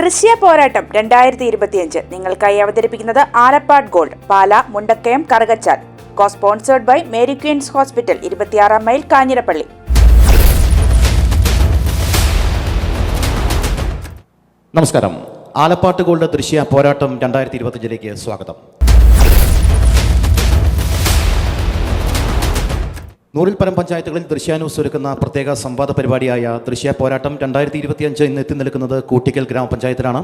ദൃശ്യ പോരാട്ടം 2025 നിങ്ങൾക്കായി അവതരിപ്പിക്കുന്നത് Alappatt gold, Pala, Mundakayam, Karukachal. Sponsored by Mary queens hospital, 26 mile, Kanjirappally. നമസ്കാരം. ആലപ്പാട് ഗോൾഡ് ദൃശ്യ പോരാട്ടം 2025 സ്വാഗതം. നൂറിൽ പരം പഞ്ചായത്തുകളിൽ ദൃശ്യാന്യൂസ് ഒരുക്കുന്ന പ്രത്യേക സംവാദ പരിപാടിയായ ദൃശ്യ പോരാട്ടം 2025 ഇന്ന് എത്തി നിൽക്കുന്നത് കൂട്ടിക്കൽ ഗ്രാമപഞ്ചായത്തിലാണ്.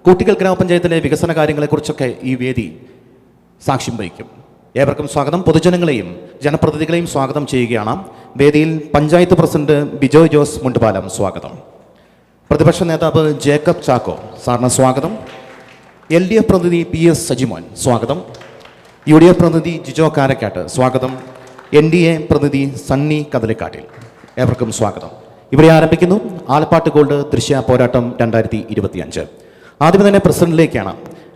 കൂട്ടിക്കൽ ഗ്രാമപഞ്ചായത്തിലെ വികസന കാര്യങ്ങളെക്കുറിച്ചൊക്കെ ഈ വേദി സാക്ഷ്യം വഹിക്കും. ഏവർക്കും സ്വാഗതം. പൊതുജനങ്ങളെയും ജനപ്രതിനിധികളെയും സ്വാഗതം ചെയ്യുകയാണ്. വേദിയിൽ പഞ്ചായത്ത് പ്രസിഡന്റ് ബിജോയ് ജോസ് മുണ്ടുപാലം സ്വാഗതം. പ്രതിപക്ഷ നേതാവ് ജേക്കബ് ചാക്കോ സാറിന് സ്വാഗതം. LDF പ്രതിനിധി PS സജിമോൻ സ്വാഗതം. UDF പ്രതിനിധി ജിജോ കാരക്കാട്ട് സ്വാഗതം. NDA പ്രതിനിധി സണ്ണി കദലിക്കാട്ടിൽ ഏവർക്കും സ്വാഗതം. ഇവിടെ ആരംഭിക്കുന്നു ആലപ്പാട് ഗോൾഡ് ദൃശ്യ പോരാട്ടം 2025. ആദ്യം തന്നെ പ്രസിഡന്റിലേക്കാണ്.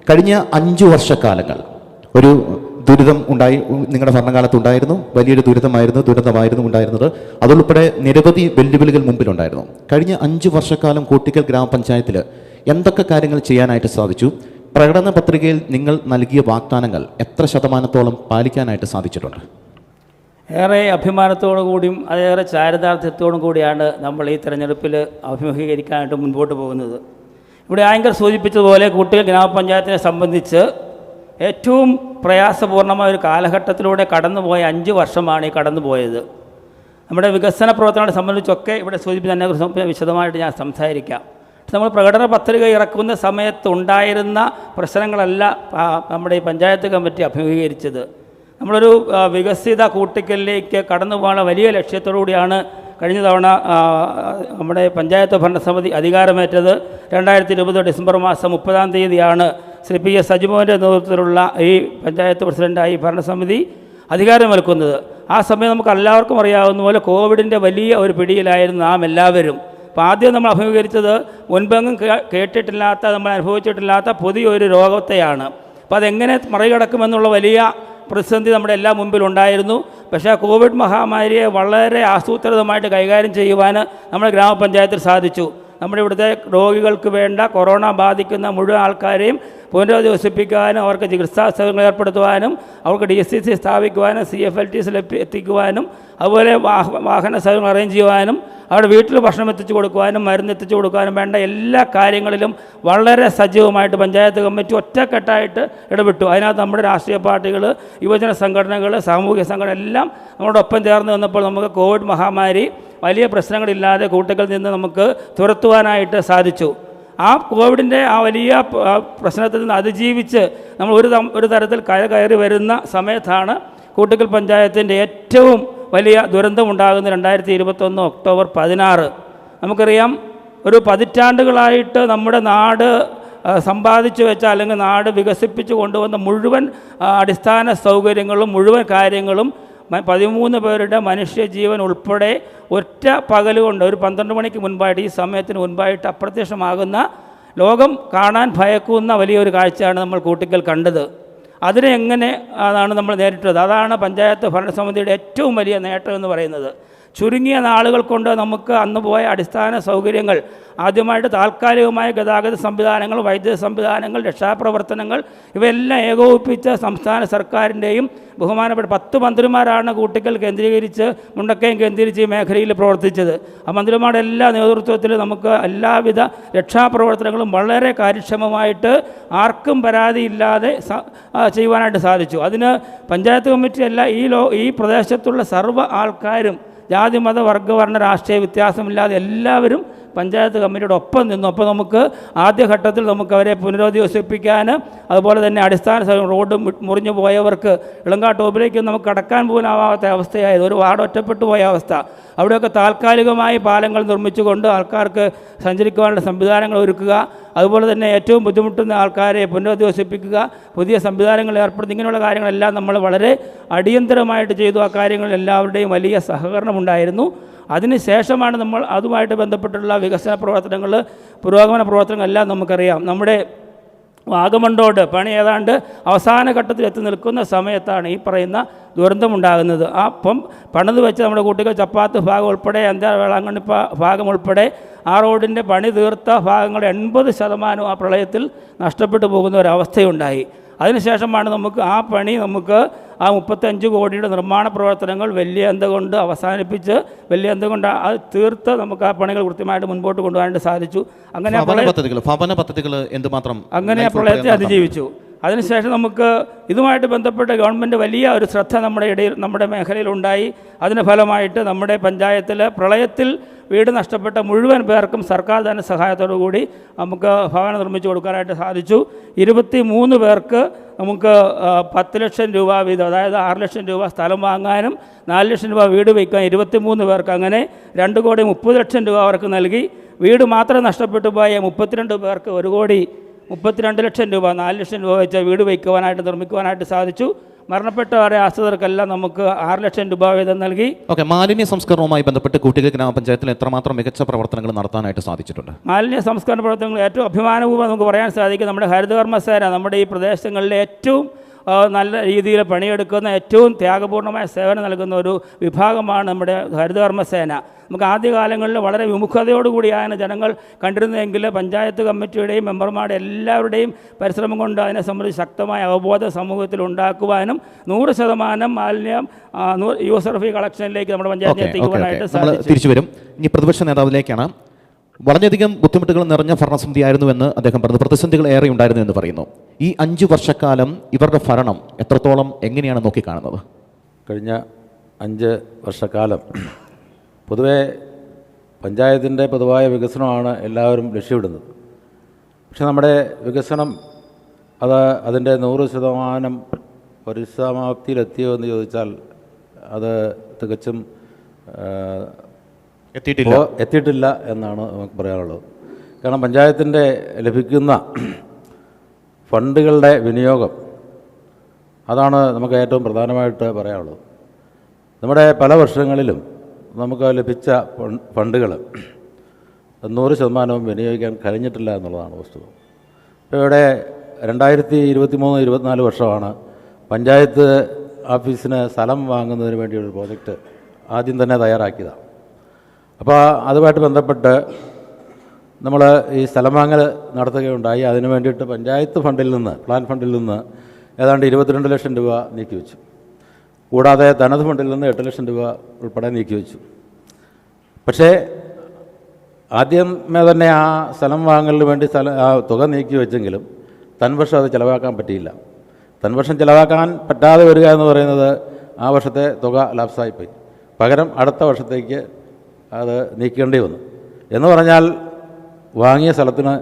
കഴിഞ്ഞ 5 വർഷക്കാലങ്ങൾ ഒരു ദുരിതം ഉണ്ടായി, നിങ്ങളുടെ ഭരണകാലത്ത് ഉണ്ടായിരുന്നു. വലിയൊരു ദുരന്തമായിരുന്നു ഉണ്ടായിരുന്നത്. അതുൾപ്പെടെ നിരവധി വെല്ലുവിളികൾ മുമ്പിലുണ്ടായിരുന്നു. കഴിഞ്ഞ 5 വർഷക്കാലം കൂട്ടിക്കൽ ഗ്രാമപഞ്ചായത്തിൽ എന്തൊക്കെ കാര്യങ്ങൾ ചെയ്യാനായിട്ട് സാധിച്ചു? പ്രകടന പത്രികയിൽ നിങ്ങൾ നൽകിയ വാഗ്ദാനങ്ങൾ എത്ര ശതമാനത്തോളം പാലിക്കാനായിട്ട് സാധിച്ചിട്ടുണ്ട്? ഏറെ അഭിമാനത്തോടു കൂടിയും അതേറെ ചാരിതാർത്ഥ്യത്തോടും കൂടിയാണ് നമ്മൾ ഈ തെരഞ്ഞെടുപ്പിൽ അഭിമുഖീകരിക്കാനായിട്ട് മുൻപോട്ട് പോകുന്നത്. ഇവിടെ ആങ്കർ സൂചിപ്പിച്ചതുപോലെ കൂട്ടിക്കൽ ഗ്രാമപഞ്ചായത്തിനെ സംബന്ധിച്ച് ഏറ്റവും പ്രയാസപൂർണമായ ഒരു കാലഘട്ടത്തിലൂടെ കടന്നുപോയ 5 വർഷമാണ് ഈ കടന്നുപോയത്. നമ്മുടെ വികസന പ്രവർത്തനങ്ങളെ സംബന്ധിച്ചൊക്കെ ഇവിടെ സൂചിപ്പിച്ചതിനെക്കുറിച്ച് വിശദമായിട്ട് ഞാൻ സംസാരിക്കാം. നമ്മൾ പ്രകടന പത്രിക ഇറക്കുന്ന സമയത്ത് ഉണ്ടായിരുന്ന പ്രശ്നങ്ങളല്ല നമ്മുടെ ഈ പഞ്ചായത്ത് കമ്മിറ്റി അഭിമുഖീകരിച്ചത്. നമ്മളൊരു വികസിത കൂട്ടിക്കലിലേക്ക് കടന്നു പോകാനുള്ള വലിയ ലക്ഷ്യത്തോടു കൂടിയാണ് കഴിഞ്ഞ തവണ നമ്മുടെ പഞ്ചായത്ത് ഭരണസമിതി അധികാരമേറ്റത്. 2020 ഡിസംബർ മാസം 30-ാം തീയതിയാണ് ശ്രീ PS സജിമോൻ്റെ നേതൃത്വത്തിലുള്ള ഈ പഞ്ചായത്ത് പ്രസിഡൻ്റായി ഭരണസമിതി അധികാരമേൽക്കുന്നത്. ആ സമയം നമുക്ക് എല്ലാവർക്കും അറിയാവുന്ന പോലെ കോവിഡിൻ്റെ വലിയ ഒരു പിടിയിലായിരുന്നു നാം എല്ലാവരും. അപ്പോൾ ആദ്യം നമ്മൾ അഭിമുഖീകരിച്ചത് മുൻപെങ്ങും കേട്ടിട്ടില്ലാത്ത, നമ്മൾ അനുഭവിച്ചിട്ടില്ലാത്ത പുതിയൊരു രോഗത്തെയാണ്. അപ്പോൾ അതെങ്ങനെ മറികടക്കുമെന്നുള്ള വലിയ പ്രതിസന്ധി നമ്മുടെ എല്ലാ മുമ്പിലുണ്ടായിരുന്നു. പക്ഷേ ആ കോവിഡ് മഹാമാരിയെ വളരെ ആസൂത്രിതമായിട്ട് കൈകാര്യം ചെയ്യുവാൻ നമ്മുടെ ഗ്രാമപഞ്ചായത്തിൽ സാധിച്ചു. നമ്മുടെ ഇവിടുത്തെ രോഗികൾക്ക് വേണ്ട കൊറോണ ബാധിക്കുന്ന മുഴുവൻ ആൾക്കാരെയും പുനരധിവസിപ്പിക്കാനും അവർക്ക് ചികിത്സാ സൗകര്യങ്ങൾ ഏർപ്പെടുത്തുവാനും അവർക്ക് DCC സ്ഥാപിക്കുവാനും CFLTs എത്തിക്കുവാനും അതുപോലെ വാഹന സൗകര്യങ്ങൾ അറേഞ്ച് ചെയ്യുവാനും അവരുടെ വീട്ടിൽ ഭക്ഷണം എത്തിച്ചു കൊടുക്കുവാനും മരുന്ന് എത്തിച്ചു കൊടുക്കാനും വേണ്ട എല്ലാ കാര്യങ്ങളിലും വളരെ സജീവമായിട്ട് പഞ്ചായത്ത് കമ്മിറ്റി ഒറ്റക്കെട്ടായിട്ട് ഇടപെട്ടു. അതിനകത്ത് നമ്മുടെ രാഷ്ട്രീയ പാർട്ടികൾ, യുവജന സംഘടനകൾ, സാമൂഹിക സംഘടന എല്ലാം നമ്മളോടൊപ്പം ചേർന്ന് വന്നപ്പോൾ നമുക്ക് കോവിഡ് മഹാമാരി വലിയ പ്രശ്നങ്ങളില്ലാതെ കൂട്ടിക്കൽ നിന്ന് നമുക്ക് തുരത്തുവാനായിട്ട് സാധിച്ചു. ആ കോവിഡിൻ്റെ ആ വലിയ പ്രശ്നത്തിൽ നിന്ന് അതിജീവിച്ച് നമ്മൾ ഒരു തരത്തിൽ കയറി വരുന്ന സമയത്താണ് കൂട്ടിക്കൽ പഞ്ചായത്തിൻ്റെ ഏറ്റവും വലിയ ദുരന്തമുണ്ടാകുന്ന 2021 ഒക്ടോബർ 16. നമുക്കറിയാം, ഒരു പതിറ്റാണ്ടുകളായിട്ട് നമ്മുടെ നാട് സമ്പാദിച്ചു വെച്ച അല്ലെങ്കിൽ നാട് വികസിപ്പിച്ച് കൊണ്ടുവന്ന മുഴുവൻ അടിസ്ഥാന സൗകര്യങ്ങളും മുഴുവൻ കാര്യങ്ങളും 13 പേരുടെ മനുഷ്യജീവൻ ഉൾപ്പെടെ ഒറ്റ പകലുകൊണ്ട് ഒരു 12 മണിക്ക് മുൻപായിട്ട്, ഈ സമയത്തിന് മുൻപായിട്ട് അപ്രത്യക്ഷമാകുന്ന, ലോകം കാണാൻ ഭയക്കുന്ന വലിയൊരു കാഴ്ചയാണ് നമ്മൾ കൂട്ടിക്കൽ കണ്ടത്. അതിനെ എങ്ങനെ ആണ് നമ്മൾ നേരിട്ടത്? അതാണ് പഞ്ചായത്ത് ഭരണസമിതിയുടെ ഏറ്റവും വലിയ നേട്ടം എന്ന് പറയുന്നത്. ചുരുങ്ങിയ നാളുകൾ കൊണ്ട് നമുക്ക് അന്ന് പോയ അടിസ്ഥാന സൗകര്യങ്ങൾ, ആദ്യമായിട്ട് താൽക്കാലികമായ ഗതാഗത സംവിധാനങ്ങൾ, വൈദ്യുത സംവിധാനങ്ങൾ, രക്ഷാപ്രവർത്തനങ്ങൾ, ഇവയെല്ലാം ഏകോപിപ്പിച്ച സംസ്ഥാന സർക്കാരിൻ്റെയും ബഹുമാനപ്പെട്ട 10 മന്ത്രിമാരാണ് കൂട്ടിക്കൽ കേന്ദ്രീകരിച്ച്, മുണ്ടക്കയം കേന്ദ്രീകരിച്ച് ഈ മേഖലയിൽ പ്രവർത്തിച്ചത്. ആ മന്ത്രിമാരുടെ എല്ലാ നേതൃത്വത്തിൽ നമുക്ക് എല്ലാവിധ രക്ഷാപ്രവർത്തനങ്ങളും വളരെ കാര്യക്ഷമമായിട്ട് ആർക്കും പരാതിയില്ലാതെ ചെയ്യുവാനായിട്ട് സാധിച്ചു. അതിന് പഞ്ചായത്ത് കമ്മിറ്റിയല്ല, ഈ പ്രദേശത്തുള്ള സർവ്വ ആൾക്കാരും ജാതി മത വർഗ വർണ്ണ രാഷ്ട്രീയ വ്യത്യാസമില്ലാതെ എല്ലാവരും പഞ്ചായത്ത് കമ്മിറ്റിയുടെ ഒപ്പം നിന്നു. അപ്പോൾ നമുക്ക് ആദ്യഘട്ടത്തിൽ നമുക്ക് അവരെ പുനരധിവസിപ്പിക്കാൻ, അതുപോലെ തന്നെ അടിസ്ഥാന റോഡ് മുറിഞ്ഞു പോയവർക്ക് ഇളങ്കാട് ടോപ്പിലേക്ക് നമുക്ക് കടക്കാൻ പോകാനാവാത്ത അവസ്ഥയായത്, ഒരു വാർഡ് ഒറ്റപ്പെട്ടു പോയ അവസ്ഥ. അവിടെയൊക്കെ താൽക്കാലികമായി പാലങ്ങൾ നിർമ്മിച്ചുകൊണ്ട് ആൾക്കാർക്ക് സഞ്ചരിക്കുവാനുള്ള സംവിധാനങ്ങൾ ഒരുക്കുക, അതുപോലെ തന്നെ ഏറ്റവും ബുദ്ധിമുട്ടുന്ന ആൾക്കാരെ പുനരധിവസിപ്പിക്കുക, പുതിയ സംവിധാനങ്ങൾ ഏർപ്പെടുത്തി, ഇങ്ങനെയുള്ള കാര്യങ്ങളെല്ലാം നമ്മൾ വളരെ അടിയന്തരമായിട്ട് ചെയ്തു. ആ കാര്യങ്ങളിൽ എല്ലാവരുടെയും വലിയ സഹകരണമുണ്ടായിരുന്നു. അതിനുശേഷമാണ് നമ്മൾ അതുമായിട്ട് ബന്ധപ്പെട്ടുള്ള വികസന പ്രവർത്തനങ്ങൾ, പുരോഗമന പ്രവർത്തനങ്ങളെല്ലാം നമുക്കറിയാം. നമ്മുടെ വാഗമൺ പണി ഏതാണ്ട് അവസാന ഘട്ടത്തിൽ എത്തി നിൽക്കുന്ന സമയത്താണ് ഈ പറയുന്ന ദുരന്തമുണ്ടാകുന്നത്. അപ്പം പണിത് വെച്ച് നമ്മുടെ കുട്ടികൾ ചപ്പാത്ത് ഭാഗം ഉൾപ്പെടെ വേളാങ്കണ്ണി ഭാഗം ഉൾപ്പെടെ ആ റോഡിൻ്റെ പണി തീർത്ത ഭാഗങ്ങൾ 80% ആ പ്രളയത്തിൽ നഷ്ടപ്പെട്ടു പോകുന്ന ഒരവസ്ഥയുണ്ടായി. അതിനുശേഷമാണ് ആ പണി നമുക്ക് ആ 35 കോടിയുടെ നിർമ്മാണ പ്രവർത്തനങ്ങൾ വലിയ കൊണ്ട് അവസാനിപ്പിച്ച് വലിയ കൊണ്ട് അത് തീർത്ത് നമുക്ക് ആ പണികൾ കൃത്യമായിട്ട് മുൻപോട്ട് കൊണ്ടുപോകാനായിട്ട് സാധിച്ചു. അങ്ങനെ അങ്ങനെ പ്രളയത്തെ അതിജീവിച്ചു. അതിനുശേഷം നമുക്ക് ഇതുമായിട്ട് ബന്ധപ്പെട്ട ഗവൺമെൻറ് വലിയ ഒരു ശ്രദ്ധ നമ്മുടെ മേഖലയിലുണ്ടായി. അതിൻ്റെ ഫലമായിട്ട് നമ്മുടെ പഞ്ചായത്തിൽ പ്രളയത്തിൽ വീട് നഷ്ടപ്പെട്ട മുഴുവൻ പേർക്കും സർക്കാർ ധന സഹായത്തോടു കൂടി നമുക്ക് ഭവനം നിർമ്മിച്ചു കൊടുക്കാനായിട്ട് സാധിച്ചു. 23 പേർക്ക് നമുക്ക് 10 ലക്ഷം രൂപ വീതം, അതായത് 6 ലക്ഷം രൂപ സ്ഥലം വാങ്ങാനും 4 ലക്ഷം രൂപ വീട് വയ്ക്കാൻ 23 പേർക്ക്, അങ്ങനെ 2,30,00,000 രൂപ അവർക്ക് നൽകി. വീട് മാത്രം നഷ്ടപ്പെട്ടു പോയ 32 പേർക്ക് 1,32,00,000 രൂപ, 4 ലക്ഷം രൂപ വെച്ച് വീട് വയ്ക്കുവാനായിട്ട് നിർമ്മിക്കുവാനായിട്ട് സാധിച്ചു. മരണപ്പെട്ടവരെ ആശ്രിതർക്കെല്ലാം നമുക്ക് 6 ലക്ഷം രൂപ വീതം നൽകി. മാലിന്യ സംസ്കരണവുമായി ബന്ധപ്പെട്ട് കൂട്ടിക്കൽ ഗ്രാമപഞ്ചായത്തിൽ എത്രമാത്രം മികച്ച പ്രവർത്തനങ്ങൾ നടത്താനായിട്ട് സാധിച്ചിട്ടുണ്ട്? മാലിന്യ സംസ്കരണ പ്രവർത്തനങ്ങൾ ഏറ്റവും അഭിമാനപൂർവ്വം നമുക്ക് പറയാൻ സാധിക്കും. നമ്മുടെ ഹരിതകർമ്മസേന നമ്മുടെ ഈ പ്രദേശങ്ങളിലെ ഏറ്റവും നല്ല രീതിയിൽ പണിയെടുക്കുന്ന, ഏറ്റവും ത്യാഗപൂർണ്ണമായ സേവനം നൽകുന്ന ഒരു വിഭാഗമാണ് നമ്മുടെ ഹരിതകർമ്മസേന. നമുക്ക് ആദ്യകാലങ്ങളിൽ വളരെ വിമുഖതയോടുകൂടിയാണ് ജനങ്ങൾ കണ്ടിരുന്നതെങ്കിൽ പഞ്ചായത്ത് കമ്മിറ്റിയുടെയും മെമ്പർമാരുടെയും എല്ലാവരുടെയും പരിശ്രമം കൊണ്ട് അതിനെ സംബന്ധിച്ച് ശക്തമായ അവബോധം സമൂഹത്തിൽ ഉണ്ടാക്കുവാനും 100% മാലിന്യം യൂസർ ഫീ കളക്ഷനിലേക്ക് നമ്മുടെ പഞ്ചായത്തിൽ എത്തിക്കുവാനായിട്ട് സാധിച്ചു. തിരിച്ചു വരും. ഇനി പ്രതിപക്ഷ നേതാവിലേക്കാണ്. വളരെയധികം ബുദ്ധിമുട്ടുകൾ നിറഞ്ഞ ഭരണസമിതിയായിരുന്നുവെന്ന് അദ്ദേഹം പറഞ്ഞു. പ്രതിസന്ധികൾ ഏറെ ഉണ്ടായിരുന്നു എന്ന് പറയുന്നു. ഈ 5 വർഷക്കാലം ഇവരുടെ ഭരണം എത്രത്തോളം എങ്ങനെയാണ് നോക്കിക്കാണുന്നത്? കഴിഞ്ഞ 5 വർഷക്കാലം പൊതുവെ പഞ്ചായത്തിൻ്റെ പൊതുവായ വികസനമാണ് എല്ലാവരും ലക്ഷ്യമിടുന്നത്. പക്ഷെ നമ്മുടെ വികസനം അതിൻ്റെ 100% പരിസമാപ്തിയിലെത്തിയോ എന്ന് ചോദിച്ചാൽ അത് തികച്ചും എത്തിയിട്ടില്ല എന്നാണ് നമുക്ക് പറയാനുള്ളത്. കാരണം പഞ്ചായത്തിൻ്റെ ലഭിക്കുന്ന ഫണ്ടുകളുടെ വിനിയോഗം, അതാണ് നമുക്ക് ഏറ്റവും പ്രധാനമായിട്ട് പറയാനുള്ളത്. നമ്മുടെ പല വർഷങ്ങളിലും നമുക്ക് ലഭിച്ച ഫണ്ടുകൾ 100% വിനിയോഗിക്കാൻ കഴിഞ്ഞിട്ടില്ല എന്നുള്ളതാണ് വസ്തുത. ഇപ്പോൾ ഇവിടെ 2023-24 വർഷമാണ് പഞ്ചായത്ത് ഓഫീസിന് സ്ഥലം വാങ്ങുന്നതിന് വേണ്ടിയൊരു പ്രോജക്റ്റ് ആദ്യം തന്നെ തയ്യാറാക്കിയതാണ്. അപ്പോൾ അതുമായിട്ട് ബന്ധപ്പെട്ട് നമ്മൾ ഈ സ്ഥലം വാങ്ങൽ നടത്തുകയുണ്ടായി. അതിന് വേണ്ടിയിട്ട് പഞ്ചായത്ത് ഫണ്ടിൽ നിന്ന്, പ്ലാൻ ഫണ്ടിൽ നിന്ന് ഏതാണ്ട് 22 ലക്ഷം രൂപ നീക്കിവെച്ചു. കൂടാതെ തനത് ഫണ്ടിൽ നിന്ന് 8 ലക്ഷം രൂപ ഉൾപ്പെടെ നീക്കിവെച്ചു. പക്ഷേ ആദ്യമേ തന്നെ ആ സ്ഥലം വാങ്ങലിന് വേണ്ടി ആ തുക നീക്കി വെച്ചെങ്കിലും തൻവർഷം അത് ചിലവാക്കാൻ പറ്റിയില്ല. തൻവർഷം ചിലവാക്കാൻ പറ്റാതെ വരിക എന്ന് പറയുന്നത് ആ വർഷത്തെ തുക ലാപ്സായിപ്പോയി. പകരം അടുത്ത വർഷത്തേക്ക് അത് നീക്കേണ്ടി വന്നു. എന്ന് പറഞ്ഞാൽ വാങ്ങിയ സ്ഥലത്തിന്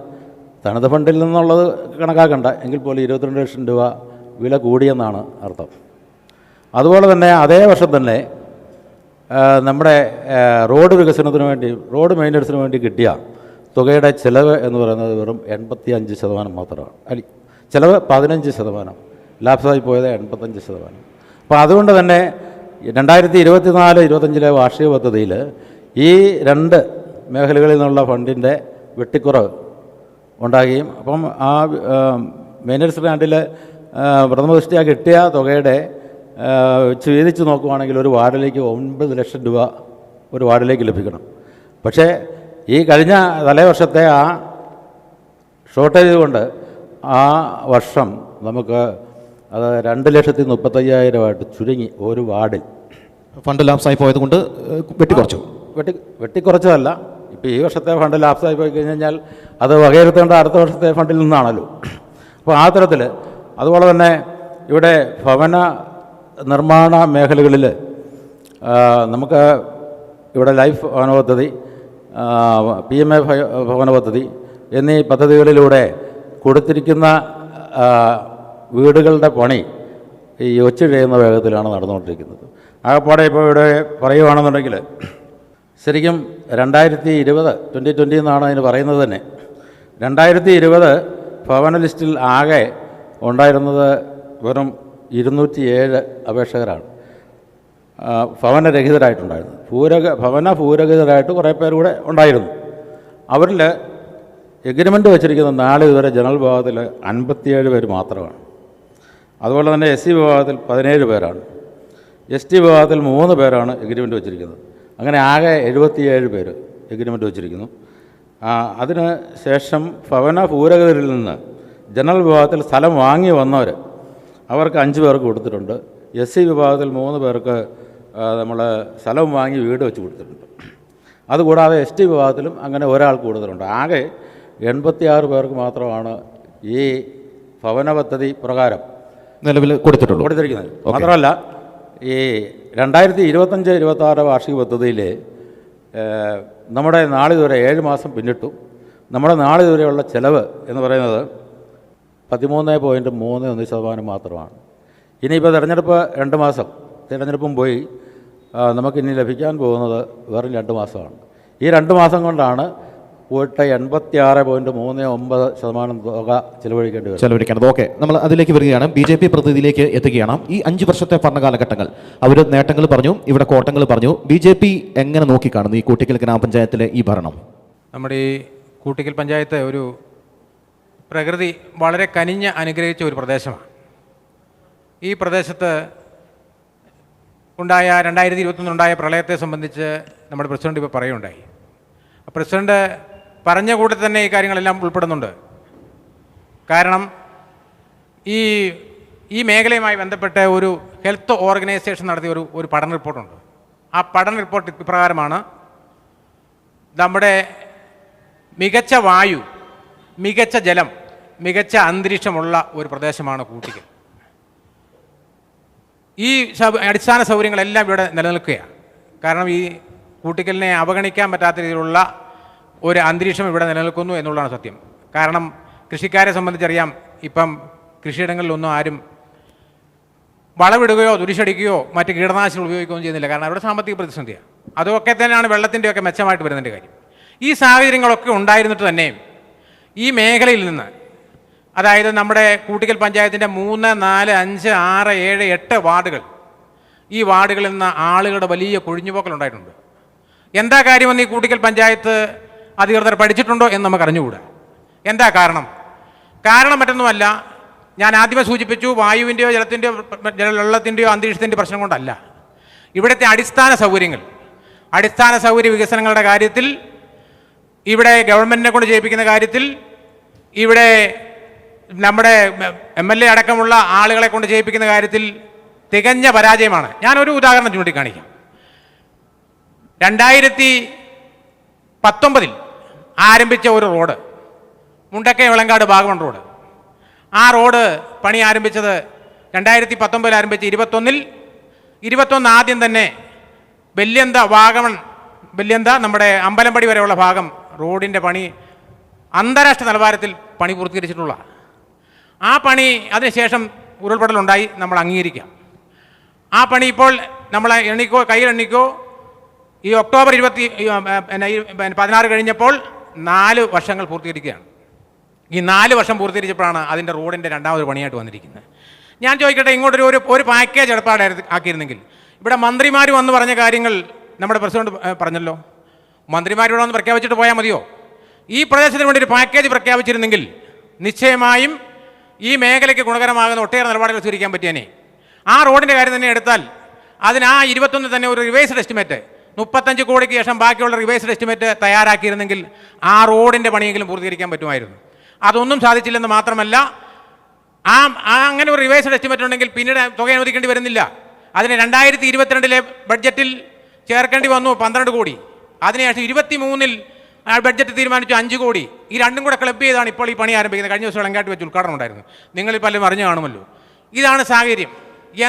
തനത് ഫണ്ടിൽ നിന്നുള്ളത് കണക്കാക്കണ്ട എങ്കിൽ പോലും 22 ലക്ഷം രൂപ വില കൂടിയെന്നാണ് അർത്ഥം. അതുപോലെ തന്നെ അതേ വർഷം തന്നെ നമ്മുടെ റോഡ് വികസനത്തിന് വേണ്ടി, റോഡ് മെയിൻ്റനൻസിന് വേണ്ടി കിട്ടിയ തുകയുടെ ചിലവ് എന്ന് പറയുന്നത് വെറും 85% മാത്രമാണ്. ചിലവ് 15%, ലാപ്സായി പോയത് 85%. അപ്പോൾ അതുകൊണ്ട് തന്നെ 2024-25 വാർഷിക പദ്ധതിയിൽ ഈ 2 മേഖലകളിൽ നിന്നുള്ള ഫണ്ടിൻ്റെ വെട്ടിക്കുറവ് ഉണ്ടാകുകയും അപ്പം ആ മെയിൻ്റനൻസ് ഗ്രാൻറ്റിൽ പ്രഥമദൃഷ്ടിയ കിട്ടിയ തുകയുടെ വെച്ച് വീതിച്ച് നോക്കുവാണെങ്കിൽ ഒരു വാർഡിലേക്ക് 9 ലക്ഷം രൂപ ഒരു വാർഡിലേക്ക് ലഭിക്കണം. പക്ഷേ ഈ കഴിഞ്ഞ തലേവർഷത്തെ ആ ഷോർട്ടേജ് കൊണ്ട് ആ വർഷം നമുക്ക് അത് 2,35,000 ചുരുങ്ങി ഒരു വാർഡിൽ. ഫണ്ട് ലാപ്സായി പോയത് കൊണ്ട് വെട്ടിക്കുറച്ചതല്ല. ഇപ്പോൾ ഈ വർഷത്തെ ഫണ്ട് ലാപ്സായി പോയി കഴിഞ്ഞാൽ അത് വകയിരുത്തേണ്ട അടുത്ത വർഷത്തെ ഫണ്ടിൽ നിന്നാണല്ലോ. അപ്പോൾ ആ തരത്തിൽ അതുപോലെ തന്നെ ഇവിടെ ഭവന നിർമ്മാണ മേഖലകളിൽ നമുക്ക് ഇവിടെ ലൈഫ് ഭവന പദ്ധതി, PMA ഭവന പദ്ധതി എന്നീ പദ്ധതികളിലൂടെ കൊടുത്തിരിക്കുന്ന വീടുകളുടെ പണി ഈ ഒച്ചിഴയുന്ന വേഗത്തിലാണ് നടന്നുകൊണ്ടിരിക്കുന്നത്. ആകപ്പാടെ ഇപ്പോൾ ഇവിടെ പറയുകയാണെന്നുണ്ടെങ്കിൽ ശരിക്കും 2020 എന്നാണ് അതിന് പറയുന്നത് തന്നെ. 2020 ഭവന ലിസ്റ്റിൽ ആകെ ഉണ്ടായിരുന്നത് വെറും 207 അപേക്ഷകരാണ് ഭവനരഹിതരായിട്ടുണ്ടായിരുന്നു. ഭവന ഭൂരഹിതരായിട്ട് കുറേ പേർ കൂടെ ഉണ്ടായിരുന്നു. അവരിൽ എഗ്രിമെൻ്റ് വെച്ചിരിക്കുന്ന നാളിതുവരെ ജനറൽ വിഭാഗത്തിൽ 57 പേര് മാത്രമാണ്. അതുപോലെ തന്നെ SC വിഭാഗത്തിൽ 17 പേരാണ്. ST വിഭാഗത്തിൽ 3 പേരാണ് എഗ്രിമെൻ്റ് വെച്ചിരിക്കുന്നത്. അങ്ങനെ ആകെ 77 പേര് എഗ്രിമെൻ്റ് വെച്ചിരിക്കുന്നു. അതിന് ശേഷം ഭവന പൂരകരിൽ നിന്ന് ജനറൽ വിഭാഗത്തിൽ സ്ഥലം വാങ്ങി വന്നവർ അവർക്ക് 5 പേർക്ക് കൊടുത്തിട്ടുണ്ട്. SC വിഭാഗത്തിൽ 3 പേർക്ക് നമ്മൾ സ്ഥലം വാങ്ങി വീട് വെച്ച് കൊടുത്തിട്ടുണ്ട്. അതുകൂടാതെ ST വിഭാഗത്തിലും അങ്ങനെ ഒരാൾക്ക് കൊടുത്തിട്ടുണ്ട്. ആകെ 86 പേർക്ക് മാത്രമാണ് ഈ ഭവന പദ്ധതി പ്രകാരം നിലവിൽ കൊടുത്തിരിക്കുന്നത്. മാത്രമല്ല ഈ 2025-26 വാർഷിക പദ്ധതിയിൽ നമ്മുടെ നാളിതുവരെ 7 മാസം പിന്നിട്ടു. നമ്മുടെ നാളിതുവരെയുള്ള ചെലവ് എന്ന് പറയുന്നത് 13.31% മാത്രമാണ്. ഇനിയിപ്പോൾ തിരഞ്ഞെടുപ്പ് 2 മാസം, തിരഞ്ഞെടുപ്പും പോയി നമുക്കിനി ലഭിക്കാൻ പോകുന്നത് വെറും 2 മാസമാണ്. ഈ 2 മാസം കൊണ്ടാണ് പോയിട്ട് 86.39% തുക ചെലവഴിക്കേണ്ടത്. ഓക്കെ, നമ്മൾ അതിലേക്ക് വരികയാണ്. BJP പ്രതിനിധിയിലേക്ക് എത്തുകയാണ്. ഈ 5 വർഷത്തെ ഭരണകാലഘട്ടങ്ങൾ അവർ നേട്ടങ്ങൾ പറഞ്ഞു, ഇവിടെ കോട്ടങ്ങൾ പറഞ്ഞു. BJP എങ്ങനെ നോക്കിക്കാണുന്നു ഈ കൂട്ടിക്കൽ ഗ്രാമപഞ്ചായത്തിലെ ഈ ഭരണം? നമ്മുടെ ഈ കൂട്ടിക്കൽ പഞ്ചായത്ത് ഒരു പ്രകൃതി വളരെ കനിഞ്ഞ് അനുഗ്രഹിച്ച ഒരു പ്രദേശമാണ്. ഈ പ്രദേശത്ത് ഉണ്ടായ 2021 പ്രളയത്തെ സംബന്ധിച്ച് നമ്മുടെ പ്രസിഡന്റ് ഇപ്പോൾ പറയുകയുണ്ടായി. പ്രസിഡന്റ് പറഞ്ഞ കൂടെ തന്നെ ഈ കാര്യങ്ങളെല്ലാം ഉൾപ്പെടുന്നുണ്ട്. കാരണം ഈ മേഖലയുമായി ബന്ധപ്പെട്ട ഒരു ഹെൽത്ത് ഓർഗനൈസേഷൻ നടത്തിയ ഒരു പഠന റിപ്പോർട്ടുണ്ട്. ആ പഠന റിപ്പോർട്ട് ഇപ്രകാരമാണ്: നമ്മുടെ മികച്ച വായു, മികച്ച ജലം, മികച്ച അന്തരീക്ഷമുള്ള ഒരു പ്രദേശമാണ് കൂട്ടിക്കൽ. ഈ അടിസ്ഥാന സൗകര്യങ്ങളെല്ലാം ഇവിടെ നിലനിൽക്കുകയാണ്. കാരണം ഈ കൂട്ടിക്കലിനെ അവഗണിക്കാൻ പറ്റാത്ത രീതിയിലുള്ള ഒരു അന്തരീക്ഷം ഇവിടെ നിലനിൽക്കുന്നു എന്നുള്ളതാണ് സത്യം. കാരണം കൃഷിക്കാരെ സംബന്ധിച്ചറിയാം, ഇപ്പം കൃഷിയിടങ്ങളിലൊന്നും ആരും വളമിടുകയോ തുരിശടിക്കുകയോ മറ്റ് കീടനാശിനികൾ ഉപയോഗിക്കുകയോ ചെയ്യുന്നില്ല. കാരണം അവരുടെ സാമ്പത്തിക പ്രതിസന്ധിയാണ്. അതൊക്കെ തന്നെയാണ് വെള്ളത്തിൻ്റെയൊക്കെ മെച്ചമായിട്ട് വരുന്നതിൻ്റെ കാര്യം. ഈ സാഹചര്യങ്ങളൊക്കെ ഉണ്ടായിരുന്നിട്ട് തന്നെയും ഈ മേഖലയിൽ നിന്ന്, അതായത് നമ്മുടെ കൂട്ടിക്കൽ പഞ്ചായത്തിൻ്റെ 3, 4, 5, 6, 7, 8 വാർഡുകൾ, ഈ വാർഡുകളിൽ നിന്ന് ആളുകളുടെ വലിയ കൊഴിഞ്ഞുപോക്കലുണ്ടായിട്ടുണ്ട്. എന്താ കാര്യമെന്ന് ഈ കൂട്ടിക്കൽ പഞ്ചായത്ത് അധികൃതർ പഠിച്ചിട്ടുണ്ടോ എന്ന് നമുക്ക് അറിഞ്ഞുകൂടാ. എന്താ കാരണം? കാരണം മറ്റൊന്നുമല്ല, ഞാൻ ആദ്യമേ സൂചിപ്പിച്ചു, വായുവിൻ്റെയോ വെള്ളത്തിൻ്റെയോ അന്തരീക്ഷത്തിൻ്റെയോ പ്രശ്നം കൊണ്ടല്ല. ഇവിടുത്തെ അടിസ്ഥാന സൗകര്യ വികസനങ്ങളുടെ കാര്യത്തിൽ, ഇവിടെ ഗവൺമെൻറ്റിനെ കൊണ്ട് ചെയ്യിപ്പിക്കുന്ന കാര്യത്തിൽ, ഇവിടെ നമ്മുടെ MLA അടക്കമുള്ള ആളുകളെ കൊണ്ട് ചെയ്യിപ്പിക്കുന്ന കാര്യത്തിൽ തികഞ്ഞ പരാജയമാണ്. ഞാനൊരു ഉദാഹരണം ചൂണ്ടിക്കാണിക്കാം. 2019 ആരംഭിച്ച ഒരു റോഡ്, മുണ്ടക്കയം വിളങ്കാട് വാഗമൺ റോഡ്. ആ റോഡ് പണി ആരംഭിച്ചത് 2019 ആരംഭിച്ച് 21 ആദ്യം തന്നെ വെല്യന്ത നമ്മുടെ അമ്പലമ്പടി വരെയുള്ള ഭാഗം റോഡിൻ്റെ പണി അന്താരാഷ്ട്ര നിലവാരത്തിൽ പണി പൂർത്തീകരിച്ചിട്ടുള്ള ആ പണി, അതിനുശേഷം ഉരുൾപൊട്ടലുണ്ടായി, നമ്മൾ അംഗീകരിക്കാം. ആ പണി ഇപ്പോൾ നമ്മൾ കയ്യിലെണ്ണിക്കോ ഈ ഒക്ടോബർ 16 കഴിഞ്ഞപ്പോൾ 4 വർഷങ്ങൾ പൂർത്തീകരിക്കുകയാണ്. ഈ 4 വർഷം പൂർത്തീകരിച്ചപ്പോഴാണ് അതിൻ്റെ റോഡിൻ്റെ രണ്ടാമതൊരു പണിയായിട്ട് വന്നിരിക്കുന്നത്. ഞാൻ ചോദിക്കട്ടെ, ഇങ്ങോട്ടൊരു പാക്കേജ് ആക്കിയിരുന്നെങ്കിൽ, ഇവിടെ മന്ത്രിമാർ വന്ന് പറഞ്ഞ കാര്യങ്ങൾ നമ്മുടെ പ്രസിഡന്റ് പറഞ്ഞല്ലോ, മന്ത്രിമാരോട് വന്ന് പ്രഖ്യാപിച്ചിട്ട് പോയാൽ മതിയോ? ഈ പ്രദേശത്തിന് വേണ്ടി ഒരു പാക്കേജ് പ്രഖ്യാപിച്ചിരുന്നെങ്കിൽ നിശ്ചയമായും ഈ മേഖലയ്ക്ക് ഗുണകരമാകുന്ന ഒട്ടേറെ നിലപാടുകൾ സ്വീകരിക്കാൻ പറ്റിയേനെ. ആ റോഡിൻ്റെ കാര്യം തന്നെ എടുത്താൽ അതിന് ആ 21 തന്നെ ഒരു റിവൈസ്ഡ് എസ്റ്റിമേറ്റ് 35 കോടിക്ക് ശേഷം ബാക്കിയുള്ള റിവൈസ്ഡ് എസ്റ്റിമേറ്റ് തയ്യാറാക്കിയിരുന്നെങ്കിൽ ആ റോഡിൻ്റെ പണിയെങ്കിലും പൂർത്തീകരിക്കാൻ പറ്റുമായിരുന്നു. അതൊന്നും സാധിച്ചില്ലെന്ന് മാത്രമല്ല, അങ്ങനെ ഒരു റിവൈസ്ഡ് എസ്റ്റിമേറ്റ് ഉണ്ടെങ്കിൽ പിന്നീട് തുക അനുവദിക്കേണ്ടി വരുന്നില്ല. അതിന് 2022 ബഡ്ജറ്റിൽ ചേർക്കേണ്ടി വന്നു 12 കോടി. അതിനുശേഷം 23 ബഡ്ജറ്റ് തീരുമാനിച്ചു 5 കോടി. ഈ രണ്ടും കൂടെ ക്ലബ് ചെയ്താണ് ഇപ്പോൾ ഈ പണി ആരംഭിക്കുന്നത്. കഴിഞ്ഞ ദിവസം വെള്ളങ്കാട്ട് വെച്ച് ഉദ്ഘാടനം ഉണ്ടായിരുന്നു, നിങ്ങളിൽ പലരും അറിഞ്ഞു കാണുമല്ലോ. ഇതാണ് സാഹചര്യം.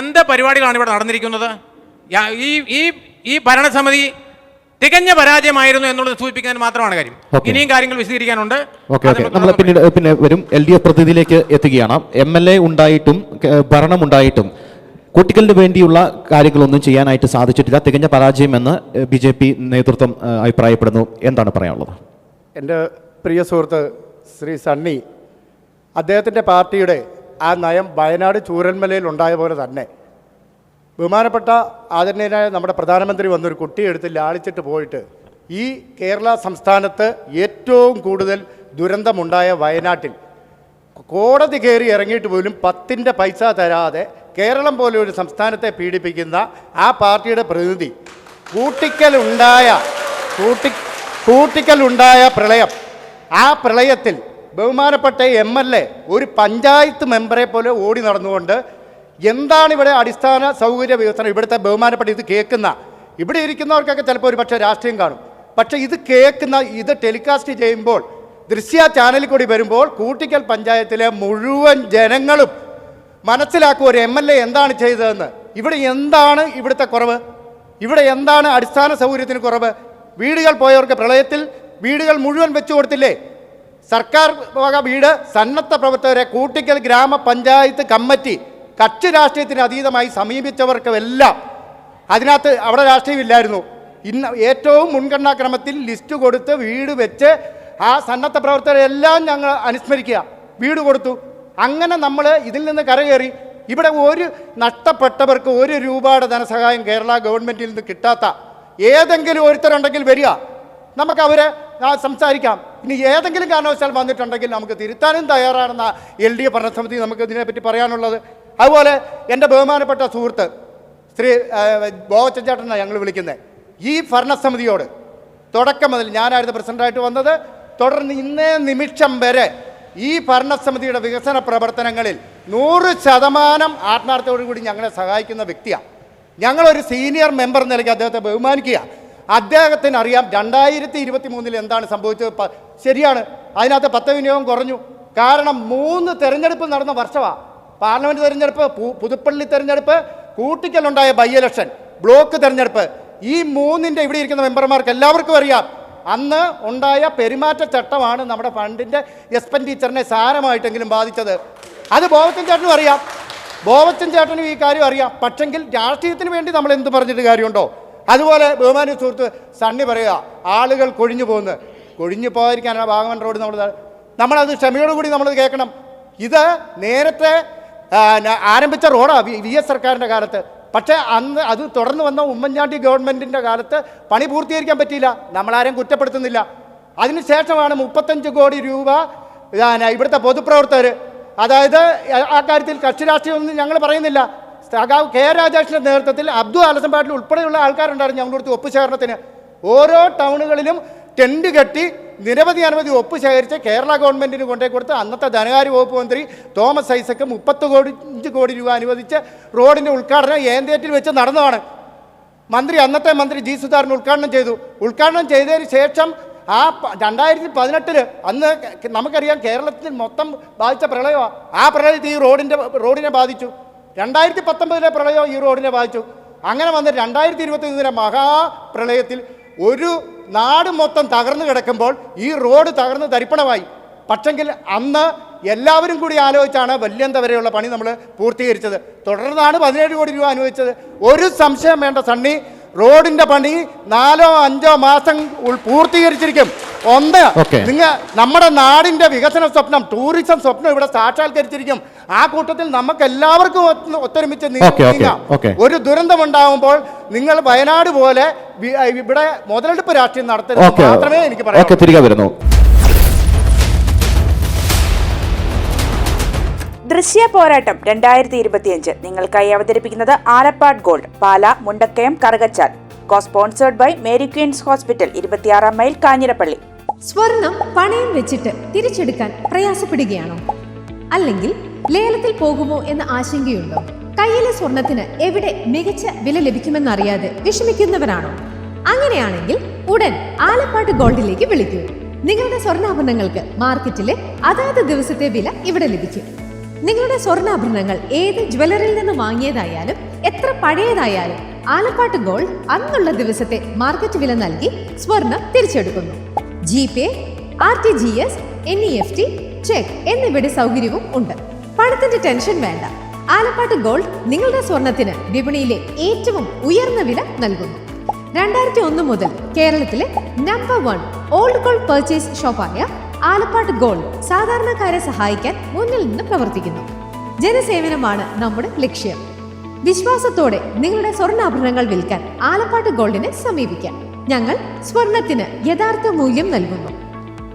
എന്ത് പരിപാടികളാണ് ഇവിടെ നടന്നിരിക്കുന്നത്? ഈ ഭരണസമിതി തികഞ്ഞ പരാജയമായിരുന്നു എന്നുള്ളത് സൂചിപ്പിക്കുന്നതിന് മാത്രമാണ് കാര്യം. ഇനിയും കാര്യങ്ങൾ വിശദീകരിക്കാനുണ്ട്. നമ്മൾ പിന്നെ വരും. LDF പ്രതിനിധിയിലേക്ക് എത്തുകയാണ്. MLA ഉണ്ടായിട്ടും ഭരണമുണ്ടായിട്ടും കൂട്ടിക്കലിന് വേണ്ടിയുള്ള കാര്യങ്ങളൊന്നും ചെയ്യാനായിട്ട് സാധിച്ചിട്ടില്ല, തികഞ്ഞ പരാജയമെന്ന് BJP നേതൃത്വം അഭിപ്രായപ്പെടുന്നു. എന്താണ് പറയാനുള്ളത്? എൻ്റെ പ്രിയ സുഹൃത്ത് ശ്രീ സണ്ണി, അദ്ദേഹത്തിൻ്റെ പാർട്ടിയുടെ ആ നയം വയനാട് ചൂരൽമലയിൽ ഉണ്ടായ പോലെ തന്നെ ബഹുമാനപ്പെട്ട ആദരണീയനായ നമ്മുടെ പ്രധാനമന്ത്രി വന്നൊരു കുട്ടിയെടുത്ത് ലാളിച്ചിട്ട് പോയിട്ട് ഈ കേരള സംസ്ഥാനത്ത് ഏറ്റവും കൂടുതൽ ദുരന്തമുണ്ടായ വയനാട്ടിൽ കോടതി കയറി ഇറങ്ങിയിട്ട് പോലും 10 പൈസ തരാതെ കേരളം പോലെ ഒരു സംസ്ഥാനത്തെ പീഡിപ്പിക്കുന്ന ആ പാർട്ടിയുടെ പ്രതിനിധി കൂട്ടിക്കലുണ്ടായ പ്രളയം, ആ പ്രളയത്തിൽ ബഹുമാനപ്പെട്ട MLA ഒരു പഞ്ചായത്ത് മെമ്പറെ പോലെ ഓടി നടന്നുകൊണ്ട് എന്താണ് ഇവിടെ അടിസ്ഥാന സൗകര്യ വികസനം, ഇവിടുത്തെ ബഹുമാനപ്പെട്ട ഇത് കേൾക്കുന്ന ഇവിടെ ഇരിക്കുന്നവർക്കൊക്കെ ചിലപ്പോൾ ഒരു പക്ഷേ രാഷ്ട്രീയം കാണും, പക്ഷേ ഇത് കേൾക്കുന്ന ഇത് ടെലികാസ്റ്റ് ചെയ്യുമ്പോൾ ദൃശ്യ ചാനലിൽ കൂടി വരുമ്പോൾ കൂട്ടിക്കൽ പഞ്ചായത്തിലെ മുഴുവൻ ജനങ്ങളും മനസ്സിലാക്കും ഒരു MLA എന്താണ് ചെയ്തതെന്ന്. ഇവിടെ എന്താണ് ഇവിടുത്തെ കുറവ്, ഇവിടെ എന്താണ് അടിസ്ഥാന സൗകര്യത്തിന് കുറവ്? വീടുകൾ പോയവർക്ക് പ്രളയത്തിൽ വീടുകൾ മുഴുവൻ വെച്ചു കൊടുത്തില്ലേ? സർക്കാർ വക വീട് സന്നദ്ധ പ്രവർത്തകരെ കൂട്ടിക്കൽ ഗ്രാമപഞ്ചായത്ത് കമ്മിറ്റി കക്ഷി രാഷ്ട്രീയത്തിന് അതീതമായി സമീപിച്ചവർക്കെല്ലാം അതിനകത്ത് അവിടെ രാഷ്ട്രീയമില്ലായിരുന്നു. ഇന്ന് ഏറ്റവും മുൻഗണനാക്രമത്തിൽ ലിസ്റ്റ് കൊടുത്ത് വീട് വെച്ച് ആ സന്നദ്ധ പ്രവർത്തകരെല്ലാം ഞങ്ങൾ അനുസ്മരിക്കുക, വീട് കൊടുത്തു. അങ്ങനെ നമ്മൾ ഇതിൽ നിന്ന് കരകയറി. ഇവിടെ ഒരു നഷ്ടപ്പെട്ടവർക്ക് 1 രൂപയുടെ ധനസഹായം കേരള ഗവൺമെൻറ്റിൽ നിന്ന് കിട്ടാത്ത ഏതെങ്കിലും ഒരുത്തരുണ്ടെങ്കിൽ വരിക, നമുക്ക് അവരെ സംസാരിക്കാം. ഇനി ഏതെങ്കിലും കാരണവശാൽ വന്നിട്ടുണ്ടെങ്കിൽ നമുക്ക് തിരുത്താനും തയ്യാറാണെന്ന LDF ഭരണസമിതി നമുക്ക് ഇതിനെപ്പറ്റി പറയാനുള്ളത്. അതുപോലെ എൻ്റെ ബഹുമാനപ്പെട്ട സുഹൃത്ത് ശ്രീ ബോവച്ചൻ ചേട്ടനാണ് ഞങ്ങൾ വിളിക്കുന്നത്. ഈ ഭരണസമിതിയോട് തുടക്കം മുതൽ ഞാനായിരുന്നു പ്രസിഡൻ്റായിട്ട് വന്നത്, തുടർന്ന് ഇന്നേ നിമിഷം വരെ ഈ ഭരണസമിതിയുടെ വികസന പ്രവർത്തനങ്ങളിൽ 100% ആത്മാർത്ഥത്തോടുകൂടി ഞങ്ങളെ സഹായിക്കുന്ന വ്യക്തിയാണ്. ഞങ്ങളൊരു സീനിയർ മെമ്പർ നിലയ്ക്ക് അദ്ദേഹത്തെ ബഹുമാനിക്കുക. അദ്ദേഹത്തിന് അറിയാം 2023 എന്താണ് സംഭവിച്ചത്. ശരിയാണ്, അതിനകത്ത് 10 വിനിയോഗം കുറഞ്ഞു. കാരണം 3 തെരഞ്ഞെടുപ്പ് നടന്ന വർഷമാണ്. പാർലമെൻറ്റ് തെരഞ്ഞെടുപ്പ്, പുതുപ്പള്ളി തെരഞ്ഞെടുപ്പ്, കൂട്ടിക്കലുണ്ടായ ബൈ ഇലക്ഷൻ, ബ്ലോക്ക് തെരഞ്ഞെടുപ്പ്. ഈ 3ൻ്റെ ഇവിടെ ഇരിക്കുന്ന മെമ്പർമാർക്ക് എല്ലാവർക്കും അറിയാം അന്ന് ഉണ്ടായ പെരുമാറ്റച്ചട്ടമാണ് നമ്മുടെ ഫണ്ടിൻ്റെ എക്സ്പെൻഡിച്ചറിനെ സാരമായിട്ടെങ്കിലും ബാധിച്ചത്. അത് ബോവച്ചൻ ചേട്ടനും അറിയാം, ബോവച്ചൻ ചേട്ടനും ഈ കാര്യം അറിയാം. പക്ഷെങ്കിൽ രാഷ്ട്രീയത്തിന് വേണ്ടി നമ്മൾ എന്ത് പറഞ്ഞിട്ട് കാര്യമുണ്ടോ? അതുപോലെ ബഹുമാന സുഹൃത്ത് സണ്ണി പറയുക ആളുകൾ കൊഴിഞ്ഞു പോകുന്നത്, കൊഴിഞ്ഞു പോകാതിരിക്കാനാണ് വാഗമൺ റോഡ് നമ്മളത് ക്ഷമയോടുകൂടി നമ്മളത് കേൾക്കണം. ഇത് നേരത്തെ ആരംഭിച്ച റോഡാണ് VS സർക്കാരിൻ്റെ കാലത്ത്. പക്ഷേ അന്ന് അത് തുടർന്ന് വന്ന ഉമ്മൻചാണ്ടി ഗവൺമെൻറ്റിൻ്റെ കാലത്ത് പണി പൂർത്തീകരിക്കാൻ പറ്റിയില്ല. നമ്മളാരും കുറ്റപ്പെടുത്തുന്നില്ല. അതിനുശേഷമാണ് 35 കോടി രൂപ ഇവിടുത്തെ പൊതുപ്രവർത്തകർ, അതായത് ആ കാര്യത്തിൽ കക്ഷി രാഷ്ട്രീയമൊന്നും ഞങ്ങൾ പറയുന്നില്ല, സഖാവ് K രാജേഷിൻ്റെ നേതൃത്വത്തിൽ അബ്ദു അലസമ്പാട്ടിൽ ഉൾപ്പെടെയുള്ള ആൾക്കാരുണ്ടായിരുന്നു ഞങ്ങളുടെ അടുത്ത് ഒപ്പ് ശേഖരണത്തിന്. ഓരോ ടൗണുകളിലും ടെൻറ്റ് കെട്ടി നിരവധി ഒപ്പ് ശേഖരിച്ച് കേരള ഗവൺമെൻറ്റിന് കൊണ്ടേ കൊടുത്ത് അന്നത്തെ ധനകാര്യ വകുപ്പ് മന്ത്രി തോമസ് ഐസക്ക് 35 കോടി രൂപ അനുവദിച്ച് റോഡിൻ്റെ ഉദ്ഘാടനം ഏന്തേറ്റിൽ വെച്ച് നടന്നതാണ്. അന്നത്തെ മന്ത്രി G. സുധാകരൻ ഉദ്ഘാടനം ചെയ്തു. ഉദ്ഘാടനം ചെയ്തതിന് ശേഷം ആ 2018 അന്ന് നമുക്കറിയാം കേരളത്തിൽ മൊത്തം ബാധിച്ച പ്രളയമാണ്. ആ പ്രളയത്തിൽ ഈ റോഡിനെ ബാധിച്ചു. 2019 പ്രളയം ഈ റോഡിനെ ബാധിച്ചു. അങ്ങനെ വന്ന് 2021 മഹാപ്രളയത്തിൽ ഒരു നാട് മൊത്തം തകർന്നു കിടക്കുമ്പോൾ ഈ റോഡ് തകർന്ന് തരിപ്പണമായി. പക്ഷെങ്കിൽ അന്ന് എല്ലാവരും കൂടി ആലോചിച്ചാണ് വല്യന്ത വരെയുള്ള പണി നമ്മൾ പൂർത്തീകരിച്ചത്. തുടർന്നാണ് 17 കോടി രൂപ അനുവദിച്ചത്. ഒരു സംശയം വേണ്ട സണ്ണി, റോഡിൻ്റെ പണി 4-5 മാസം പൂർത്തീകരിച്ചിരിക്കും. നിങ്ങൾ നമ്മുടെ നാടിൻ്റെ വികസന സ്വപ്നം, ടൂറിസം സ്വപ്നം ഇവിടെ സാക്ഷാത്കരിച്ചിരിക്കും. ആ കൂട്ടത്തിൽ നമുക്ക് എല്ലാവർക്കും ഒത്തൊരുമിച്ച് നീങ്ങാം. ഒരു ദുരന്തമുണ്ടാകുമ്പോൾ നിങ്ങൾ വയനാട് പോലെ ഇവിടെ മുതലെടുപ്പ് രാഷ്ട്രീയം നടത്തരുത് മാത്രമേ എനിക്ക് പറയാം. ദൃശ്യ പോരാട്ടം 2025 നിങ്ങൾക്കായി അവതരിപ്പിക്കുന്നത് Alappatt gold, Pala, Mundakayam, Karukachal. Sponsored by Mary queens hospital, 26 mile, Kanjirappally. സ്വർണം പണയം വെച്ചിട്ട് തിരിച്ചെടുക്കാൻ പ്രയാസപ്പെടുകയാണോ? അല്ലെങ്കിൽ ലേലത്തിൽ പോകുമോ എന്ന ആശങ്കയുണ്ടോ? കയ്യിലെ സ്വർണത്തിന് എവിടെ മികച്ച വില ലഭിക്കുമെന്നറിയാതെ വിഷമിക്കുന്നവരാണോ? അങ്ങനെയാണെങ്കിൽ ഉടൻ ആലപ്പാട് ഗോൾഡിലേക്ക് വിളിക്കൂ. നിങ്ങളുടെ സ്വർണ്ണാഭരണങ്ങൾക്ക് മാർക്കറ്റിലെ അതാത് ദിവസത്തെ വില ഇവിടെ ലഭിക്കും. നിങ്ങളുടെ സ്വർണ്ണാഭരണങ്ങൾ ഏത് ജ്വല്ലറിയിൽ നിന്ന് വാങ്ങിയതായാലും എത്ര പഴയതായാലും ആലപ്പാട് ഗോൾഡ് അന്നുള്ള ദിവസത്തെ മാർക്കറ്റ് വില നൽകി സ്വർണം തിരിച്ചെടുക്കുന്നു. GPay, RTGS, NEFT, ചെക്ക് എന്നിവയുടെ സൗകര്യവും ഉണ്ട്. പണത്തിന്റെ ടെൻഷൻ വേണ്ട. ആലപ്പാട് ഗോൾഡ് നിങ്ങളുടെ സ്വർണത്തിന് വിപണിയിലെ ഏറ്റവും ഉയർന്ന വില നൽകുന്നു. 2001 മുതൽ കേരളത്തിലെ നമ്പർ 1 ഓൾഡ് ഗോൾഡ് പർച്ചേസ് ഷോപ്പായ ആലപ്പാട് ഗോൾഡ് സാധാരണക്കാരെ സഹായിക്കാൻ മുന്നിൽ നിന്ന് പ്രവർത്തിക്കുന്നു. ജനസേവനമാണ് നമ്മുടെ ലക്ഷ്യം. വിശ്വാസത്തോടെ നിങ്ങളുടെ സ്വർണ്ണാഭരണങ്ങൾ വിൽക്കാൻ ആലപ്പാട് ഗോൾഡിനെ സമീപിക്കാം. ഞങ്ങൾ സ്വർണത്തിന് യഥാർത്ഥ മൂല്യം നൽകുന്നു.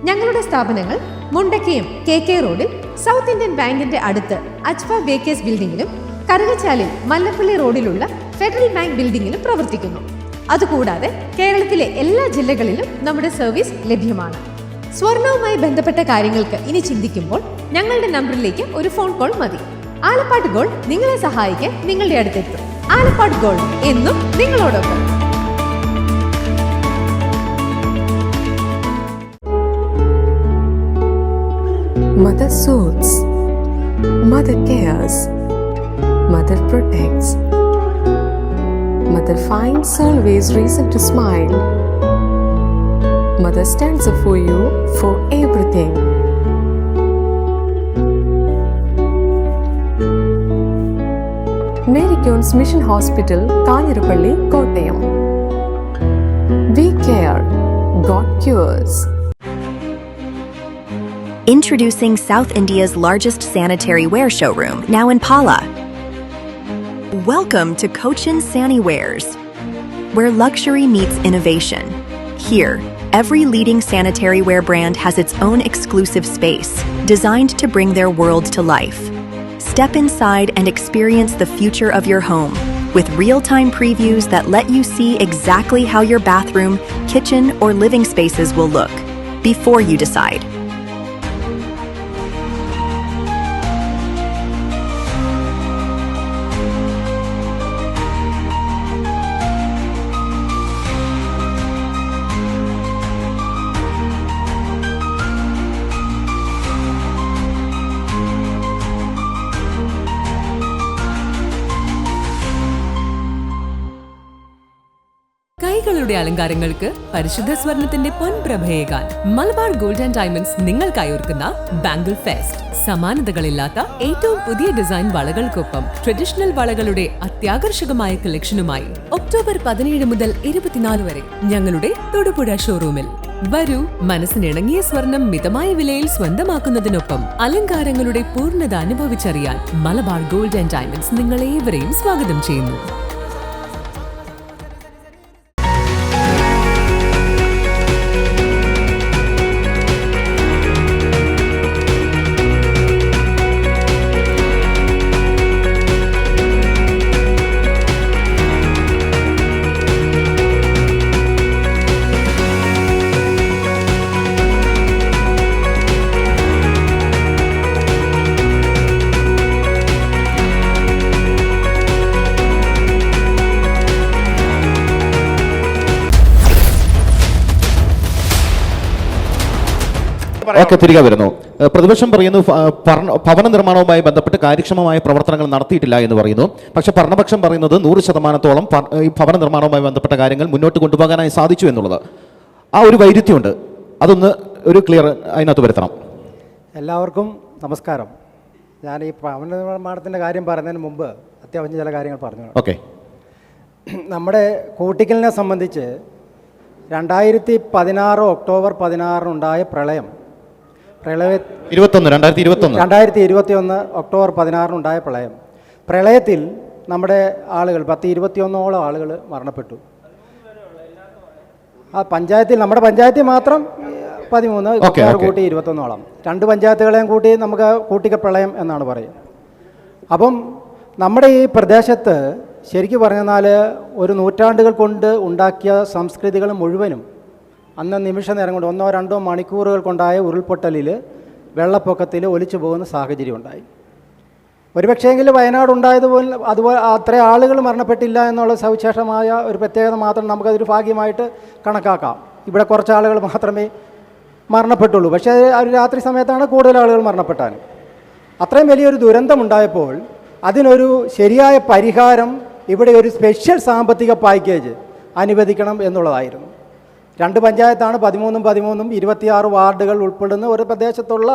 ഞങ്ങളുടെ സ്ഥാപനങ്ങൾ മുണ്ടക്കയം KK റോഡിൽ സൗത്ത് ഇന്ത്യൻ ബാങ്കിന്റെ അടുത്ത് അജ്ഫ ബേക്കേഴ്സ് ബിൽഡിംഗിലും കറുകച്ചാലിൽ മല്ലപ്പള്ളി റോഡിലുള്ള ഫെഡറൽ ബാങ്ക് ബിൽഡിംഗിലും പ്രവർത്തിക്കുന്നു. അതുകൂടാതെ കേരളത്തിലെ എല്ലാ ജില്ലകളിലും നമ്മുടെ സർവീസ് ലഭ്യമാണ്. സ്വർണവുമായി ബന്ധപ്പെട്ട കാര്യങ്ങൾക്ക് ഇനി ചിന്തിക്കുമ്പോൾ ഞങ്ങളുടെ നമ്പറിലേക്ക് ഒരു ഫോൺ കോൾ മതി. ആലപ്പാട് ഗോൾഡ് നിങ്ങളെ സഹായിക്കാൻ നിങ്ങളുടെ അടുത്തെത്തും. ആലപ്പാട് ഗോൾഡ് എന്നും നിങ്ങളോടൊപ്പം. Mother soothes, Mother cares, Mother protects, Mother finds always reason to smile. Mother stands up for you for everything. Mary Queen's Mission Hospital, Kanirapalli, Kottayam. We care, God cures. Introducing South India's largest sanitary wear showroom, now in Pala. Welcome to Cochin Saniwares, where luxury meets innovation. Here, every leading sanitary wear brand has its own exclusive space, designed to bring their world to life. Step inside and experience the future of your home, with real-time previews that let you see exactly how your bathroom, kitchen, or living spaces will look before you decide. കൈകളുടെ അലങ്കാരങ്ങൾക്ക് പരിശുദ്ധ സ്വർണത്തിന്റെ പൊൻപ്രഭയേകാൻ Malabar gold and diamonds നിങ്ങൾക്കായി ഒരുക്കുന്ന bangle fest. സമാനതകളില്ലാത്ത ഏറ്റവും പുതിയ design വളകൾക്കൊപ്പം traditional വളകളുടെ അത്യാകർഷകമായ കളക്ഷനുമായി October 17 മുതൽ 24 വരെ ഞങ്ങളുടെ തൊടുപുഴ ഷോറൂമിൽ വരൂ. മനസ്സിനിണങ്ങിയ സ്വർണം മിതമായ വിലയിൽ സ്വന്തമാക്കുന്നതിനൊപ്പം അലങ്കാരങ്ങളുടെ പൂർണ്ണത അനുഭവിച്ചറിയാൻ മലബാർ ഗോൾഡ് ആൻഡ് ഡയമണ്ട്സ് നിങ്ങളേവരെയും സ്വാഗതം ചെയ്യുന്നു. ഓക്കെ, തിരികെ വരുന്നു. പ്രതിപക്ഷം പറയുന്നു ഭവന നിർമ്മാണവുമായി ബന്ധപ്പെട്ട് കാര്യക്ഷമമായ പ്രവർത്തനങ്ങൾ നടത്തിയിട്ടില്ല എന്ന് പറയുന്നു. പക്ഷേ ഭരണപക്ഷം പറയുന്നത് 100% ഈ ഭവന നിർമ്മാണവുമായി ബന്ധപ്പെട്ട കാര്യങ്ങൾ മുന്നോട്ട് കൊണ്ടുപോകാനായി സാധിച്ചു എന്നുള്ളത്. ആ ഒരു വൈരുദ്ധ്യമുണ്ട്, അതൊന്ന് ഒരു ക്ലിയർ അതിനകത്ത് വരുത്തണം. എല്ലാവർക്കും നമസ്കാരം. ഞാൻ ഈ ഭവന നിർമ്മാണത്തിൻ്റെ കാര്യം പറയുന്നതിന് മുമ്പ് അത്യാവശ്യം ചില കാര്യങ്ങൾ പറഞ്ഞു. ഓക്കെ, നമ്മുടെ കൂട്ടിക്കലിനെ സംബന്ധിച്ച് 2016 ഒക്ടോബർ 16 ഉണ്ടായ പ്രളയത്തിൽ ഒക്ടോബർ 16 ഉണ്ടായ പ്രളയത്തിൽ നമ്മുടെ ആളുകൾ 10-21 ആളുകൾ മരണപ്പെട്ടു. ആ പഞ്ചായത്തിൽ, നമ്മുടെ പഞ്ചായത്തിൽ മാത്രം 13, കൂട്ടി 21. 2 പഞ്ചായത്തുകളെയും കൂട്ടി നമുക്ക് കൂട്ടിക്കൽ പ്രളയം എന്നാണ് പറയുക. അപ്പം നമ്മുടെ ഈ പ്രദേശത്ത് ശരിക്കും പറഞ്ഞാൽ ഒരു നൂറ്റാണ്ടുകൾ കൊണ്ട് ഉണ്ടാക്കിയ സംസ്കൃതികൾ മുഴുവനും അന്ന് നിമിഷ നേരം കൊണ്ട് 1-2 മണിക്കൂറുകൾ കൊണ്ടായ ഉരുൾപൊട്ടലിൽ, വെള്ളപ്പൊക്കത്തിൽ ഒലിച്ചു പോകുന്ന സാഹചര്യം ഉണ്ടായി. ഒരുപക്ഷെങ്കിൽ വയനാട് ഉണ്ടായതുപോലെ അതുപോലെ അത്ര ആളുകൾ മരണപ്പെട്ടില്ല എന്നുള്ള സവിശേഷമായ ഒരു പ്രത്യേകത മാത്രം നമുക്കതൊരു ഭാഗ്യമായിട്ട് കണക്കാക്കാം. ഇവിടെ കുറച്ച് ആളുകൾ മാത്രമേ മരണപ്പെട്ടുള്ളൂ. പക്ഷേ ഒരു രാത്രി സമയത്താണ് കൂടുതൽ ആളുകൾ മരണപ്പെട്ടാൽ. അത്രയും വലിയൊരു ദുരന്തമുണ്ടായപ്പോൾ അതിനൊരു ശരിയായ പരിഹാരം ഇവിടെ ഒരു സ്പെഷ്യൽ സാമ്പത്തിക പാക്കേജ് അനുവദിക്കണം എന്നുള്ളതായിരുന്നു. 2 പഞ്ചായത്താണ്, 13 26 വാർഡുകൾ ഉൾപ്പെടുന്ന ഒരു പ്രദേശത്തുള്ള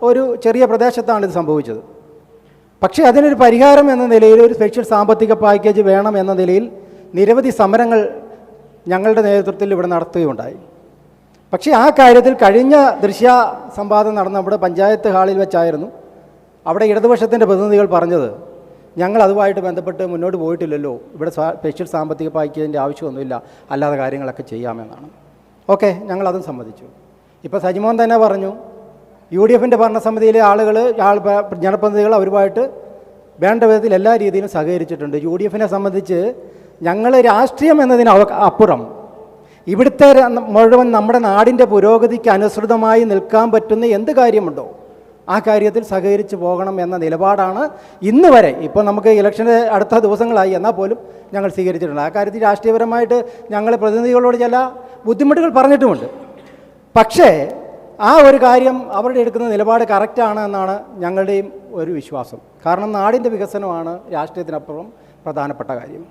ഒരു ചെറിയ പ്രദേശത്താണ് ഇത് സംഭവിച്ചത്. പക്ഷേ അതിനൊരു പരിഹാരം എന്ന നിലയിൽ ഒരു സ്പെഷ്യൽ സാമ്പത്തിക പാക്കേജ് വേണം എന്ന നിലയിൽ നിരവധി സമരങ്ങൾ ഞങ്ങളുടെ നേതൃത്വത്തിൽ ഇവിടെ നടത്തുകയുണ്ടായി. പക്ഷേ ആ കാര്യത്തിൽ കഴിഞ്ഞ ദൃശ്യ സംവാദം നടന്ന നമ്മുടെ പഞ്ചായത്ത് ഹാളിൽ വെച്ചായിരുന്നു. അവിടെ ഇടതുപക്ഷത്തിൻ്റെ പ്രതിനിധികൾ പറഞ്ഞത്, ഞങ്ങൾ അതുമായിട്ട് ബന്ധപ്പെട്ട് മുന്നോട്ട് പോയിട്ടില്ലല്ലോ, ഇവിടെ സ്പെഷ്യൽ സാമ്പത്തിക പാക്കേജിൻ്റെ ആവശ്യമൊന്നുമില്ല, അല്ലാതെ കാര്യങ്ങളൊക്കെ ചെയ്യാമെന്നാണ്. ഓക്കെ, ഞങ്ങളതും സമ്മതിച്ചു. ഇപ്പോൾ സജിമോൻ തന്നെ പറഞ്ഞു, UDFൻ്റെ ഭരണസമിതിയിലെ ജനപ്രതിനിധികൾ അവരുമായിട്ട് വേണ്ട വിധത്തിൽ എല്ലാ രീതിയിലും സഹകരിച്ചിട്ടുണ്ട്. UDFനെ സംബന്ധിച്ച് ഞങ്ങൾ രാഷ്ട്രീയം എന്നതിന് അപ്പുറം ഇവിടുത്തെ മുഴുവൻ നമ്മുടെ നാടിൻ്റെ പുരോഗതിക്ക് അനുസൃതമായി നിൽക്കാൻ പറ്റുന്ന എന്ത് കാര്യമുണ്ടോ ആ കാര്യത്തിൽ സഹകരിച്ച് പോകണം എന്ന നിലപാടാണ് ഇന്ന് വരെ, ഇപ്പോൾ നമുക്ക് ഇലക്ഷൻ്റെ അടുത്ത ദിവസങ്ങളായി എന്നാൽ പോലും ഞങ്ങൾ സ്വീകരിച്ചിട്ടുണ്ട്. ആ കാര്യത്തിൽ രാഷ്ട്രീയപരമായിട്ട് ഞങ്ങൾ പ്രതിനിധികളോട് ചില ബുദ്ധിമുട്ടുകൾ പറഞ്ഞിട്ടുമുണ്ട്. പക്ഷേ ആ ഒരു കാര്യം അവരുടെ എടുക്കുന്ന നിലപാട് കറക്റ്റാണ് എന്നാണ് ഞങ്ങളുടെയും ഒരു വിശ്വാസം. കാരണം നാടിൻ്റെ വികസനമാണ് രാഷ്ട്രീയത്തിനപ്പുറം പ്രധാനപ്പെട്ട കാര്യം.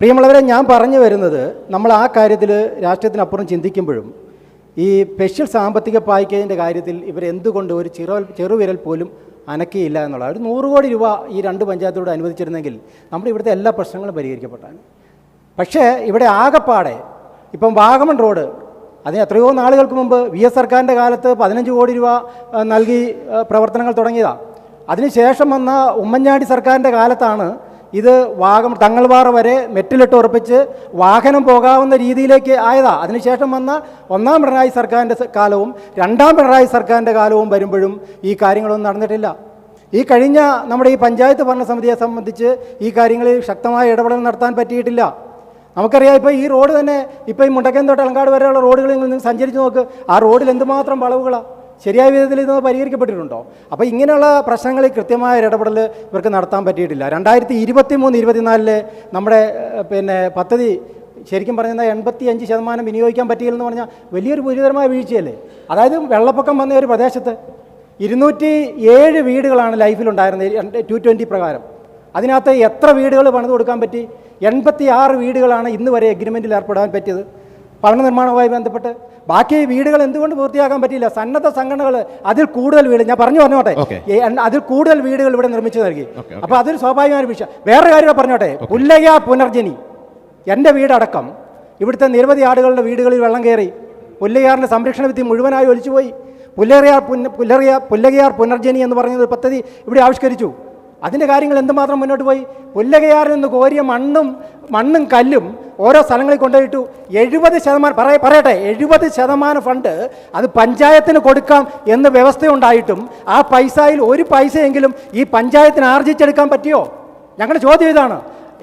പ്രിയമുള്ളവരെ, ഞാൻ പറഞ്ഞു വരുന്നത്, നമ്മൾ ആ കാര്യത്തിൽ രാഷ്ട്രീയത്തിനപ്പുറം ചിന്തിക്കുമ്പോഴും ഈ സ്പെഷ്യൽ സാമ്പത്തിക പാക്കേജിൻ്റെ കാര്യത്തിൽ ഇവരെന്തുകൊണ്ട് ഒരു ചെറുവിരൽ പോലും അനക്കിയില്ല എന്നുള്ളത്. ഒരു 100 കോടി രൂപ ഈ 2 പഞ്ചായത്തോട് അനുവദിച്ചിരുന്നെങ്കിൽ നമ്മുടെ ഇവിടുത്തെ എല്ലാ പ്രശ്നങ്ങളും പരിഹരിക്കപ്പെട്ടാണ്. പക്ഷേ ഇവിടെ ആകെപ്പാടെ ഇപ്പം വാഗമൺ റോഡ്, അതിന് എത്രയോ നാളുകൾക്ക് മുമ്പ് VS സർക്കാരിൻ്റെ കാലത്ത് 15 കോടി രൂപ നൽകി പ്രവർത്തനങ്ങൾ തുടങ്ങിയതാണ്. അതിനുശേഷം വന്ന ഉമ്മൻചാണ്ടി സർക്കാരിൻ്റെ കാലത്താണ് ഇത് തങ്ങൾവാറ വരെ മെറ്റിലിട്ട് ഉറപ്പിച്ച് വാഹനം പോകാവുന്ന രീതിയിലേക്ക് ആയതാണ്. അതിനുശേഷം വന്ന 1-ാം പിണറായി സർക്കാരിൻ്റെ കാലവും 2-ാം പിണറായി സർക്കാരിൻ്റെ കാലവും വരുമ്പോഴും ഈ കാര്യങ്ങളൊന്നും നടന്നിട്ടില്ല. ഈ കഴിഞ്ഞ നമ്മുടെ ഈ പഞ്ചായത്ത് ഭരണസമിതിയെ സംബന്ധിച്ച് ഈ കാര്യങ്ങളിൽ ശക്തമായ ഇടപെടൽ നടത്താൻ പറ്റിയിട്ടില്ല. നമുക്കറിയാം, ഇപ്പോൾ ഈ റോഡ് തന്നെ, ഇപ്പോൾ ഈ മുണ്ടക്കയം തൊട്ട് അലങ്കാട് വരെയുള്ള റോഡുകളിൽ നിന്ന് സഞ്ചരിച്ച് നോക്ക്, ആ റോഡിൽ എന്തുമാത്രം വളവുകളാണ്. ശരിയായ വിധത്തിൽ ഇത് പരിഹരിക്കപ്പെട്ടിട്ടുണ്ടോ? അപ്പോൾ ഇങ്ങനെയുള്ള പ്രശ്നങ്ങളിൽ കൃത്യമായ ഇടപെടൽ ഇവർക്ക് നടത്താൻ പറ്റിയിട്ടില്ല. 2023-24 നമ്മുടെ പദ്ധതി ശരിക്കും പറഞ്ഞാൽ 85% വിനിയോഗിക്കാൻ പറ്റിയില്ലെന്ന് പറഞ്ഞാൽ വലിയൊരു ഗുരുതരമായ വീഴ്ചയല്ലേ. അതായത് വെള്ളപ്പൊക്കം വന്ന ഒരു പ്രദേശത്ത് 207 വീടുകളാണ് ലൈഫിലുണ്ടായിരുന്നത് 220 പ്രകാരം. അതിനകത്ത് എത്ര വീടുകൾ പണിത് കൊടുക്കാൻ പറ്റി? 86 വീടുകളാണ് ഇന്ന് വരെ എഗ്രിമെൻറ്റിൽ ഏർപ്പെടാൻ പറ്റിയത് ഭവന നിർമ്മാണവുമായി ബന്ധപ്പെട്ട്. ബാക്കി വീടുകൾ എന്തുകൊണ്ട് പൂർത്തിയാക്കാൻ പറ്റിയില്ല? സന്നദ്ധ സംഘടനകൾ അതിൽ കൂടുതൽ വീട്, ഞാൻ പറഞ്ഞോട്ടെ, അതിൽ കൂടുതൽ വീടുകൾ ഇവിടെ നിർമ്മിച്ചു നൽകി. അപ്പോൾ അതൊരു സ്വാഭാവികമായ വിഷയം. വേറൊരു കാര്യം പറഞ്ഞോട്ടെ, പുല്ലകയാർ പുനർജനി, എൻ്റെ വീടടക്കം ഇവിടുത്തെ നിരവധി ആളുകളുടെ വീടുകളിൽ വെള്ളം കയറി. പുല്ലകയാറിൻ്റെ സംരക്ഷണ ഭിത്തി മുഴുവനായി ഒലിച്ചുപോയി. പുല്ലകയാർ പുനർജനി എന്ന് പറയുന്ന പദ്ധതി ഇവിടെ ആവിഷ്കരിച്ചു. അതിൻ്റെ കാര്യങ്ങൾ എന്തുമാത്രം മുന്നോട്ട് പോയി? പുല്ലകയാറിൽ നിന്ന് കോരിയ മണ്ണും കല്ലും ഓരോ സ്ഥലങ്ങളിൽ കൊണ്ടുപോയിട്ടു. 70% പറയട്ടെ, 70% ഫണ്ട് അത് പഞ്ചായത്തിന് കൊടുക്കാം എന്ന് വ്യവസ്ഥയുണ്ടായിട്ടും ആ പൈസയിൽ ഒരു പൈസയെങ്കിലും ഈ പഞ്ചായത്തിന് ആർജിച്ചെടുക്കാൻ പറ്റിയോ? ഞങ്ങളുടെ ചോദ്യം ഇതാണ്.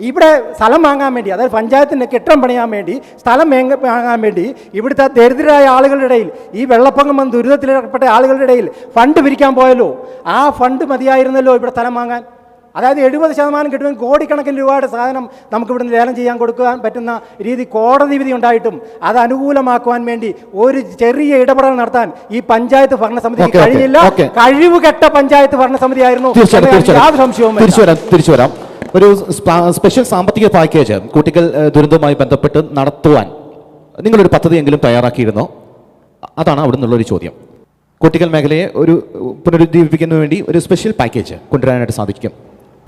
ഇവിടെ സ്ഥലം വാങ്ങാൻ വേണ്ടി, അതായത് പഞ്ചായത്തിൻ്റെ കെട്ടിടം പണിയാൻ വേണ്ടി സ്ഥലം വാങ്ങാൻ വേണ്ടി ഇവിടുത്തെ ദരിദ്രരായ ആളുകളുടെ ഇടയിൽ, ഈ വെള്ളപ്പൊക്കം വന്ന് ദുരിതത്തിലേർപ്പെട്ട ആളുകളുടെ ഇടയിൽ ഫണ്ട് പിരിക്കാൻ പോയല്ലോ. ആ ഫണ്ട് മതിയായിരുന്നല്ലോ ഇവിടെ സ്ഥലം വാങ്ങാൻ. അതായത് 70% കിട്ടുമെങ്കിൽ കോടിക്കണക്കിന് രൂപയുടെ സാധനം നമുക്ക് ഇവിടുന്ന് ലേലം ചെയ്യാൻ കൊടുക്കാൻ പറ്റുന്ന രീതി കോടതി വിധി ഉണ്ടായിട്ടും അത് അനുകൂലമാക്കുവാൻ വേണ്ടി ഒരു ചെറിയ ഇടപെടൽ നടത്താൻ ഈ പഞ്ചായത്ത് ഭരണസമിതിക്ക് കഴിയില്ല. കഴിവുകെട്ട പഞ്ചായത്ത് ഭരണസമിതി ആയിരുന്നു, യാതൊരു സംശയവും. തിരിച്ചു വരാം. ഒരു സ്പെഷ്യൽ സാമ്പത്തിക പാക്കേജ് കുട്ടികൾ ദുരന്തവുമായി ബന്ധപ്പെട്ട് നടത്തുവാൻ നിങ്ങളൊരു പദ്ധതിയെങ്കിലും തയ്യാറാക്കിയിരുന്നോ? അതാണ് അവിടെ നിന്നുള്ളൊരു ചോദ്യം. കുട്ടികൾ മേഖലയെ ഒരു പുനരുദ്ധരിപ്പിക്കുന്നതിന് വേണ്ടി ഒരു സ്പെഷ്യൽ പാക്കേജ് കൊണ്ടുവരാനായിട്ട് സാധിക്കും.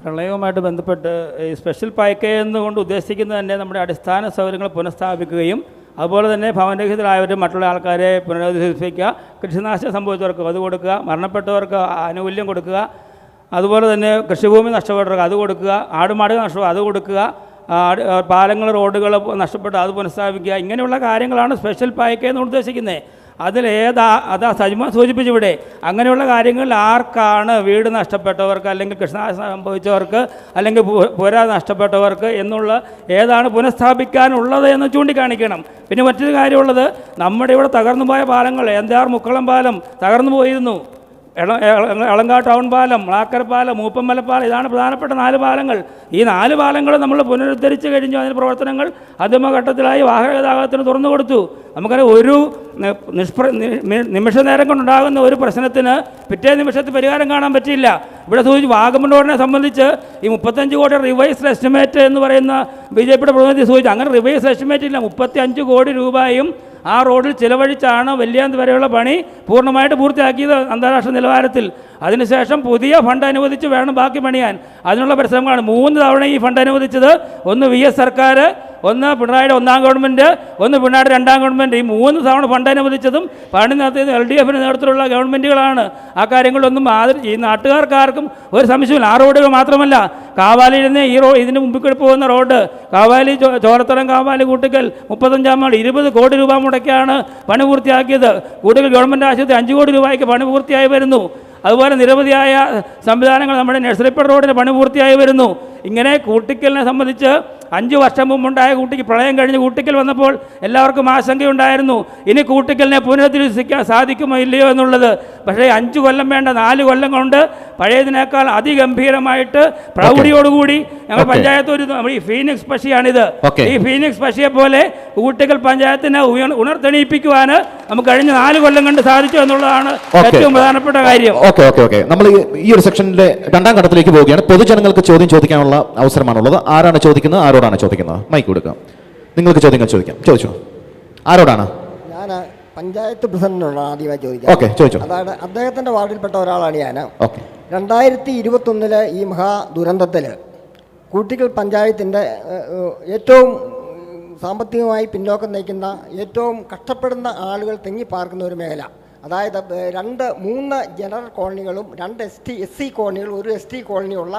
പ്രളയവുമായിട്ട് ബന്ധപ്പെട്ട് ഈ സ്പെഷ്യൽ പാക്കേജ് എന്നുകൊണ്ട് ഉദ്ദേശിക്കുന്നത് തന്നെ നമ്മുടെ അടിസ്ഥാന സൗകര്യങ്ങൾ പുനഃസ്ഥാപിക്കുകയും അതുപോലെ തന്നെ ഭവനരഹിതരായവരും മറ്റുള്ള ആൾക്കാരെ പുനരധിവസിപ്പിക്കുക, കൃഷിനാശം സംഭവിച്ചവർക്ക് അത് കൊടുക്കുക, മരണപ്പെട്ടവർക്ക് ആനുകൂല്യം കൊടുക്കുക, അതുപോലെ തന്നെ കൃഷിഭൂമി നഷ്ടപ്പെട്ടവർക്ക് അത് കൊടുക്കുക, ആടുമാടുകൾ നഷ്ടപ്പെട്ട അത് കൊടുക്കുക, പാലങ്ങൾ റോഡുകൾ നഷ്ടപ്പെട്ട് അത് പുനഃസ്ഥാപിക്കുക. ഇങ്ങനെയുള്ള കാര്യങ്ങളാണ് സ്പെഷ്യൽ പാക്കേജ് എന്ന് ഉദ്ദേശിക്കുന്നത്. അതാ സജിമോൻ സൂചിപ്പിച്ചിവിടെ അങ്ങനെയുള്ള കാര്യങ്ങളിൽ ആർക്കാണ് വീട് നഷ്ടപ്പെട്ടവർക്ക് അല്ലെങ്കിൽ കൃഷിനാശം സംഭവിച്ചവർക്ക് അല്ലെങ്കിൽ പുര നഷ്ടപ്പെട്ടവർക്ക് എന്നുള്ള ഏതാണ് പുനഃസ്ഥാപിക്കാനുള്ളത് എന്ന് ചൂണ്ടിക്കാണിക്കണം. പിന്നെ മറ്റൊരു കാര്യമുള്ളത്, നമ്മുടെ ഇവിടെ തകർന്നു പോയ പാലങ്ങൾ, എന്താർ മുക്കളം പാലം തകർന്നു പോയിരുന്നു, എളങ്കാട് ടൗൺ പാലം, മ്ലാക്കര പാലം, മൂപ്പമ്മല പാലം, ഇതാണ് പ്രധാനപ്പെട്ട 4 പാലങ്ങൾ. ഈ 4 പാലങ്ങൾ നമ്മൾ പുനരുദ്ധരിച്ച് കഴിഞ്ഞു. അതിൻ്റെ പ്രവർത്തനങ്ങൾ അന്തിമഘട്ടത്തിലായി വാഹനഗതാഗതത്തിന് തുറന്നു കൊടുത്തു. നമുക്കറിയാം, ഒരു നിമിഷ നേരം കൊണ്ടുണ്ടാകുന്ന ഒരു പ്രശ്നത്തിന് പിറ്റേ നിമിഷത്തിൽ പരിഹാരം കാണാൻ പറ്റില്ല. ഇവിടെ സൂചിച്ച് വാഗമൺ റോഡിനെ സംബന്ധിച്ച് ഈ 35 കോടി റിവൈസ്ഡ് എസ്റ്റിമേറ്റ് എന്ന് പറയുന്ന BJPയുടെ പ്രതിനിധി സൂചിച്ചു. അങ്ങനെ റിവൈസ്ഡ് എസ്റ്റിമേറ്റ് ഇല്ല. 35 കോടി രൂപയും ആ റോഡിൽ ചിലവഴിച്ചാണ് വെല്ലിയാന്ത് വരെയുള്ള പണി പൂർണ്ണമായിട്ട് പൂർത്തിയാക്കിയത് അന്താരാഷ്ട്ര നിലവാരത്തിൽ. അതിനുശേഷം പുതിയ ഫണ്ട് അനുവദിച്ച് വേണം ബാക്കി പണിയാൻ. അതിനുള്ള പരിശ്രമങ്ങളാണ്. 3 തവണ ഈ ഫണ്ട് അനുവദിച്ചത്. ഒന്ന് VS സർക്കാർ, ഒന്ന് പിണറായിയുടെ 1ാം ഗവൺമെൻറ്, ഒന്ന് പിണറായിയുടെ 2ാം ഗവൺമെൻറ്. ഈ 3 തവണ ഫണ്ട് അനുവദിച്ചതും പണി നടത്തിയത് LDFിൻ്റെ നേതൃത്വത്തിലുള്ള ഗവൺമെൻറ്റുകളാണ്. ആ കാര്യങ്ങളൊന്നും ഈ നാട്ടുകാർക്കാർക്കും ഒരു സംശയമില്ല. ആ റോഡുകൾ മാത്രമല്ല, കാവാലിയിൽ നിന്ന് ഇതിന് മുമ്പിൽ കൂടി പോകുന്ന റോഡ് കാവാലി ചോലത്തരം കാവാലി കൂട്ടിക്കൽ 35-ാം വാർഡ് 20 കോടി രൂപ മുടക്കിയാണ് പണി പൂർത്തിയാക്കിയത്. കൂട്ടിക്കൽ ഗവൺമെൻറ് ആശുപത്രി 5 കോടി രൂപയ്ക്ക് പണി പൂർത്തിയായി വരുന്നു. അതുപോലെ നിരവധിയായ സംവിധാനങ്ങൾ നമ്മുടെ നഴ്സറിപ്പേട്ട റോഡിന് പണി പൂർത്തിയായി വരുന്നു. ഇങ്ങനെ കൂട്ടിക്കലിനെ സംബന്ധിച്ച് 5 വർഷം മുമ്പുണ്ടായ പ്രളയം കഴിഞ്ഞ് കൂട്ടിക്കൽ വന്നപ്പോൾ എല്ലാവർക്കും ആശങ്കയുണ്ടായിരുന്നു, ഇനി കൂട്ടിക്കലിനെ പുനരുദ്ധരിക്കാൻ സാധിക്കുമോ ഇല്ലയോ എന്നുള്ളത്. പക്ഷേ 5 കൊല്ലം വേണ്ട, 4 കൊല്ലം കൊണ്ട് പഴയതിനേക്കാൾ അതിഗംഭീരമായിട്ട് പ്രൗഢിയോടുകൂടി ഞങ്ങൾ പഞ്ചായത്ത് ഈ ഫീനിക്സ് പക്ഷിയാണിത്. ഈ ഫീനിക്സ് പക്ഷിയെ പോലെ കൂട്ടിക്കൽ പഞ്ചായത്തിനെ ഉണർത്തെണീപ്പിക്കുവാൻ നമുക്ക് കഴിഞ്ഞ 4 കൊല്ലം കൊണ്ട് സാധിച്ചു എന്നുള്ളതാണ് ഏറ്റവും പ്രധാനപ്പെട്ട കാര്യം. നമ്മൾ ഈ ഒരു സെക്ഷനിലെ 2ാം ഘട്ടത്തിലേക്ക് പോവുകയാണ്. പൊതുജനങ്ങൾക്ക് ചോദ്യം ചോദിക്കാനുള്ള അവസരമാണുള്ളത്. ആരാണ് ചോദിക്കുന്നത്, ആരോടാണ് ചോദിക്കുന്നത്? മൈക്ക് കൊടുക്കാം. നിങ്ങൾക്ക് ചോദ്യങ്ങൾ ചോദിക്കാം. ചോദിച്ചോ. ആരോടാണ്? ഞാൻ പഞ്ചായത്ത് പ്രസിഡന്റിനോട് ആദ്യമായി ചോദിക്കാം. ചോദിച്ചോ. അതാണ് അദ്ദേഹത്തിന്റെ വാർഡിൽപ്പെട്ട ഒരാളാണ് ഞാൻ. 2021 ഈ മഹാ ദുരന്തത്തിൽ കൂട്ടിക്കൽ പഞ്ചായത്തിൻ്റെ ഏറ്റവും സാമ്പത്തികമായി പിന്നോക്കം നയിക്കുന്ന, ഏറ്റവും കഷ്ടപ്പെടുന്ന ആളുകൾ തിങ്ങിപ്പാർക്കുന്ന ഒരു മേഖല, അതായത് 3 ജനറൽ കോളനികളും 2 SC കോളനികളും 1 ST കോളനിയുള്ള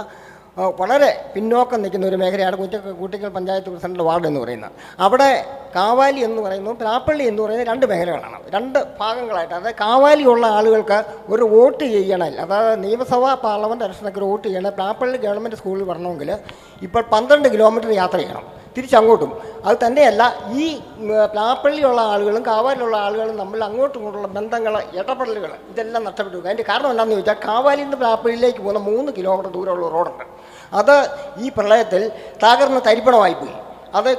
വളരെ പിന്നോക്കം നിൽക്കുന്ന ഒരു മേഖലയാണ് കൂട്ടിക്കൽ പഞ്ചായത്ത് പ്രസിഡന്റ് വാർഡ് എന്ന് പറയുന്നത്. അവിടെ കാവാലി എന്ന് പറയുന്നു, പ്ലാപ്പള്ളി എന്ന് പറയുന്നത് 2 മേഖലകളാണ്, 2 ഭാഗങ്ങളായിട്ട്. അതായത് കാവാലിയുള്ള ആളുകൾക്ക് ഒരു വോട്ട് ചെയ്യണം, അതായത് നിയമസഭാ പാർലമെൻറ്റ് ഇലക്ഷനൊക്കെ ഒരു വോട്ട് ചെയ്യണം. പ്ലാപ്പള്ളി ഗവൺമെൻറ് സ്കൂളിൽ വരണമെങ്കിൽ ഇപ്പോൾ 12 കിലോമീറ്റർ യാത്ര ചെയ്യണം തിരിച്ചങ്ങോട്ടും. അത് തന്നെയല്ല, ഈ പ്ലാപ്പള്ളിയുള്ള ആളുകളും കാവാലിലുള്ള ആളുകളും തമ്മിൽ അങ്ങോട്ടും ഇങ്ങോട്ടുള്ള ബന്ധങ്ങൾ, ഇടപെടലുകൾ ഇതെല്ലാം നഷ്ടപ്പെട്ടു. അതിൻ്റെ കാരണം എന്താണെന്ന് ചോദിച്ചാൽ, കാവാലിയിൽ നിന്ന് പ്ലാപ്പള്ളിയിലേക്ക് പോകുന്ന 3 കിലോമീറ്റർ ദൂരമുള്ള റോഡുണ്ട്. അത് ഈ പ്രളയത്തിൽ തകർന്ന് തരിപ്പണമായിപ്പോയി. അത്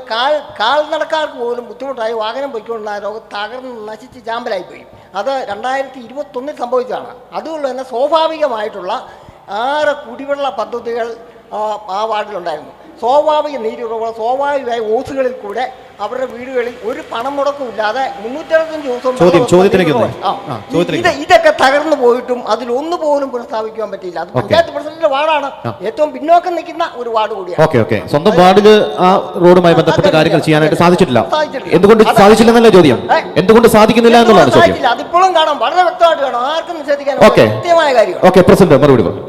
കാൽനടക്കാർക്ക് പോലും ബുദ്ധിമുട്ടായി. വാഹനം പൊയ്ക്കൊണ്ടായ രോഗം തകർന്ന് നശിച്ച് ചാമ്പലായിപ്പോയി. അത് 2021 സംഭവിച്ചതാണ്. അതുകൊണ്ട് തന്നെ സ്വാഭാവികമായിട്ടുള്ള 6 കുടിവെള്ള പദ്ധതികൾ ആ വാർഡിലുണ്ടായിരുന്നു. സ്വാഭാവിക നീരുറവുകൾ സ്വാഭാവികമായി ഓസുകളിൽ കൂടെ അവരുടെ വീടുകളിൽ ഒരു പണം മുടക്കമില്ലാതെ 365 ദിവസം ഇതൊക്കെ തകർന്നു പോയിട്ടും അതിലൊന്നുപോലും പുനഃസ്ഥാപിക്കാൻ പറ്റിയില്ല. അത് പഞ്ചായത്ത് പ്രസിഡന്റിന്റെ വാർഡാണ്, ഏറ്റവും പിന്നോക്കം നിൽക്കുന്ന ഒരു വാർഡ് കൂടിയാണ്. സ്വന്തം വാർഡിൽ ആ റോഡുമായി ബന്ധപ്പെട്ട കാര്യങ്ങൾ ചെയ്യാനായിട്ട് സാധിച്ചിട്ടില്ല. എന്തുകൊണ്ട് സാധിച്ചില്ലെന്നല്ല ചോദ്യം, എന്തുകൊണ്ട് സാധിക്കുന്നില്ല എന്നുള്ളതാണ് ചോദ്യം. അതിപ്പോഴും കാണാം, വളരെ വ്യക്തമായിട്ട് കാണാം, ആർക്കും നിഷേധിക്കാൻ കൃത്യമായ കാര്യം. പ്രസിഡന്റ് മറുപടി പറയും.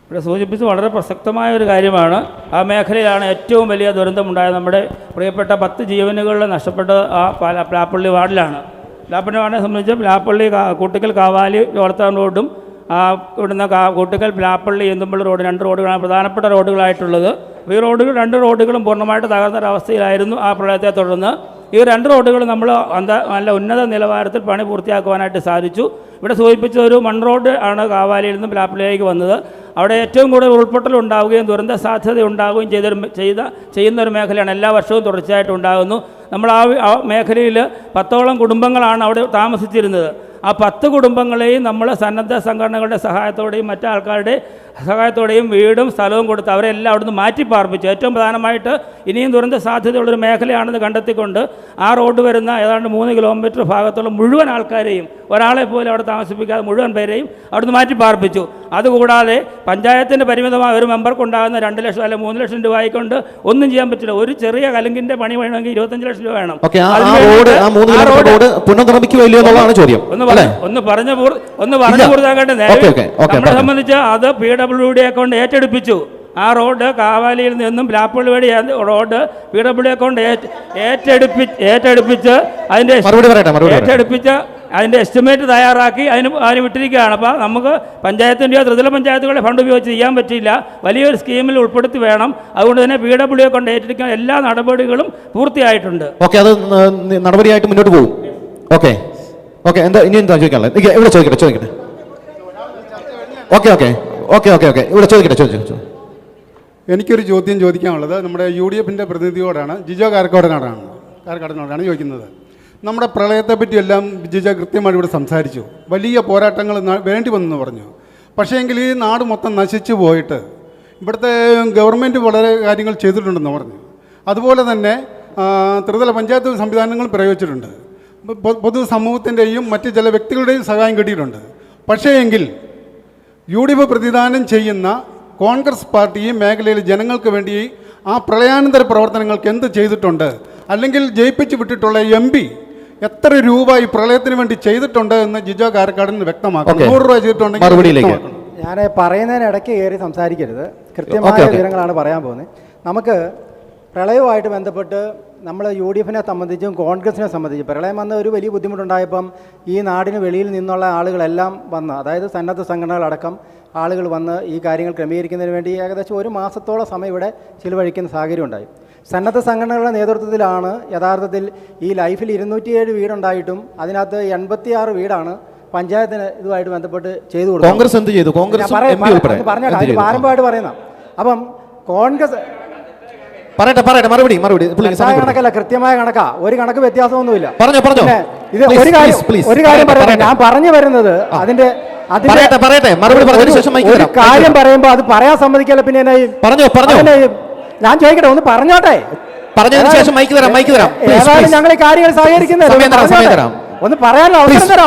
ഇവിടെ സൂചിപ്പിച്ച് വളരെ പ്രസക്തമായ ഒരു കാര്യമാണ്. ആ മേഖലയിലാണ് ഏറ്റവും വലിയ ദുരന്തമുണ്ടായത്. നമ്മുടെ പ്രിയപ്പെട്ട 10 ജീവനുകളിൽ നഷ്ടപ്പെട്ടത് ആ പ്ലാപ്പള്ളി വാർഡിലാണ്. പ്ലാപ്പള്ളി വാർഡിനെ സംബന്ധിച്ച് പ്ലാപ്പള്ളി കൂട്ടിക്കൽ കാവാലി ചോളത്താൻ റോഡും ഇവിടുന്ന് കൂട്ടിക്കൽ പ്ലാപ്പള്ളി എന്തുമ്പോൾ റോഡ് 2 റോഡുകളാണ് പ്രധാനപ്പെട്ട റോഡുകളായിട്ടുള്ളത്. ഈ റോഡുകൾ 2 റോഡുകളും പൂർണ്ണമായിട്ട് തകർന്നൊരവസ്ഥയിലായിരുന്നു ആ പ്രളയത്തെ തുടർന്ന്. ഈ 2 റോഡുകൾ നമ്മൾ നല്ല ഉന്നത നിലവാരത്തിൽ പണി പൂർത്തിയാക്കുവാനായിട്ട് സാധിച്ചു. ഇവിടെ സൂചിപ്പിച്ച ഒരു മൺ റോഡ് ആണ് കാവാലിയിൽ നിന്നും പ്ലാപ്പള്ളിയിലേക്ക് വന്നത്. അവിടെ ഏറ്റവും കൂടുതൽ ഉൾപ്പൊട്ടൽ ഉണ്ടാവുകയും ദുരന്ത സാധ്യത ഉണ്ടാവുകയും ചെയ്യുന്ന ഒരു മേഖലയാണ്. എല്ലാ വർഷവും തുടർച്ചയായിട്ട് ഉണ്ടാകുന്നു. നമ്മൾ ആ മേഖലയിൽ 10ഓളം കുടുംബങ്ങളാണ് അവിടെ താമസിച്ചിരുന്നത്. ആ 10 കുടുംബങ്ങളെയും നമ്മൾ സന്നദ്ധ സംഘടനകളുടെ സഹായത്തോടെയും മറ്റാൾക്കാരുടെ സഹായത്തോടെയും വീടും സ്ഥലവും കൊടുത്ത് അവരെല്ലാം അവിടുന്ന് മാറ്റി പാർപ്പിച്ചു. ഏറ്റവും പ്രധാനമായിട്ട് ഇനിയും ദുരന്ത സാധ്യതയുള്ളൊരു മേഖലയാണെന്ന് കണ്ടെത്തിക്കൊണ്ട് ആ റോഡ് വരുന്ന ഏതാണ്ട് 3 കിലോമീറ്റർ ഭാഗത്തുള്ള മുഴുവൻ ആൾക്കാരെയും, ഒരാളെ പോലും അവിടെ താമസിപ്പിക്കാതെ മുഴുവൻ പേരെയും അവിടുന്ന് മാറ്റി പാർപ്പിച്ചു. അതുകൂടാതെ പഞ്ചായത്തിൻ്റെ പരിമിതമായ ഒരു മെമ്പർക്കുണ്ടാകുന്ന 2 ലക്ഷം അല്ലെങ്കിൽ 3 ലക്ഷം രൂപയായിക്കൊണ്ട് ഒന്നും ചെയ്യാൻ പറ്റില്ല. ഒരു ചെറിയ കലിങ്കിൻ്റെ പണി വേണമെങ്കിൽ 25 ലക്ഷം രൂപ വേണം. ഒന്ന് പറഞ്ഞു പൂർത്തിയാക്കട്ടെ. നമ്മളെ സംബന്ധിച്ച് അത് PWD അക്കൗണ്ട് ഏറ്റെടുപ്പിച്ചു. ആ റോഡ് കാവാലിയിൽ നിന്നും പ്ലാപ്പള്ളി വഴി റോഡ് PWD അക്കൗണ്ട് ഏറ്റെടുപ്പിച്ച് അതിൻ്റെ എസ്റ്റിമേറ്റ് തയ്യാറാക്കി അതിന് വിട്ടിരിക്കുകയാണ്. അപ്പോൾ നമുക്ക് പഞ്ചായത്തിൻ്റെയോ ത്രിതല പഞ്ചായത്തുകളുടെ ഫണ്ട് ഉപയോഗിച്ച് ചെയ്യാൻ പറ്റില്ല. വലിയൊരു സ്കീമിൽ ഉൾപ്പെടുത്തി വേണം. അതുകൊണ്ട് തന്നെ PWD അക്കൗണ്ട് ഏറ്റെടുക്കാൻ എല്ലാ നടപടികളും പൂർത്തിയായിട്ടുണ്ട്. അത് നടപടിയായിട്ട് മുന്നോട്ട് പോകും. എന്താ ഇനി എന്താ ചോദിക്കാനുള്ളത്? ഇവിടെ ചോദിക്കട്ടെ. ഇവിടെ ചോദിച്ചു. എനിക്കൊരു ചോദ്യം ചോദിക്കാനുള്ളത് നമ്മുടെ UDFിൻ്റെ പ്രതിനിധിയോടാണ്, ജിജോ കാരക്കാടനോടാണ് ചോദിക്കുന്നത്. നമ്മുടെ പ്രളയത്തെപ്പറ്റി എല്ലാം ജിജോ കൃത്യമായിട്ട് ഇവിടെ സംസാരിച്ചു. വലിയ പോരാട്ടങ്ങൾ വേണ്ടി വന്നെന്ന് പറഞ്ഞു. പക്ഷേ എങ്കിൽ ഈ നാട് മൊത്തം നശിച്ചു പോയിട്ട് ഇവിടുത്തെ ഗവൺമെൻറ് വളരെ കാര്യങ്ങൾ ചെയ്തിട്ടുണ്ടെന്ന് പറഞ്ഞു. അതുപോലെ തന്നെ ത്രിതല പഞ്ചായത്ത് സംവിധാനങ്ങൾ പ്രയോഗിച്ചിട്ടുണ്ട്. പൊതുസമൂഹത്തിൻ്റെയും മറ്റ് ചില വ്യക്തികളുടെയും സഹായം കിട്ടിയിട്ടുണ്ട്. പക്ഷേ എങ്കിൽ UDF പ്രതിദാനം ചെയ്യുന്ന കോൺഗ്രസ് പാർട്ടി ഈ മേഖലയിലെ ജനങ്ങൾക്ക് വേണ്ടി ആ പ്രളയാനന്തര പ്രവർത്തനങ്ങൾക്ക് എന്ത് ചെയ്തിട്ടുണ്ട്, അല്ലെങ്കിൽ ജയിപ്പിച്ച് വിട്ടിട്ടുള്ള MP എത്ര രൂപ ഈ പ്രളയത്തിന് വേണ്ടി ചെയ്തിട്ടുണ്ട് എന്ന് ജിജോ കാരക്കാടിന് വ്യക്തമാക്കണം. 100 രൂപ ചെയ്തിട്ടുണ്ടെങ്കിൽ ഞാൻ പറയുന്നതിനിടയ്ക്ക് കയറി സംസാരിക്കരുത്. കൃത്യമായ വിവരങ്ങളാണ് പറയാൻ പോകുന്നത്. നമുക്ക് പ്രളയവുമായിട്ട് ബന്ധപ്പെട്ട് നമ്മൾ UDFനെ സംബന്ധിച്ചും കോൺഗ്രസിനെ സംബന്ധിച്ചും പ്രളയം വന്ന ഒരു വലിയ ബുദ്ധിമുട്ടുണ്ടായപ്പം ഈ നാടിന് വെളിയിൽ നിന്നുള്ള ആളുകളെല്ലാം വന്ന്, അതായത് സന്നദ്ധ സംഘടനകളടക്കം ആളുകൾ വന്ന് ഈ കാര്യങ്ങൾ ക്രമീകരിക്കുന്നതിന് വേണ്ടി ഏകദേശം 1 മാസത്തോളം സമയം ഇവിടെ ചിലവഴിക്കുന്ന സാഹചര്യം ഉണ്ടായി. സന്നദ്ധ സംഘടനകളുടെ നേതൃത്വത്തിലാണ് യഥാർത്ഥത്തിൽ ഈ ലൈഫിൽ 207 വീടുണ്ടായിട്ടും അതിനകത്ത് 86 വീടാണ് പഞ്ചായത്തിന് ഇതുമായിട്ട് ബന്ധപ്പെട്ട് ചെയ്തു കൊടുക്കും. കോൺഗ്രസ് എന്ത് ചെയ്തു? കോൺഗ്രസ് പറഞ്ഞാൽ അതിന് പാരമ്പര്യമായിട്ട് പറയുന്ന അപ്പം കോൺഗ്രസ് മറുപടി കണക്കല്ല, കൃത്യമായ കണക്കാ, ഒരു കണക്ക് വ്യത്യാസമൊന്നുമില്ല. ഇത് ഒരു കാര്യം പറയാം, ഞാൻ പറഞ്ഞു വരുന്നത് അതിന്റെ കാര്യം പറയുമ്പോ അത് പറയാൻ സമ്മതിക്കല്ല. പിന്നെ ഞാൻ ചോദിക്കട്ടെ, ഒന്ന് പറഞ്ഞോട്ടെ. ഏതായാലും ഞങ്ങൾ ഈ കാര്യങ്ങൾ സഹകരിക്കുന്നത് ഒന്ന് പറയാനോ അവസരം.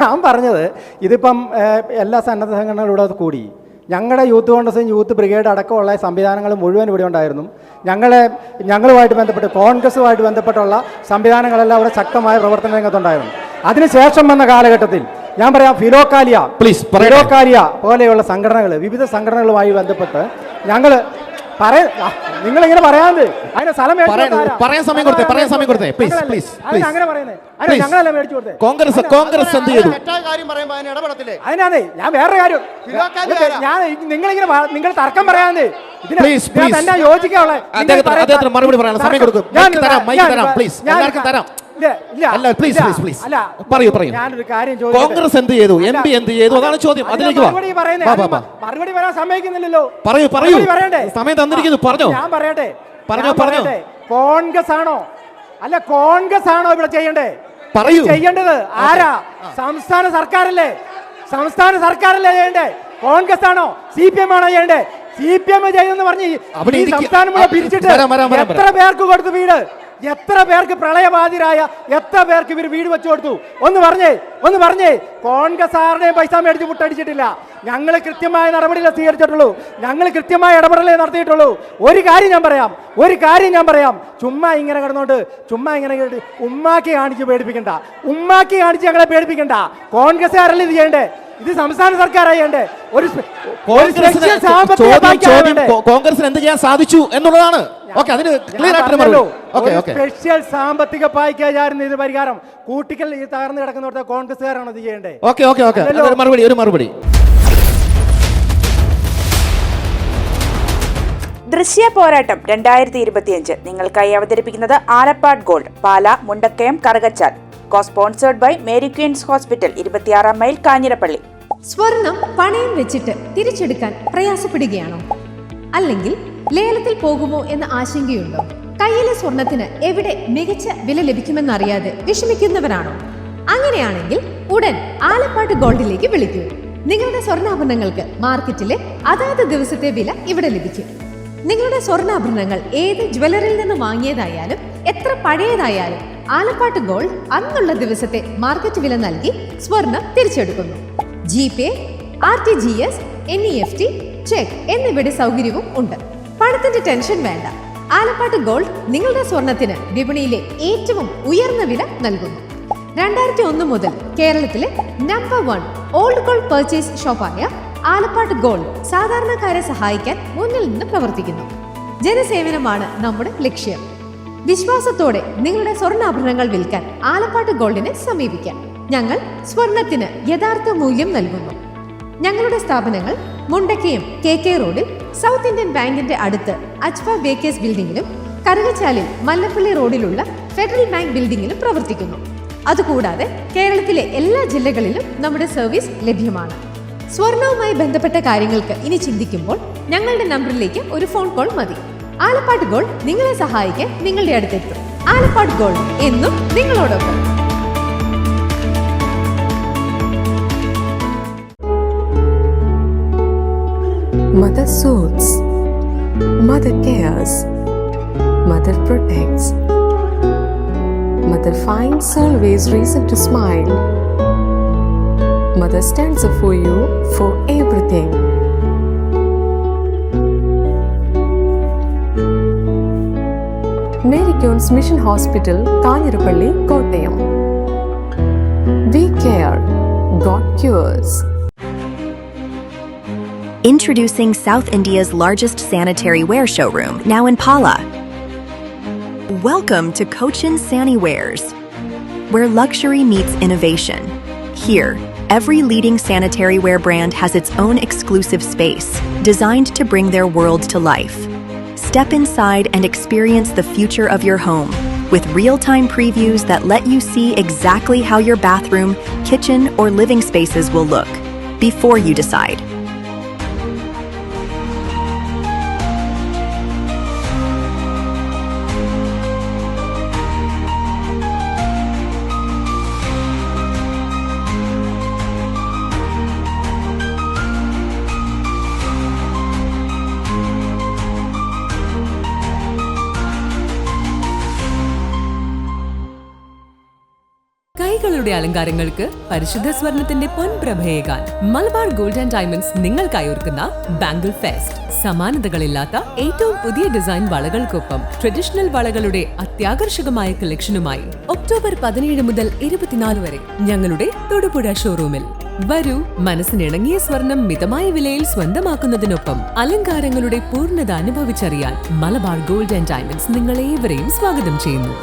ഞാൻ പറഞ്ഞത് ഇതിപ്പം എല്ലാ സന്നദ്ധ സംഘടനകളുടെ കൂടി ഞങ്ങളുടെ യൂത്ത് കോൺഗ്രസും യൂത്ത് ബ്രിഗേഡ് അടക്കമുള്ള സംവിധാനങ്ങൾ മുഴുവൻ ഇവിടെ ഉണ്ടായിരുന്നു. ഞങ്ങളുമായിട്ട് ബന്ധപ്പെട്ട് കോൺഗ്രസുമായിട്ട് ബന്ധപ്പെട്ടുള്ള സംവിധാനങ്ങളെല്ലാം അവിടെ ശക്തമായ പ്രവർത്തന രംഗത്തുണ്ടായിരുന്നു. അതിനുശേഷം വന്ന കാലഘട്ടത്തിൽ ഞാൻ പറയാം, ഫിലോക്കാലിയ പോലെയുള്ള സംഘടനകൾ, വിവിധ സംഘടനകളുമായി ബന്ധപ്പെട്ട് ഞങ്ങൾ നിങ്ങളിങ്ങനെ പറയാതെ അതിന്റെ സ്ഥലം പറയാൻ സമയം കൊടുത്തേ അങ്ങനെ പറയുന്നത് ഞങ്ങളല്ല മേടിച്ചു കൊടുത്തേ. കോൺഗ്രസ് എന്ത് ചെയ്തു? അതിനാണ് ഞാൻ വേറെ കാര്യം, ഞാൻ നിങ്ങൾ തർക്കം പറയാതെ തന്നെ യോജിക്കാനുള്ളത്. മറുപടി പറയാൻ സമയം കൊടുക്കും. ഞാനൊരു കാര്യം കോൺഗ്രസ് എന്ത് ചെയ്തു? MP എന്ത് ചെയ്തു? അതാണ് ചോദ്യം. അതിലേക്ക് മറുപടി പറയാൻ സമ്മതിക്കുന്നില്ലല്ലോ. പറയൂ സമയം തന്നിരിക്കുന്നു. ഞാൻ പറയട്ടെ. കോൺഗ്രസ് ആണോ അല്ല കോൺഗ്രസ് ആണോ ഇവിടെ ചെയ്യണ്ടേ? ചെയ്യേണ്ടത് ആരാ? സംസ്ഥാന സർക്കാരല്ലേ ചെയ്യണ്ടേ? കോൺഗ്രസ് ആണോ CPM ആണോ ചെയ്യണ്ടേ? CPM ചെയ്തെന്ന് പറഞ്ഞ് സംസ്ഥാനം പിരിച്ചിട്ട് എത്ര പേർക്ക് കൊടുത്തു വീട്? എത്ര പേർക്ക് പ്രളയബാധിതരായ എത്ര പേർക്ക് ഇവർ വീട് വെച്ചു കൊടുത്തു? ഒന്ന് പറഞ്ഞേ. കോൺഗ്രസ് ആരുടെയും പൈസ മേടിച്ച് മുട്ടടിച്ചിട്ടില്ല. ഞങ്ങൾ കൃത്യമായ നടപടികൾ സ്വീകരിച്ചിട്ടുള്ളൂ. ഞങ്ങൾ കൃത്യമായ ഇടപെടലേ നടത്തിയിട്ടുള്ളൂ. ഒരു കാര്യം ഞാൻ പറയാം, ചുമ്മാ ഇങ്ങനെ കിടന്നോണ്ട് ഉമ്മാക്കി കാണിച്ച് പേടിപ്പിക്കണ്ട. ഞങ്ങളെ പേടിപ്പിക്കണ്ട. കോൺഗ്രസ്സുകാരല്ല ഇത് ചെയ്യണ്ടേ, ഇത് സംസ്ഥാന സർക്കാരാണ് ചെയ്യണ്ടേ. ഒരു കോൺഗ്രസിന് എന്ത് ചെയ്യാൻ സാധിച്ചു എന്നുള്ളതാണ്. സ്പെഷ്യൽ സാമ്പത്തിക പാക്കേജായിരുന്നു ഇത് പരിഹാരം. കൂട്ടിക്കൽ ഈ തകർന്നു കിടക്കുന്നവരുടെ കോൺഗ്രസ്സുകാരാണ് ഇത് ചെയ്യേണ്ടേ. ഒരു മറുപടി. ദൃശ്യ പോരാട്ടം 2025 നിങ്ങൾക്കായി അവതരിപ്പിക്കുന്നത് Alappatt gold, Pala, Mundakayam, Karukachal. Sponsored by Mary queens hospital, 26 mile, Kanjirappally. സ്വർണം പണയം വെച്ചിട്ട് തിരിച്ചെടുക്കാൻ പ്രയാസപ്പെടുകയാണോ? അല്ലെങ്കിൽ ലേലത്തിൽ പോകുമോ എന്ന ആശങ്കയുണ്ടോ? കയ്യിലെ സ്വർണത്തിന് എവിടെ മികച്ച വില ലഭിക്കുമെന്നറിയാതെ വിഷമിക്കുന്നവരാണോ? അങ്ങനെയാണെങ്കിൽ ഉടൻ ആലപ്പാട് ഗോൾഡിലേക്ക് വിളിക്കൂ. നിങ്ങളുടെ സ്വർണ്ണാഭരണങ്ങൾക്ക് മാർക്കറ്റിലെ അതാത് ദിവസത്തെ വില ഇവിടെ ലഭിക്കും. നിങ്ങളുടെ സ്വർണ്ണാഭരണങ്ങൾ ഏത് ജ്വല്ലറിയിൽ നിന്ന് വാങ്ങിയതായാലും എത്ര പഴയതായാലും ആലപ്പാട് ഗോൾഡ് അന്നുള്ള ദിവസത്തെ മാർക്കറ്റ് വില നൽകി സ്വർണം തിരിച്ചെടുക്കുന്നു. GPay, RTGS, NEFT, ചെക്ക് എന്നിവയുടെ സൗകര്യവും ഉണ്ട്. പണത്തിന്റെ ടെൻഷൻ വേണ്ട. ആലപ്പാട് ഗോൾഡ് നിങ്ങളുടെ സ്വർണത്തിന് വിപണിയിലെ ഏറ്റവും ഉയർന്ന വില നൽകുന്നു. 2001 മുതൽ കേരളത്തിലെ നമ്പർ 1 ഓൾഡ് ഗോൾഡ് പർച്ചേസ് ഷോപ്പായ ആലപ്പാട് ഗോൾഡ് സാധാരണക്കാരെ സഹായിക്കാൻ മുന്നിൽ നിന്ന് പ്രവർത്തിക്കുന്നു. ജനസേവനമാണ് നമ്മുടെ ലക്ഷ്യം. വിശ്വാസത്തോടെ നിങ്ങളുടെ സ്വർണ്ണാഭരണങ്ങൾ വിൽക്കാൻ ആലപ്പാട് ഗോൾഡിനെ സമീപിക്കാം. ഞങ്ങൾ സ്വർണത്തിന് യഥാർത്ഥ മൂല്യം നൽകുന്നു. ഞങ്ങളുടെ സ്ഥാപനങ്ങൾ മുണ്ടക്കയം KK റോഡിൽ സൗത്ത് ഇന്ത്യൻ ബാങ്കിന്റെ അടുത്ത് അജ്ഫ ബേക്കേഴ്സ് ബിൽഡിംഗിലും കറുകച്ചാലിൽ മല്ലപ്പള്ളി റോഡിലുള്ള ഫെഡറൽ ബാങ്ക് ബിൽഡിംഗിലും പ്രവർത്തിക്കുന്നു. അതുകൂടാതെ കേരളത്തിലെ എല്ലാ ജില്ലകളിലും നമ്മുടെ സർവീസ് ലഭ്യമാണ്. സ്വർണവുമായി ബന്ധപ്പെട്ട കാര്യങ്ങൾക്ക് ഇനി ചിന്തിക്കുമ്പോൾ ഞങ്ങളുടെ നമ്പറിലേക്ക് ഒരു ഫോൺ കോൾ മതി. ആലപ്പാട് ഗോൾഡ് നിങ്ങളെ സഹായിക്കാൻ നിങ്ങളുടെ അടുത്തെത്തും. ആലപ്പാട് ഗോൾഡ് എന്നും നിങ്ങളോടൊപ്പം. Mother soothes, Mother cares, Mother protects, Mother finds always reason to smile. Mother stands up for you for everything. Mary Queen's Mission Hospital, Kanirapalli, Kottayam. We care. God cures. Introducing South India's largest sanitary wear showroom, now in Pala. Welcome to Cochin Saniwares, where luxury meets innovation. Here, every leading sanitary wear brand has its own exclusive space, designed to bring their world to life. Step inside and experience the future of your home, with real-time previews that let you see exactly how your bathroom, kitchen, or living spaces will look before you decide. കൈകളുടെ അലങ്കാരങ്ങൾക്ക് പരിശുദ്ധ സ്വർണത്തിന്റെ പൊൻപ്രഭയേകാൻ Malabar gold and diamonds നിങ്ങൾക്കായി ഒരുക്കുന്ന bangle fest. സമാനതകളില്ലാത്ത ഏറ്റവും പുതിയ design വളകൾക്കൊപ്പം traditional വളകളുടെ അത്യാകർഷകമായ കളക്ഷനുമായി October 17 മുതൽ 24 വരെ ഞങ്ങളുടെ തൊടുപുഴ ഷോറൂമിൽ വരൂ. മനസ്സിനിണങ്ങിയ സ്വർണം മിതമായ വിലയിൽ സ്വന്തമാക്കുന്നതിനൊപ്പം അലങ്കാരങ്ങളുടെ പൂർണ്ണത അനുഭവിച്ചറിയാൻ മലബാർ ഗോൾഡ് ആൻഡ് ഡയമണ്ട്സ് നിങ്ങളേവരെയും സ്വാഗതം ചെയ്യുന്നു.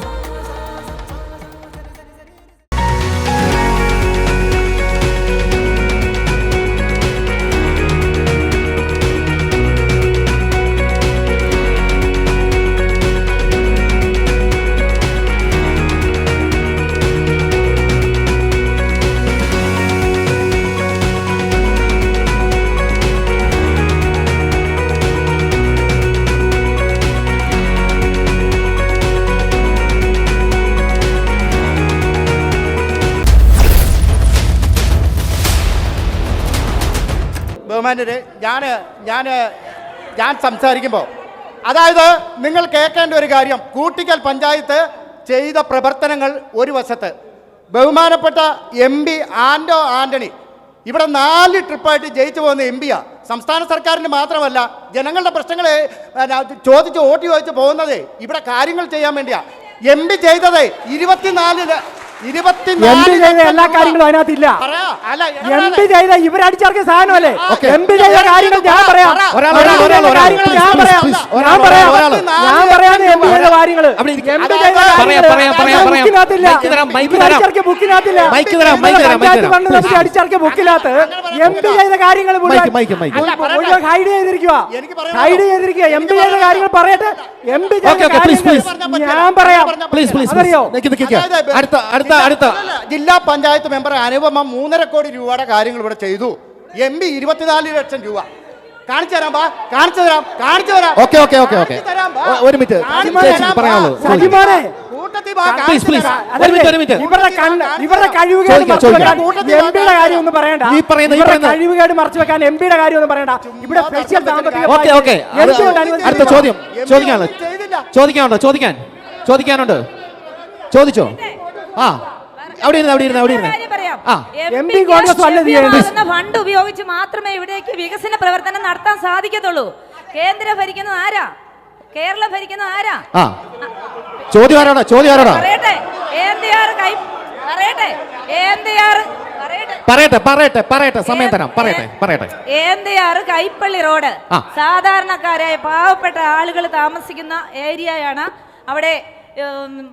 ബഹുമാന്യരെ, ഞാൻ സംസാരിക്കുമ്പോൾ അതായത് നിങ്ങൾ കേൾക്കേണ്ട ഒരു കാര്യം, കൂട്ടിക്കൽ പഞ്ചായത്ത് ചെയ്ത പ്രവർത്തനങ്ങൾ ഒരു വശത്ത്, ബഹുമാനപ്പെട്ട MP ആൻ്റോ ആൻ്റണി ഇവിടെ 4 ട്രിപ്പായിട്ട് ജയിച്ചു പോകുന്ന MP-യാണ്. സംസ്ഥാന സർക്കാരിന് മാത്രമല്ല, ജനങ്ങളുടെ പ്രശ്നങ്ങളെ ചോദിച്ച് വോട്ട് ചോദിച്ച് പോകുന്നത് ഇവിടെ കാര്യങ്ങൾ ചെയ്യാൻ വേണ്ടിയാണ്. MP ചെയ്തത് 24 എല്ലാ കാര്യങ്ങളും അതിനകത്തില്ല. MP ചെയ്ത ഇവരടിച്ചിറക്കിയ സാധനമല്ലേ? MP ചെയ്ത കാര്യങ്ങൾ ഞാൻ പറയാം. അടിച്ചിറക്കിയ ബുക്കിനകത്ത് MP ചെയ്ത കാര്യങ്ങൾ ഹൈഡ് ചെയ്തിരിക്കുക. MP ചെയ്ത കാര്യങ്ങൾ പറയട്ടെ. MP ഞാൻ പറയാം. ജില്ലാ പഞ്ചായത്ത് മെമ്പർ അനുപമ 3.5 കോടി രൂപയുടെ കാര്യങ്ങൾ ഇവിടെ ചെയ്തു. MP 24 ലക്ഷം രൂപ കാണിച്ചു തരാം. ഒരു മിനിറ്റ് പറയാനുള്ളൂ. ഇവരുടെ കഴിവുകേട് മറച്ചു വെക്കാൻ MP-യുടെ കാര്യം ഒന്നും പറയണ്ട. ഇവിടെ സ്പെഷ്യൽ അടുത്ത ചോദ്യം ചോദിക്കാനുണ്ട്. ചോദിച്ചോ. അവിടെ ഫണ്ട് ഉപയോഗിച്ച് മാത്രമേ ഇവിടേക്ക് വികസന പ്രവർത്തനം നടത്താൻ സാധിക്കത്തുള്ളൂ. കേന്ദ്രം ഭരിക്കുന്നത് ആരാ? കേരളം ഭരിക്കുന്നത് ആരാ? ചോദ്യം ആരോടാ? പറയട്ടെ സമയം തരാം. പറയട്ടെ. കൈപ്പള്ളി റോഡ് സാധാരണക്കാരായ പാവപ്പെട്ട ആളുകൾ താമസിക്കുന്ന ഏരിയയാണ്. അവിടെ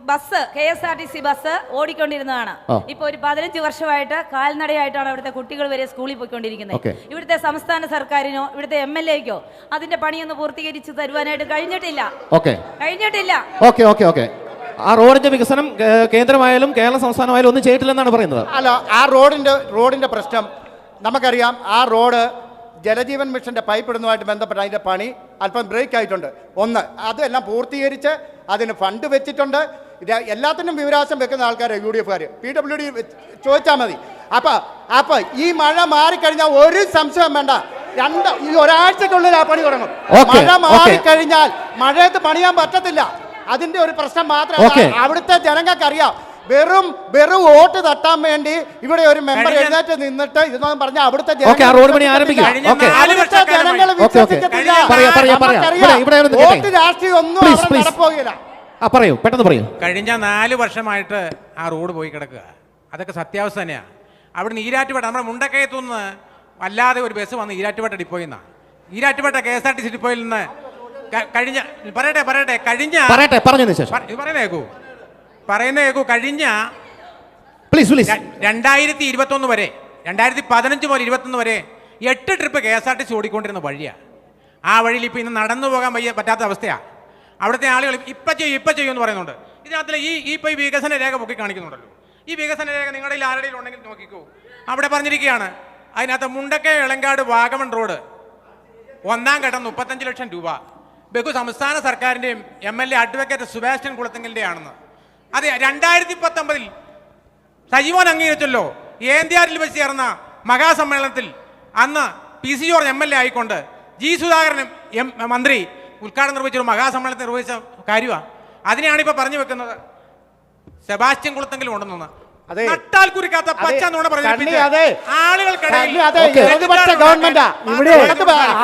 ബസ് KSRTC ബസ് ഓടിക്കൊണ്ടിരുന്നതാണ്. ഇപ്പൊ ഒരു 15 വർഷമായിട്ട് കാൽനടയായിട്ടാണ് അവിടുത്തെ കുട്ടികൾ വരെ സ്കൂളിൽ പോയിക്കൊണ്ടിരിക്കുന്നത്. ഇവിടുത്തെ സംസ്ഥാന സർക്കാരിനോ ഇവിടുത്തെ MLA-ക്കോ അതിന്റെ പണിയൊന്ന് പൂർത്തീകരിച്ച് തരുവാനായിട്ട് കഴിഞ്ഞിട്ടില്ല. ആ റോഡിന്റെ വികസനം കേന്ദ്രമായാലും കേരള സംസ്ഥാനമായാലും ഒന്നും ചെയ്തിട്ടില്ലെന്നാണ് പറയുന്നത്. അല്ല, ആ റോഡിന്റെ പ്രശ്നം നമുക്കറിയാം. ആ റോഡ് ജലജീവൻ മിഷന്റെ പൈപ്പ് ഇടുന്നതുമായിട്ട് ബന്ധപ്പെട്ട് അതിന്റെ പണി അല്പം ബ്രേക്ക് ആയിട്ടുണ്ട്. അതെല്ലാം പൂർത്തീകരിച്ച് അതിന് ഫണ്ട് വെച്ചിട്ടുണ്ട്. എല്ലാത്തിനും വിവരാശം വെക്കുന്ന ആൾക്കാരെ UDF-കാർ PWD ചോദിച്ചാൽ മതി. അപ്പൊ ഈ മഴ മാറിക്കഴിഞ്ഞാൽ ഒരു സംശയം വേണ്ട, ഈ ഒരാഴ്ചക്കുള്ളിൽ ആ പണി തുടങ്ങും. മഴ മാറിക്കഴിഞ്ഞാൽ മഴയത്ത് പണിയാൻ പറ്റത്തില്ല. അതിന്റെ ഒരു പ്രശ്നം മാത്രമേ അവിടുത്തെ ജനങ്ങൾക്ക് അറിയാം. വെറും വോട്ട് തട്ടാൻ വേണ്ടി ഇവിടെ ഒരു മെമ്പർ എഴുന്നേറ്റ് നിന്നിട്ട് ഇതെന്ന് പറഞ്ഞാൽ അവിടുത്തെ ജനങ്ങൾ വിശ്വസിക്കത്തില്ല. വോട്ട് രാഷ്ട്രീയം ഒന്നും അവിടെ നടക്കുകയില്ല. പറയൂ, പെട്ടെന്ന് പറയൂ. കഴിഞ്ഞ 4 വർഷമായിട്ട് ആ റോഡ് പോയി കിടക്കുക. അതൊക്കെ സത്യാവസ്ഥ തന്നെയാണ്. അവിടെ ഈരാറ്റുപേട്ട നമ്മുടെ മുണ്ടക്കയത്തുനിന്ന് അല്ലാതെ ഒരു ബസ് വന്ന് ഈരാറ്റുപേട്ട ഡിപ്പോയിൽ നിന്നാണ്. ഈരാറ്റുപേട്ട KSRTC ഡിപ്പോയിൽ നിന്ന് കഴിഞ്ഞ കഴിഞ്ഞ 2021 വരെ 2015 മുതൽ 2021 വരെ 8 ട്രിപ്പ് KSRTC ഓടിക്കൊണ്ടിരുന്ന വഴിയാണ്. ആ വഴിയിൽ ഇപ്പം ഇന്ന് നടന്നു പോകാൻ പറ്റാത്ത അവസ്ഥയാണ്. അവിടുത്തെ ആളുകൾ ഇപ്പം ചെയ്യും എന്ന് പറയുന്നുണ്ട്. ഇതിനകത്തിൽ ഈ വികസന രേഖ പൊക്കി കാണിക്കുന്നുണ്ടല്ലോ. ഈ വികസന രേഖ നിങ്ങളുടെ ആരുടെയും ഉണ്ടെങ്കിൽ നോക്കിക്കോ. അവിടെ പറഞ്ഞിരിക്കുകയാണ്, അതിനകത്ത് മുണ്ടക്കയ എളങ്കാട് വാഗമൺ റോഡ് 1ാം ഘട്ടം 35 ലക്ഷം രൂപ ബഹു സംസ്ഥാന സർക്കാരിൻ്റെയും MLA അഡ്വക്കേറ്റ് സുബാസ്റ്റ്യൻ കുളത്തിങ്കലിൻ്റെ ആണെന്ന്. അതെ, 2019 സജീവൻ അംഗീകരിച്ചല്ലോ. ഏന്ത്യാരിൽ വെച്ച് ചേർന്ന മഹാസമ്മേളനത്തിൽ അന്ന് PC ജോർജ് MLA ആയിക്കൊണ്ട് G സുധാകരൻ മന്ത്രി ഉദ്ഘാടനം നിർവഹിച്ചൊരു മഹാസമ്മേളനത്തിൽ നിർവഹിച്ച കാര്യമാണ്. അതിനെയാണ് ഇപ്പോൾ പറഞ്ഞു വെക്കുന്നത് സെബാസ്റ്റ്യൻ കുളത്തെങ്കിലും ഉണ്ടെന്ന്. നട്ടാൽ കുറിക്കാത്ത പച്ച നുണ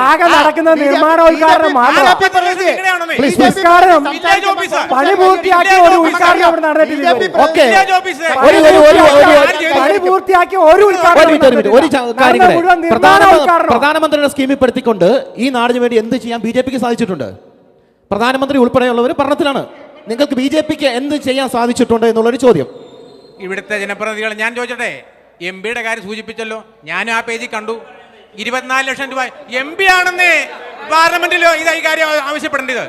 ആകെ നടക്കുന്ന നിർമ്മാണോദ്ഘാടനം പണി പൂർത്തിയാക്കിയ ഒരു ഉദ്ഘാടനം അവിടെ നടന്നിട്ടില്ല. പണി പൂർത്തിയാക്കിയ ഒരു പ്രധാനമന്ത്രിയുടെ സ്കീമിൽ പെടുത്തിക്കൊണ്ട് ഈ നാടിന് വേണ്ടി എന്ത് ചെയ്യാൻ BJPക്ക് സാധിച്ചിട്ടുണ്ട്? പ്രധാനമന്ത്രി ഉൾപ്പെടെയുള്ളവർ ഭരണത്തിലാണ്. നിങ്ങൾക്ക് BJPക്ക് എന്ത് ചെയ്യാൻ സാധിച്ചിട്ടുണ്ട് എന്നുള്ളൊരു ചോദ്യം ഇവിടുത്തെ ജനപ്രതിനിധികൾ. ഞാൻ ചോദിച്ചോട്ടെ, MP-യുടെ കാര്യം സൂചിപ്പിച്ചല്ലോ, ഞാനും ആ പേജിൽ കണ്ടു. 24 ലക്ഷം രൂപ MP ആണെന്നേ പാർലമെന്റിലോ ഈ കാര്യം ആവശ്യപ്പെടേണ്ടത്.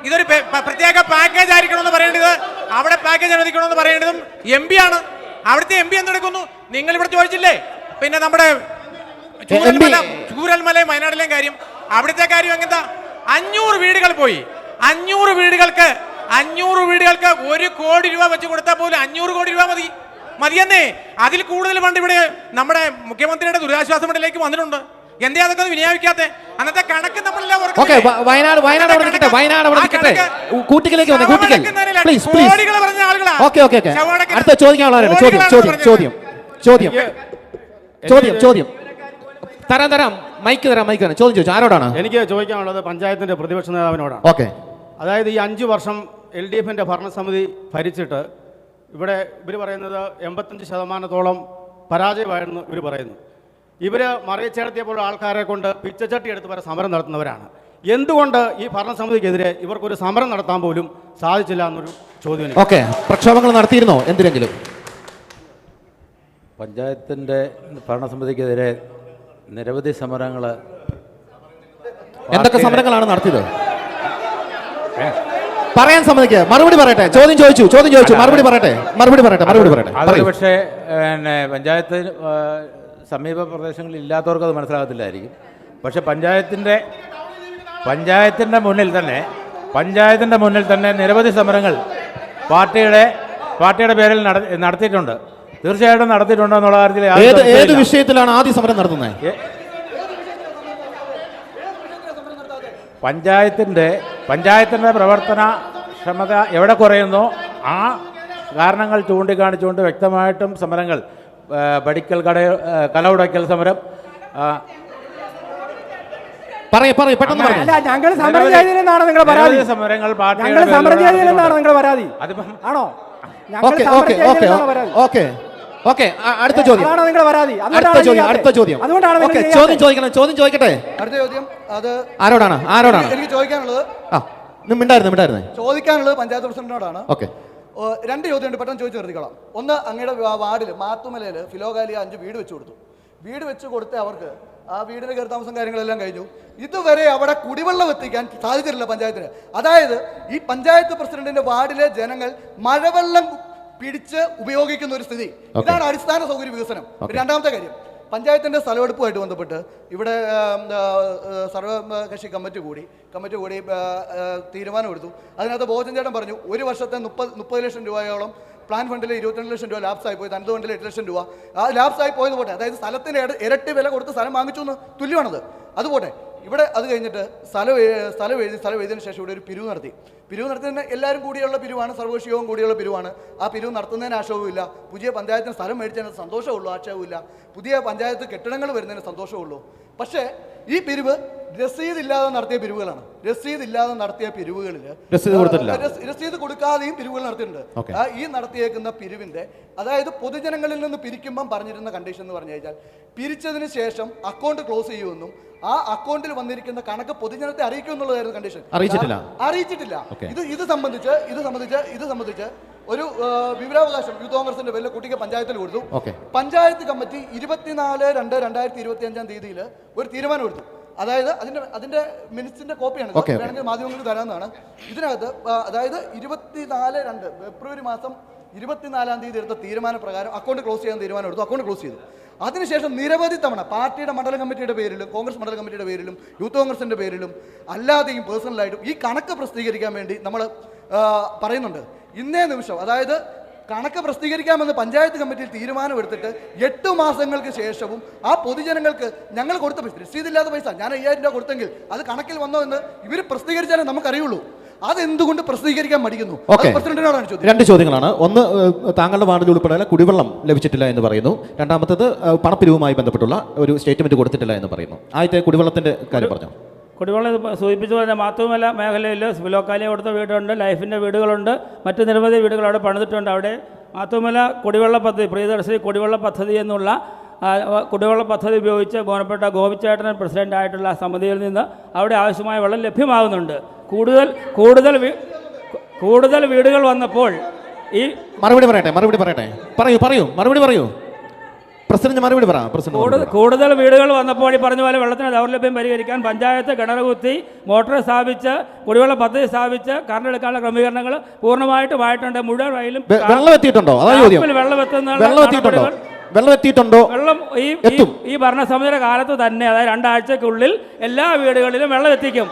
ഇതൊരു പ്രത്യേക പാക്കേജ് ആയിരിക്കണമെന്ന് പറയേണ്ടത്, അവിടെ പാക്കേജ് അനുവദിക്കണമെന്ന് പറയേണ്ടതും MP ആണ്. അവിടുത്തെ MP എന്തെടുക്കുന്നു? നിങ്ങൾ ഇവിടെ ചോദിച്ചില്ലേ? പിന്നെ നമ്മുടെ ചൂരൽമലയും വയനാട്ടിലെയും കാര്യം, അവിടുത്തെ കാര്യം എങ്ങനത്തെ 500 വീടുകൾ പോയി. 500 വീടുകൾക്ക് 1 കോടി രൂപ വെച്ച് കൊടുത്താൽ പോലും 500 കോടി രൂപ മതിയെന്നേ. അതിൽ കൂടുതൽ ഫണ്ട് ഇവിടെ നമ്മുടെ മുഖ്യമന്ത്രിയുടെ ദുരിതാശ്വാസ ഫണ്ടിലേക്ക് വന്നിട്ടുണ്ട്. എന്തേ അതൊക്കെ വിനിയോഗിക്കാത്ത? അന്നത്തെ കണക്ക് നമ്മളെല്ലാം ആരോടാണ് എനിക്ക് ചോദിക്കാനുള്ളത്? പഞ്ചായത്തിന്റെ പ്രതിപക്ഷ നേതാവിനോടാണ്. അതായത് ഈ 5 വർഷം LDFന്റെ ഭരണസമിതി ഭരിച്ചിട്ട് ഇവിടെ ഇവർ പറയുന്നത് 85% പരാജയമായെന്ന് ഇവർ പറയുന്നു. ഇവർ മറിയച്ചേർത്തിയപ്പോൾ ആൾക്കാരെ കൊണ്ട് പിച്ചച്ചട്ടി എടുത്ത് വരെ സമരം നടത്തുന്നവരാണ്. എന്തുകൊണ്ട് ഈ ഭരണസമിതിക്കെതിരെ ഇവർക്കൊരു സമരം നടത്താൻ പോലും സാധിച്ചില്ല എന്നൊരു ചോദ്യം. പ്രക്ഷോഭങ്ങൾ നടത്തിയിരുന്നോ എന്തിനെങ്കിലും? പഞ്ചായത്തിൻ്റെ ഭരണസമിതിക്കെതിരെ നിരവധി സമരങ്ങൾ. എന്തൊക്കെ സമരങ്ങളാണ് നടത്തിയത്? പറയാൻ സമ്മതിക്കുക. മറുപടി പറയട്ടെ. ചോദ്യം ചോദിച്ചു മറുപടി പറയട്ടെ. അതൊരു പക്ഷേ പഞ്ചായത്ത് സമീപ പ്രദേശങ്ങളിൽ ഇല്ലാത്തവർക്ക് അത് മനസ്സിലാകത്തില്ലായിരിക്കും. പക്ഷെ പഞ്ചായത്തിൻ്റെ മുന്നിൽ തന്നെ നിരവധി സമരങ്ങൾ പാർട്ടിയുടെ പേരിൽ നടത്തിയിട്ടുണ്ട്. തീർച്ചയായിട്ടും നടത്തിയിട്ടുണ്ട് എന്നുള്ള കാര്യത്തിൽ ഏത് വിഷയത്തിലാണ് ആദ്യ സമരം നടത്തുന്നത്? പഞ്ചായത്തിൻ്റെ പ്രവർത്തനക്ഷമത എവിടെ കുറയുന്നോ ആ കാരണങ്ങൾ ചൂണ്ടിക്കാണിച്ചുകൊണ്ട് വ്യക്തമായിട്ടും സമരങ്ങൾ, പടിക്കൽ കല ഉടയ്ക്കൽ സമരം, സമരങ്ങൾ അടുത്ത ചോദ്യം ചോദിക്കട്ടെ. ആരോടാണ് എനിക്ക് ചോദിക്കാനുള്ളത്? ചോദിക്കാനുള്ളത് പഞ്ചായത്ത് പ്രസിഡന്റിനോടാണ്. 2 ചോദ്യമുണ്ട്, പെട്ടെന്ന് ചോദിച്ചു നിർത്തിക്കോളാം. ഒന്ന്, അങ്ങയുടെ വാർഡിൽ മാത്തുമലയിൽ ഫിലോകാലിയ 5 വീട് വെച്ച് കൊടുത്തു. വീട് വെച്ച് കൊടുത്ത് അവർക്ക് ആ വീടിന് കയറി താമസം കാര്യങ്ങളെല്ലാം കഴിഞ്ഞു. ഇതുവരെ അവിടെ കുടിവെള്ളം എത്തിക്കാൻ സാധിച്ചിട്ടില്ല പഞ്ചായത്തിന്. അതായത് ഈ പഞ്ചായത്ത് പ്രസിഡന്റിന്റെ വാർഡിലെ ജനങ്ങൾ മഴവെള്ളം പിടിച്ച് ഉപയോഗിക്കുന്ന ഒരു സ്ഥിതി. ഇതാണ് അടിസ്ഥാന സൗകര്യ വികസനം. രണ്ടാമത്തെ കാര്യം, പഞ്ചായത്തിന്റെ സ്ഥലമെടുപ്പുമായിട്ട് ബന്ധപ്പെട്ട് ഇവിടെ സർവകക്ഷി കമ്മിറ്റി കൂടി തീരുമാനമെടുത്തു. അതിനകത്ത് ബോധൻ ചേട്ടൻ പറഞ്ഞു 1 വർഷത്തെ 30 ലക്ഷം രൂപയോളം പ്ലാൻ ഫണ്ടിൽ 22 ലക്ഷം രൂപ ലാപ്സായി പോയി, തനത് ഫണ്ടിൽ 8 ലക്ഷം രൂപ ആ ലാപ്സായി പോയത് പോട്ടെ. അതായത് സ്ഥലത്തിന് ഇരട്ടി വില കൊടുത്ത് സ്ഥലം വാങ്ങിച്ചു എന്ന് തുല്യമാണത്. അതുപോട്ടെ, ഇവിടെ അത് കഴിഞ്ഞിട്ട് സ്ഥലം എഴുതിയതിനു ശേഷം ഇവിടെ ഒരു പിരിവ് നടത്തുന്നതിന് എല്ലാവരും കൂടിയുള്ള പിരിവാണ്, സർവകക്ഷി യോഗം കൂടിയുള്ള പിരിവാണ്. ആ പിരിവ് നടത്തുന്നതിന് ആക്ഷേപമില്ല. പുതിയ പഞ്ചായത്തിന് സ്ഥലം മേടിച്ചതിന് സന്തോഷമുള്ളൂ, ആക്ഷേപമില്ല. പുതിയ പഞ്ചായത്ത് കെട്ടിടങ്ങൾ വരുന്നതിന് സന്തോഷമുള്ളൂ. പക്ഷേ ഈ പിരിവ് രസീതില്ലാതെ നടത്തിയ പിരിവുകളാണ്. രസീതില്ലാതെ നടത്തിയ പിരിവുകളിൽ രസീത് കൊടുക്കാതെയും പിരിവുകൾ നടത്തിയിട്ടുണ്ട്. ഈ നടത്തിയേക്കുന്ന പിരിവിന്റെ, അതായത് പൊതുജനങ്ങളിൽ നിന്ന് പിരിക്കുമ്പം പറഞ്ഞിരുന്ന കണ്ടീഷൻ എന്ന് പറഞ്ഞു കഴിഞ്ഞാൽ പിരിച്ചതിന് ശേഷം അക്കൗണ്ട് ക്ലോസ് ചെയ്യുമെന്നും ആ അക്കൗണ്ടിൽ വന്നിരിക്കുന്ന കണക്ക് പൊതുജനത്തെ അറിയിക്കും എന്നുള്ളതായിരുന്നു കണ്ടീഷൻ. അറിയിച്ചിട്ടില്ല. ഇത് സംബന്ധിച്ച് ഒരു വിവരാവകാശം യൂത്ത് കോൺഗ്രസിന്റെ പേരിൽ കുട്ടിക്ക് പഞ്ചായത്തിൽ കൊടുത്തു. പഞ്ചായത്ത് കമ്മിറ്റി 24/2/2025 തീയതിയിൽ ഒരു തീരുമാനം എടുത്തു. അതായത് അതിന്റെ മിനിറ്റ്സിന്റെ കോപ്പിയാണ്, വേണമെങ്കിൽ മാധ്യമങ്ങൾക്ക് തരാവുന്നതാണ്. ഇതിനകത്ത് അതായത് 24/2 ഫെബ്രുവരി മാസം 24-ാം തീയതി എടുത്ത തീരുമാനപ്രകാരം അക്കൗണ്ട് ക്ലോസ് ചെയ്യാൻ തീരുമാനം എടുത്തു. അക്കൗണ്ട് ക്ലോസ് ചെയ്തു. അതിനുശേഷം നിരവധി തവണ പാർട്ടിയുടെ മണ്ഡലം കമ്മിറ്റിയുടെ പേരിലും കോൺഗ്രസ് മണ്ഡലം കമ്മിറ്റിയുടെ പേരിലും യൂത്ത് കോൺഗ്രസിന്റെ പേരിലും അല്ലാതെയും പേഴ്സണലായിട്ടും ഈ കണക്ക് പ്രസിദ്ധീകരിക്കാൻ വേണ്ടി നമ്മൾ പറയുന്നുണ്ട്. ഇന്നേ നിമിഷം, അതായത് കണക്ക് പ്രസിദ്ധീകരിക്കാമെന്ന് പഞ്ചായത്ത് കമ്മിറ്റിയിൽ തീരുമാനമെടുത്തിട്ട് 8 മാസങ്ങൾക്ക് ശേഷവും ആ പൊതുജനങ്ങൾക്ക് ഞങ്ങൾ കൊടുത്ത പൈസ, രസീതില്ലാത്ത പൈസ, ഞാൻ 5000 രൂപ കൊടുത്തെങ്കിൽ അത് കണക്കിൽ വന്നോ എന്ന് ഇവർ പ്രസിദ്ധീകരിച്ചാലേ നമുക്കറിയുള്ളൂ. അതെന്തുകൊണ്ട് പ്രസിദ്ധീകരിക്കാൻ മടിക്കുന്നു? പ്രസിഡന്റിനോടാണ് ചോദ്യം. 2 ചോദ്യങ്ങളാണ്. ഒന്ന്, താങ്കളുടെ വാർഡിൽ ഉൾപ്പെടെ കുടിവെള്ളം ലഭിച്ചിട്ടില്ല എന്ന് പറയുന്നു. രണ്ടാമത്തേത് പണപ്പിരിവുമായി ബന്ധപ്പെട്ടുള്ള ഒരു സ്റ്റേറ്റ്മെന്റ് കൊടുത്തിട്ടില്ല എന്ന് പറയുന്നു. ആദ്യത്തെ കുടിവെള്ളത്തിന്റെ കാര്യം പറഞ്ഞു. കുടിവെള്ളം സൂചിപ്പിച്ചു പറഞ്ഞാൽ മാത്രമല്ല മേഖലയിൽ ഫിലോക്കാലിയ കൊടുത്ത വീടുണ്ട്, ലൈഫിൻ്റെ വീടുകളുണ്ട്, മറ്റ് നിരവധി വീടുകൾ അവിടെ പണിതിട്ടുണ്ട്. അവിടെ മാത്രമല്ല കുടിവെള്ള പദ്ധതി, പ്രിയദർശിനി കുടിവെള്ള പദ്ധതി എന്നുള്ള കുടിവെള്ള പദ്ധതി ഉപയോഗിച്ച് ബഹുമാനപ്പെട്ട ഗോപിച്ചേട്ടൻ പ്രസിഡൻ്റായിട്ടുള്ള സമിതിയിൽ നിന്ന് അവിടെ ആവശ്യമായ വെള്ളം ലഭ്യമാകുന്നുണ്ട്. കൂടുതൽ വീടുകൾ വന്നപ്പോൾ ഈ മറുപടി പറയട്ടെ പറയൂ പ്രസിഡന്റ് മറുപടി പറ. കൂടുതൽ വീടുകൾ വന്നപ്പോൾ ഈ പറഞ്ഞ പോലെ വെള്ളത്തിന് ദൗർലഭ്യം പരിഹരിക്കാൻ പഞ്ചായത്ത് കിണർ കുത്തി മോട്ടോർ സ്ഥാപിച്ച് കുടിവെള്ള പദ്ധതി സ്ഥാപിച്ച് കറണ്ട് എടുക്കാനുള്ള ക്രമീകരണങ്ങൾ പൂർണ്ണമായിട്ടുമായിട്ടുണ്ട്. മുഴുവൻ വയലും വെള്ളം എത്തിയിട്ടുണ്ടോ? വെള്ളം ഈ ഭരണസമിതിയുടെ കാലത്ത് തന്നെ, അതായത് 2 ആഴ്ചക്കുള്ളിൽ എല്ലാ വീടുകളിലും വെള്ളം എത്തിക്കും.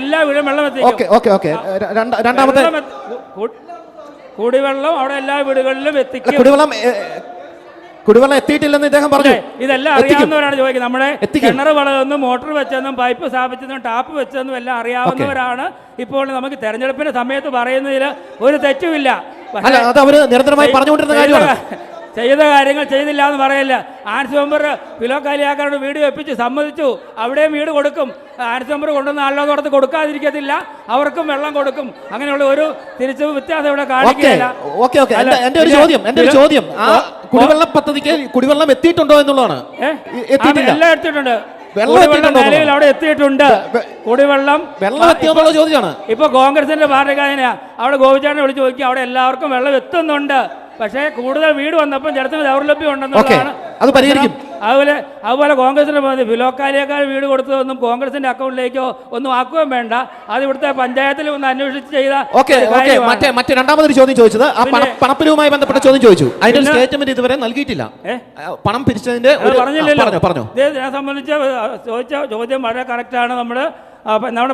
എല്ലാ വീടും വെള്ളം എത്തിക്കും. കുടിവെള്ളം അവിടെ എല്ലാ വീടുകളിലും എത്തിക്കും. കുടിവെള്ളം എത്തിയിട്ടില്ലെന്ന് ഇദ്ദേഹം പറഞ്ഞു. ഇതെല്ലാം അറിയാവുന്നവരാണ് ചോദിക്കുന്നത്. നമ്മുടെ കിണർ വളർന്നും മോട്ടോർ വെച്ചെന്നും പൈപ്പ് സ്ഥാപിച്ചെന്നും ടാപ്പ് വെച്ചെന്നും എല്ലാം അറിയാവുന്നവരാണ് ഇപ്പോൾ നമുക്ക് തെരഞ്ഞെടുപ്പിന്റെ സമയത്ത് പറയുന്നതിൽ ഒരു തെറ്റുമില്ല. ചെയ്ത കാര്യങ്ങൾ ചെയ്തില്ല എന്ന് പറയില്ല. ആൻസ് മെമ്പർ ഫിലോക്കാലിയാക്കാരുടെ വീട് വെപ്പിച്ച് സമ്മതിച്ചു, അവിടെയും വീട് കൊടുക്കും. ആൻസ് മെമ്പർ കൊണ്ടുവന്ന ആളുകളോടത്ത് കൊടുക്കാതിരിക്കത്തില്ല, അവർക്കും വെള്ളം കൊടുക്കും. അങ്ങനെയുള്ള ഒരു തിരിച്ചു വ്യത്യാസം ഇവിടെ കാണിക്കുകയില്ല. എന്റെ ഒരു ചോദ്യം കുടിവെള്ള പദ്ധതിക്ക് കുടിവെള്ളം എത്തിയിട്ടുണ്ടോ എന്നുള്ളതാണ്. എല്ലാം എത്തിയിട്ടുണ്ട്. നിലയിൽ അവിടെ എത്തിയിട്ടുണ്ട്. കുടിവെള്ളം എത്തിയെന്നുള്ള ചോദ്യമാണ്. ഇപ്പൊ കോൺഗ്രസിന്റെ പാർട്ടിക്കാരനെയാ അവിടെ ഗോപിച്ചേട്ടനെ വിളിച്ചു നോക്കി, അവിടെ എല്ലാവർക്കും വെള്ളം എത്തുന്നുണ്ട്. പക്ഷേ കൂടുതൽ വീട് വന്നപ്പോൾ ജലത്തിന് ദൗർലഭ്യം ഉണ്ടെന്നുള്ളതാണ്. അതുപോലെ കോൺഗ്രസിന്റെ ഫിലോക്കാലിയേക്കാൾ വീട് കൊടുത്തതൊന്നും കോൺഗ്രസിന്റെ അക്കൗണ്ടിലേക്കോ ഒന്നും ആക്കുകയും വേണ്ട. അത് ഇവിടുത്തെ പഞ്ചായത്തിൽ ഒന്ന് അന്വേഷിച്ച് ചെയ്ത. മറ്റേ രണ്ടാമതൊരു ചോദ്യം ചോദിച്ചത് പണപ്പിരിവുമായി ബന്ധപ്പെട്ട ചോദ്യം ചോദിച്ചു. അതിന്റെ സ്റ്റേറ്റ്മെന്റ് ഇതുവരെ നൽകിയിട്ടില്ല. പണം പിരിച്ചതിന്റെ പറഞ്ഞില്ലല്ലോ. ഇതിനെ സംബന്ധിച്ച് ചോദിച്ച ചോദ്യം വളരെ കറക്റ്റാണ്. നമ്മുടെ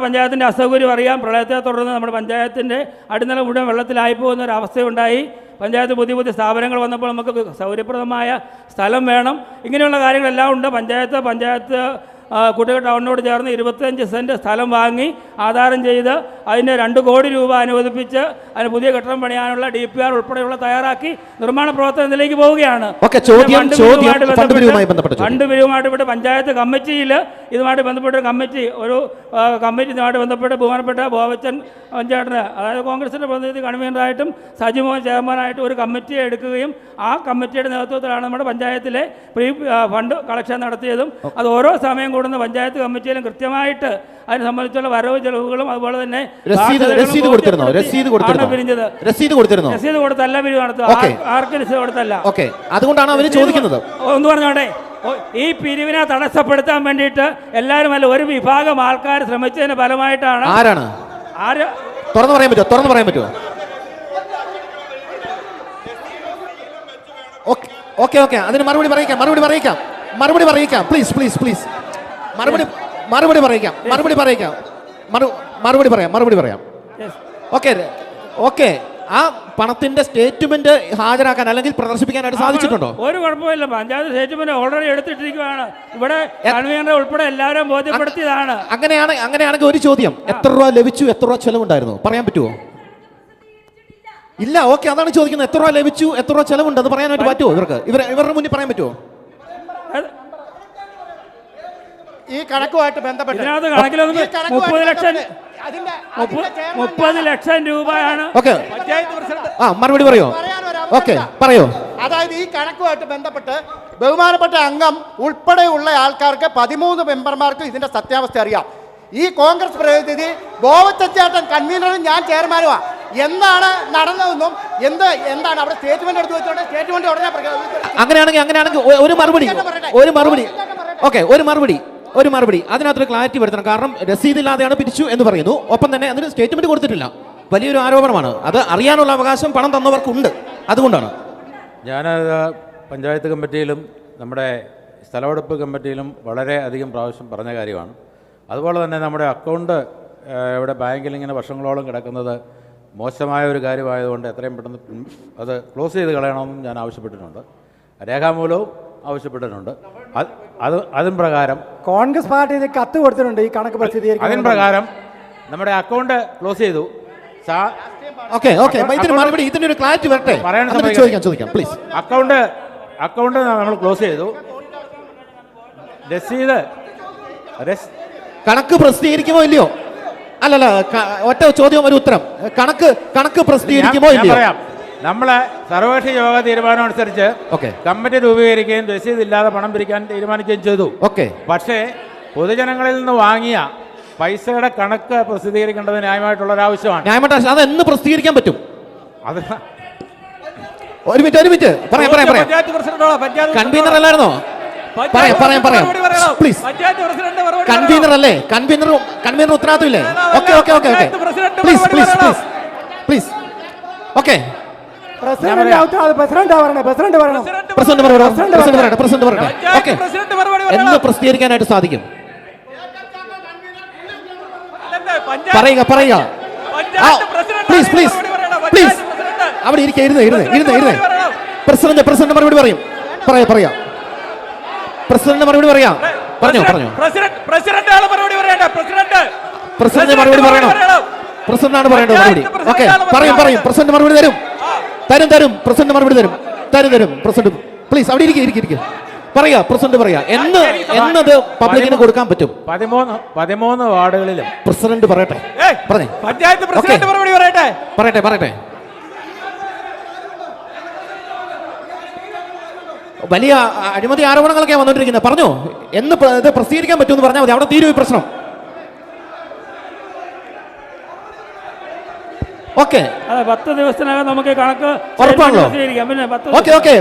പഞ്ചായത്തിൻ്റെ അസൗകര്യം അറിയാം. പ്രളയത്തെ തുടർന്ന് നമ്മുടെ പഞ്ചായത്തിൻ്റെ അടിനില മുഴുവൻ വെള്ളത്തിലായി പോകുന്ന ഒരു അവസ്ഥയുണ്ടായി. പഞ്ചായത്ത് പുതിയ സ്ഥാപനങ്ങൾ വന്നപ്പോൾ നമുക്ക് സൗകര്യപ്രദമായ സ്ഥലം വേണം. ഇങ്ങനെയുള്ള കാര്യങ്ങളെല്ലാം ഉണ്ട്. പഞ്ചായത്ത് കുട്ടികൾ ടൗണിനോട് ചേർന്ന് 25 സെൻറ്റ് സ്ഥലം വാങ്ങി ആധാരം ചെയ്ത് അതിന് 2 കോടി രൂപ അനുവദിപ്പിച്ച് അതിന് പുതിയ കെട്ടിടം പണിയാനുള്ള DPR ഉൾപ്പെടെയുള്ള തയ്യാറാക്കി നിർമ്മാണ പ്രവർത്തനത്തിലേക്ക് പോവുകയാണ്. ഫണ്ട് പിരിവുമായിട്ട് ഇവിടെ പഞ്ചായത്ത് കമ്മിറ്റിയിൽ ഇതുമായിട്ട് ബന്ധപ്പെട്ട ഇതുമായിട്ട് ബന്ധപ്പെട്ട് ബഹുമാനപ്പെട്ട ബോവച്ചൻ പഞ്ചായത്തിന്, അതായത് കോൺഗ്രസിൻ്റെ പ്രതിനിധി കൺവീനറായിട്ടും സജിമോഹൻ ചെയർമാനായിട്ടും ഒരു കമ്മിറ്റിയെ എടുക്കുകയും ആ കമ്മിറ്റിയുടെ നേതൃത്വത്തിലാണ് നമ്മുടെ പഞ്ചായത്തിലെ ഫണ്ട് കളക്ഷൻ നടത്തിയതും. അത് ഓരോ സമയം കൂടുന്ന പഞ്ചായത്ത് കമ്മിറ്റിയിലും കൃത്യമായിട്ട് അതിനെ സംബന്ധിച്ചുള്ള വരവ് ചെലവുകളും അതുപോലെ തന്നെ രസീത് കൊടുത്തല്ല പിരിവ് നടത്തുക. ആർക്കും രസീത് കൊടുത്തല്ല. അതുകൊണ്ടാണ് അവർ ചോദിക്കുന്നത്. ഒന്ന് പറഞ്ഞോട്ടെ, ഈ പിരിവിനെ തടസ്സപ്പെടുത്താൻ വേണ്ടിയിട്ട് എല്ലാവരും അല്ല, ഒരു വിഭാഗം ആൾക്കാർ ശ്രമിച്ചതിന്റെ ഫലമായിട്ടാണ്. തുറന്നു പറയാൻ പറ്റുമോ? അതിന് മറുപടി പറയിക്കാം. പ്ലീസ് മറുപടി പറയാം. ആ പണത്തിന്റെ സ്റ്റേറ്റ്മെന്റ് ഹാജരാക്കാൻ അല്ലെങ്കിൽ പ്രദർശിപ്പിക്കാനായിട്ട് സാധിച്ചിട്ടുണ്ടോ? ഒരു കുഴപ്പമില്ല. പഞ്ചായത്ത് സ്റ്റേറ്റ്മെന്റ് ഓൾറെഡി എടുത്തിട്ടിരിക്കുകയാണ്. ഇവിടെ കൺവീനർ ഉൾപ്പെടെ എല്ലാവരും ബോധ്യപ്പെടുത്തിയതാണ്. അങ്ങനെയാണെങ്കിൽ ഒരു ചോദ്യം, എത്ര രൂപ ലഭിച്ചു, എത്ര രൂപ ചെലവുണ്ടായിരുന്നു, പറയാൻ പറ്റുമോ? ഇല്ല, ഓക്കെ, അതാണ് ചോദിക്കുന്നത്. എത്ര രൂപ ലഭിച്ചു, എത്ര രൂപ ചെലവുണ്ട്, അത് പറയാനായിട്ട് പറ്റുമോ? ഇവരുടെ മുന്നിൽ പറയാൻ പറ്റുമോ? ഈ കണക്കുമായിട്ട് ബന്ധപ്പെട്ട് 30 ലക്ഷം രൂപയാണ്. മറുപടി പറയോ? ഓക്കെ, പറയോ. അതായത് ഈ കണക്കുമായിട്ട് ബന്ധപ്പെട്ട് ബഹുമാനപ്പെട്ട അംഗം ഉൾപ്പെടെയുള്ള ആൾക്കാർക്ക് 13 മെമ്പർമാർക്ക് ഇതിന്റെ സത്യാവസ്ഥ അറിയാം. ഈ കോൺഗ്രസ് പ്രതിനിധി ബോവച്ചേട്ടൻ കൺവീനറും ഞാൻ ചെയർമാനുമാണ്. എന്താണ് നടന്നതെന്നും എന്താണ് അവിടെ സ്റ്റേറ്റ്മെന്റ് എടുത്ത് വെച്ചോണ്ട് സ്റ്റേറ്റ്മെന്റ് ഉടനെ അങ്ങനെയാണെങ്കിൽ ഒരു മറുപടി ഓക്കെ, ഒരു മറുപടി അതിനകത്തൊരു ക്ലാരിറ്റി വരുത്തണം. കാരണം രസീതില്ലാതെയാണ് പിരിച്ചു എന്ന് പറയുന്നു, ഒപ്പം തന്നെ അതിന് സ്റ്റേറ്റ്മെന്റ് കൊടുത്തിട്ടില്ല. വലിയൊരു ആരോപണമാണ്. അത് അറിയാനുള്ള അവകാശം പണം തന്നവർക്കുണ്ട്. അതുകൊണ്ടാണ് ഞാനത് പഞ്ചായത്ത് കമ്മിറ്റിയിലും നമ്മുടെ സ്ഥലമെടുപ്പ് കമ്മിറ്റിയിലും വളരെ അധികം പ്രാവശ്യം പറഞ്ഞ കാര്യമാണ്. അതുപോലെ തന്നെ നമ്മുടെ അക്കൗണ്ട് ഇവിടെ ബാങ്കിൽ ഇങ്ങനെ വർഷങ്ങളോളം കിടക്കുന്നത് മോശമായ ഒരു കാര്യമായതുകൊണ്ട് എത്രയും പെട്ടെന്ന് അത് ക്ലോസ് ചെയ്ത് കളയണമെന്നും ഞാൻ ആവശ്യപ്പെട്ടിട്ടുണ്ട്. രേഖാമൂലവും ആവശ്യപ്പെട്ടിട്ടുണ്ട്. അതിന് പ്രകാരം കോൺഗ്രസ് പാർട്ടി കത്ത് കൊടുത്തിട്ടുണ്ട് ഈ കണക്ക് പ്രസിദ്ധീകരിക്കാൻ. അതിന് പ്രകാരം നമ്മുടെ അക്കൗണ്ട് ക്ലോസ് ചെയ്തു. ഇതിനൊരു ക്ലാരിറ്റി വരട്ടെ, ചോദിക്കാം പ്ലീസ്. അക്കൗണ്ട് നമ്മൾ ക്ലോസ് ചെയ്തു. രസീത് കണക്ക് പ്രസിദ്ധീകരിക്കുമോ ഇല്ലയോ? അല്ലല്ല, ഒറ്റ ചോദ്യം ഒരു ഉത്തരം. കണക്ക് പ്രസിദ്ധീകരിക്കുമോ ഇല്ലയോ? നമ്മളെ സർവകക്ഷി യോഗ തീരുമാനം അനുസരിച്ച് കമ്മിറ്റി രൂപീകരിക്കുകയും രസീതില്ലാതെ പണം പിരിക്കാൻ തീരുമാനിക്കുകയും ചെയ്തു. പക്ഷേ പൊതുജനങ്ങളിൽ നിന്ന് വാങ്ങിയ പൈസയുടെ കണക്ക് പ്രസിദ്ധീകരിക്കേണ്ടത് ന്യായമായിട്ടുള്ള ഒരു ആവശ്യമാണ്. അത് എന്ന് പ്രസിദ്ധീകരിക്കാൻ പറ്റും? അത് ഒരു മിനിറ്റ് പറയാം. കൺവീനർ അല്ലായിരുന്നോ? പറയാം പ്ലീസ്. കൺവീനർ അല്ലേ? കൺവീനർ ഉത്തരവാദിത്തമില്ലേ? പ്ലീസ്. ഓക്കെ, എന്ന് പ്രസിദ്ധീകരിക്കാനായിട്ട് സാധിക്കും? പറയുക. പ്ലീസ്. അവിടെ ഇരുന്നേ. പ്രസിഡന്റ് മറുപടി പറയും. പറയാം. പ്രസിഡന്റ് മറുപടി പറയാം. പറഞ്ഞോ. പ്രസിഡന്റ് മറുപടി പറയണം. പ്രസിഡന്റാണ് പറയേണ്ടത് മറുപടി. ഓക്കെ, പറയും. പ്രസിഡന്റ് മറുപടി തരും. പ്രസിഡന്റ് മറുപടി തരും. പ്രസിഡന്റ് പ്ലീസ് അവിടെ ഇരിക്കും. പറയാ പ്രസിഡന്റ് പറയാ എന്നത് പബ്ലിക്കിന് കൊടുക്കാൻ പറ്റും. 13 വാർഡുകളിലും പ്രസിഡന്റ് പറയട്ടെ. പറയട്ടെ. വലിയ അഴിമതി ആരോപണങ്ങളൊക്കെ വന്നുകൊണ്ടിരിക്കുന്നത്. പറഞ്ഞോ, എന്ന് ഇത് പ്രസിദ്ധീകരിക്കാൻ പറ്റുമെന്ന് പറഞ്ഞാൽ മതി. അവിടെ തീരും ഈ പ്രശ്നം. ഓക്കെ, 10 ദിവസത്തിനകം നമുക്ക് കണക്ക് ഉറപ്പാണല്ലോ? ഓക്കെ,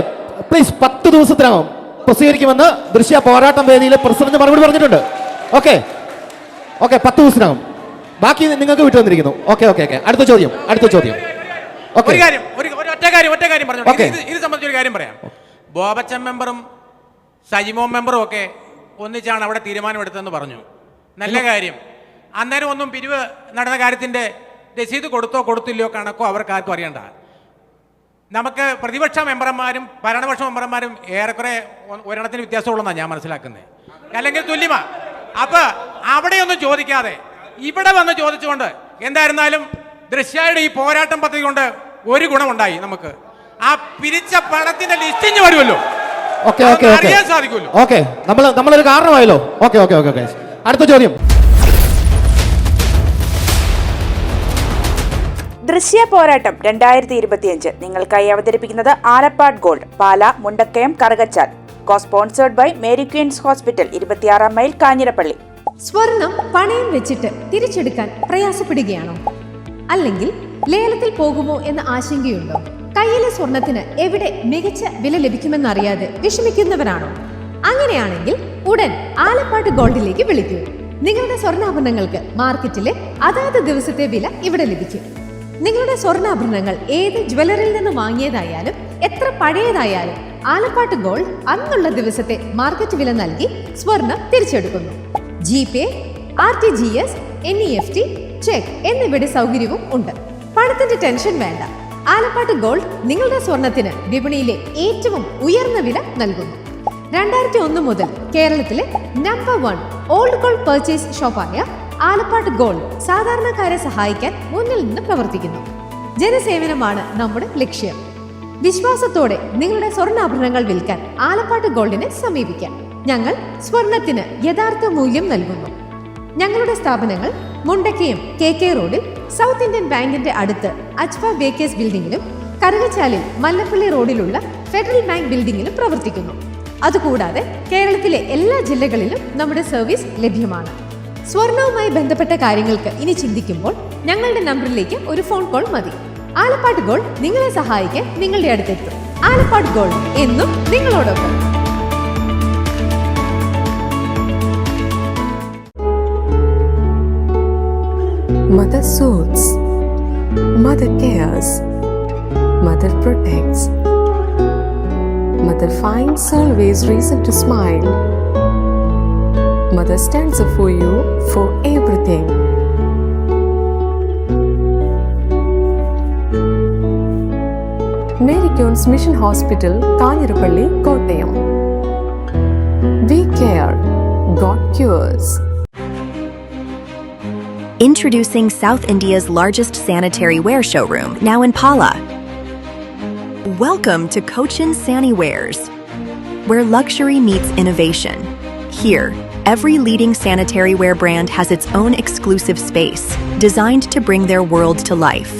പ്ലീസ് 10 ദിവസത്തിനകം പ്രസിദ്ധീകരിക്കുമെന്ന് ദൃശ്യ പോരാട്ടം വേദിയിൽ പ്രസിഡന്റ് മറുപടി പറഞ്ഞിട്ടുണ്ട്. ഓക്കെ, 10 ദിവസത്തിനകം. ബാക്കി നിങ്ങൾക്ക് വിട്ടു വന്നിരിക്കുന്നു. ഓക്കെ. അടുത്ത ചോദ്യം. ഒറ്റ കാര്യം പറഞ്ഞു. ഇത് സംബന്ധിച്ചൊരു കാര്യം പറയാം. ബോബച്ചൻ മെമ്പറും സജിമോ മെമ്പറും ഒക്കെ ഒന്നിച്ചാണ് അവിടെ തീരുമാനമെടുത്തതെന്ന് പറഞ്ഞു. നല്ല കാര്യം. അന്നേരം ഒന്നും പിരിവ് നടന്ന കാര്യത്തിൻ്റെ രസീത് കൊടുത്തില്ലയോ കണക്കോ അവർക്കാർക്കും അറിയണ്ട. നമുക്ക് പ്രതിപക്ഷ മെമ്പർമാരും ഭരണപക്ഷ മെമ്പർമാരും ഏറെക്കുറെ ഒരെണ്ണത്തിന് വ്യത്യാസമുള്ളതാണ് ഞാൻ മനസ്സിലാക്കുന്നത്, അല്ലെങ്കിൽ തുല്യമാ. അപ്പം അവിടെയൊന്നും ചോദിക്കാതെ ഇവിടെ വന്ന് ചോദിച്ചുകൊണ്ട് എന്തായിരുന്നാലും ദൃശ്യയുടെ ഈ പോരാട്ടം പദ്ധതി കൊണ്ട് ഒരു ഗുണമുണ്ടായി. നമുക്ക് ആ പിരിച്ച പണത്തിന്റെ ലിസ്റ്റിങ് വരുമല്ലോ, അറിയാൻ സാധിക്കുമല്ലോ. നമ്മളൊരു കാരണമായല്ലോ. ഓക്കെ. അടുത്ത ചോദ്യം. ദൃശ്യ പോരാട്ടം 2025 നിങ്ങൾക്കായി അവതരിപ്പിക്കുന്നത് Alappatt gold, Pala, Mundakayam, Karukachal. Sponsored by Mary queens hospital, 26 mile, Kanjirappally. സ്വർണം പണയം വെച്ചിട്ട് തിരിച്ചെടുക്കാൻ പ്രയാസപ്പെടുകയാണോ? അല്ലെങ്കിൽ ലേലത്തിൽ പോകുമോ എന്ന ആശങ്കയുണ്ടോ? കയ്യിലെ സ്വർണത്തിന് എവിടെ മികച്ച വില ലഭിക്കുമെന്നറിയാതെ വിഷമിക്കുന്നവരാണോ? അങ്ങനെയാണെങ്കിൽ ഉടൻ ആലപ്പാട് ഗോൾഡിലേക്ക് വിളിക്കൂ. നിങ്ങളുടെ സ്വർണ്ണാഭരണങ്ങൾക്ക് മാർക്കറ്റിലെ അതാത് ദിവസത്തെ വില ഇവിടെ ലഭിക്കും. നിങ്ങളുടെ സ്വർണ്ണാഭരണങ്ങൾ ഏത് ജ്വല്ലറിയിൽ നിന്ന് വാങ്ങിയതായാലും എത്ര പഴയതായാലും ആലപ്പാട് ഗോൾഡ് അന്നുള്ള ദിവസത്തെ മാർക്കറ്റ് വില നൽകി സ്വർണം തിരിച്ചെടുക്കുന്നു. ജിപേ, RTGS, NEFT, ചെക്ക് എന്നിവയുടെ സൗകര്യവും ഉണ്ട്. പണത്തിന്റെ ടെൻഷൻ വേണ്ട. ആലപ്പാട് ഗോൾഡ് നിങ്ങളുടെ സ്വർണത്തിന് വിപണിയിലെ ഏറ്റവും ഉയർന്ന വില നൽകുന്നു. 2001 മുതൽ കേരളത്തിലെ നമ്പർ 1 ഓൾഡ് ഗോൾഡ് പർച്ചേസ് ഷോപ്പായ ആലപ്പാട് ഗോൾഡ് സാധാരണക്കാരെ സഹായിക്കാൻ മുന്നിൽ നിന്ന് പ്രവർത്തിക്കുന്നു. ജനസേവനമാണ് നമ്മുടെ ലക്ഷ്യം. വിശ്വാസത്തോടെ നിങ്ങളുടെ സ്വർണ്ണാഭരണങ്ങൾ വിൽക്കാൻ ആലപ്പാട് ഗോൾഡിനെ സമീപിക്കാം. ഞങ്ങൾ സ്വർണത്തിന് യഥാർത്ഥ മൂല്യം നൽകുന്നു. ഞങ്ങളുടെ സ്ഥാപനങ്ങൾ മുണ്ടക്കയം KK റോഡിൽ സൗത്ത് ഇന്ത്യൻ ബാങ്കിന്റെ അടുത്ത് അജ്ഫ ബേക്കേഴ്സ് ബിൽഡിംഗിലും കറുകച്ചാലിൽ മല്ലപ്പള്ളി റോഡിലുള്ള ഫെഡറൽ ബാങ്ക് ബിൽഡിംഗിലും പ്രവർത്തിക്കുന്നു. അതുകൂടാതെ കേരളത്തിലെ എല്ലാ ജില്ലകളിലും നമ്മുടെ സർവീസ് ലഭ്യമാണ്. സ്വർണവുമായി ബന്ധപ്പെട്ട കാര്യങ്ങൾക്ക് ഇനി ചിന്തിക്കുമ്പോൾ ഞങ്ങളുടെ നമ്പറിലേക്ക് ഒരു ഫോൺ കോൾ മതി. ആലപ്പാട് ഗോൾഡ് നിങ്ങളെ സഹായിക്കാൻ നിങ്ങളുടെ അടുത്തെത്തും. ആലപ്പാട് ഗോൾഡ് എന്നും നിങ്ങളോടൊപ്പം. Mother soothes, Mother cares, Mother protects, Mother finds always reason to smile, Mother stands up for you for everything. Mary Queen's Mission Hospital, Kanirapalli, Kottayam. We care, God cures. Introducing South India's largest sanitary ware showroom, now in Pala. Welcome to Cochin Saniwares, where luxury meets innovation. Here, every leading sanitary ware brand has its own exclusive space, designed to bring their world to life.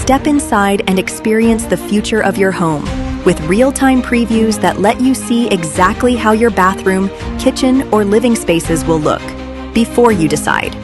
Step inside and experience the future of your home, with real-time previews that let you see exactly how your bathroom, kitchen, or living spaces will look before you decide.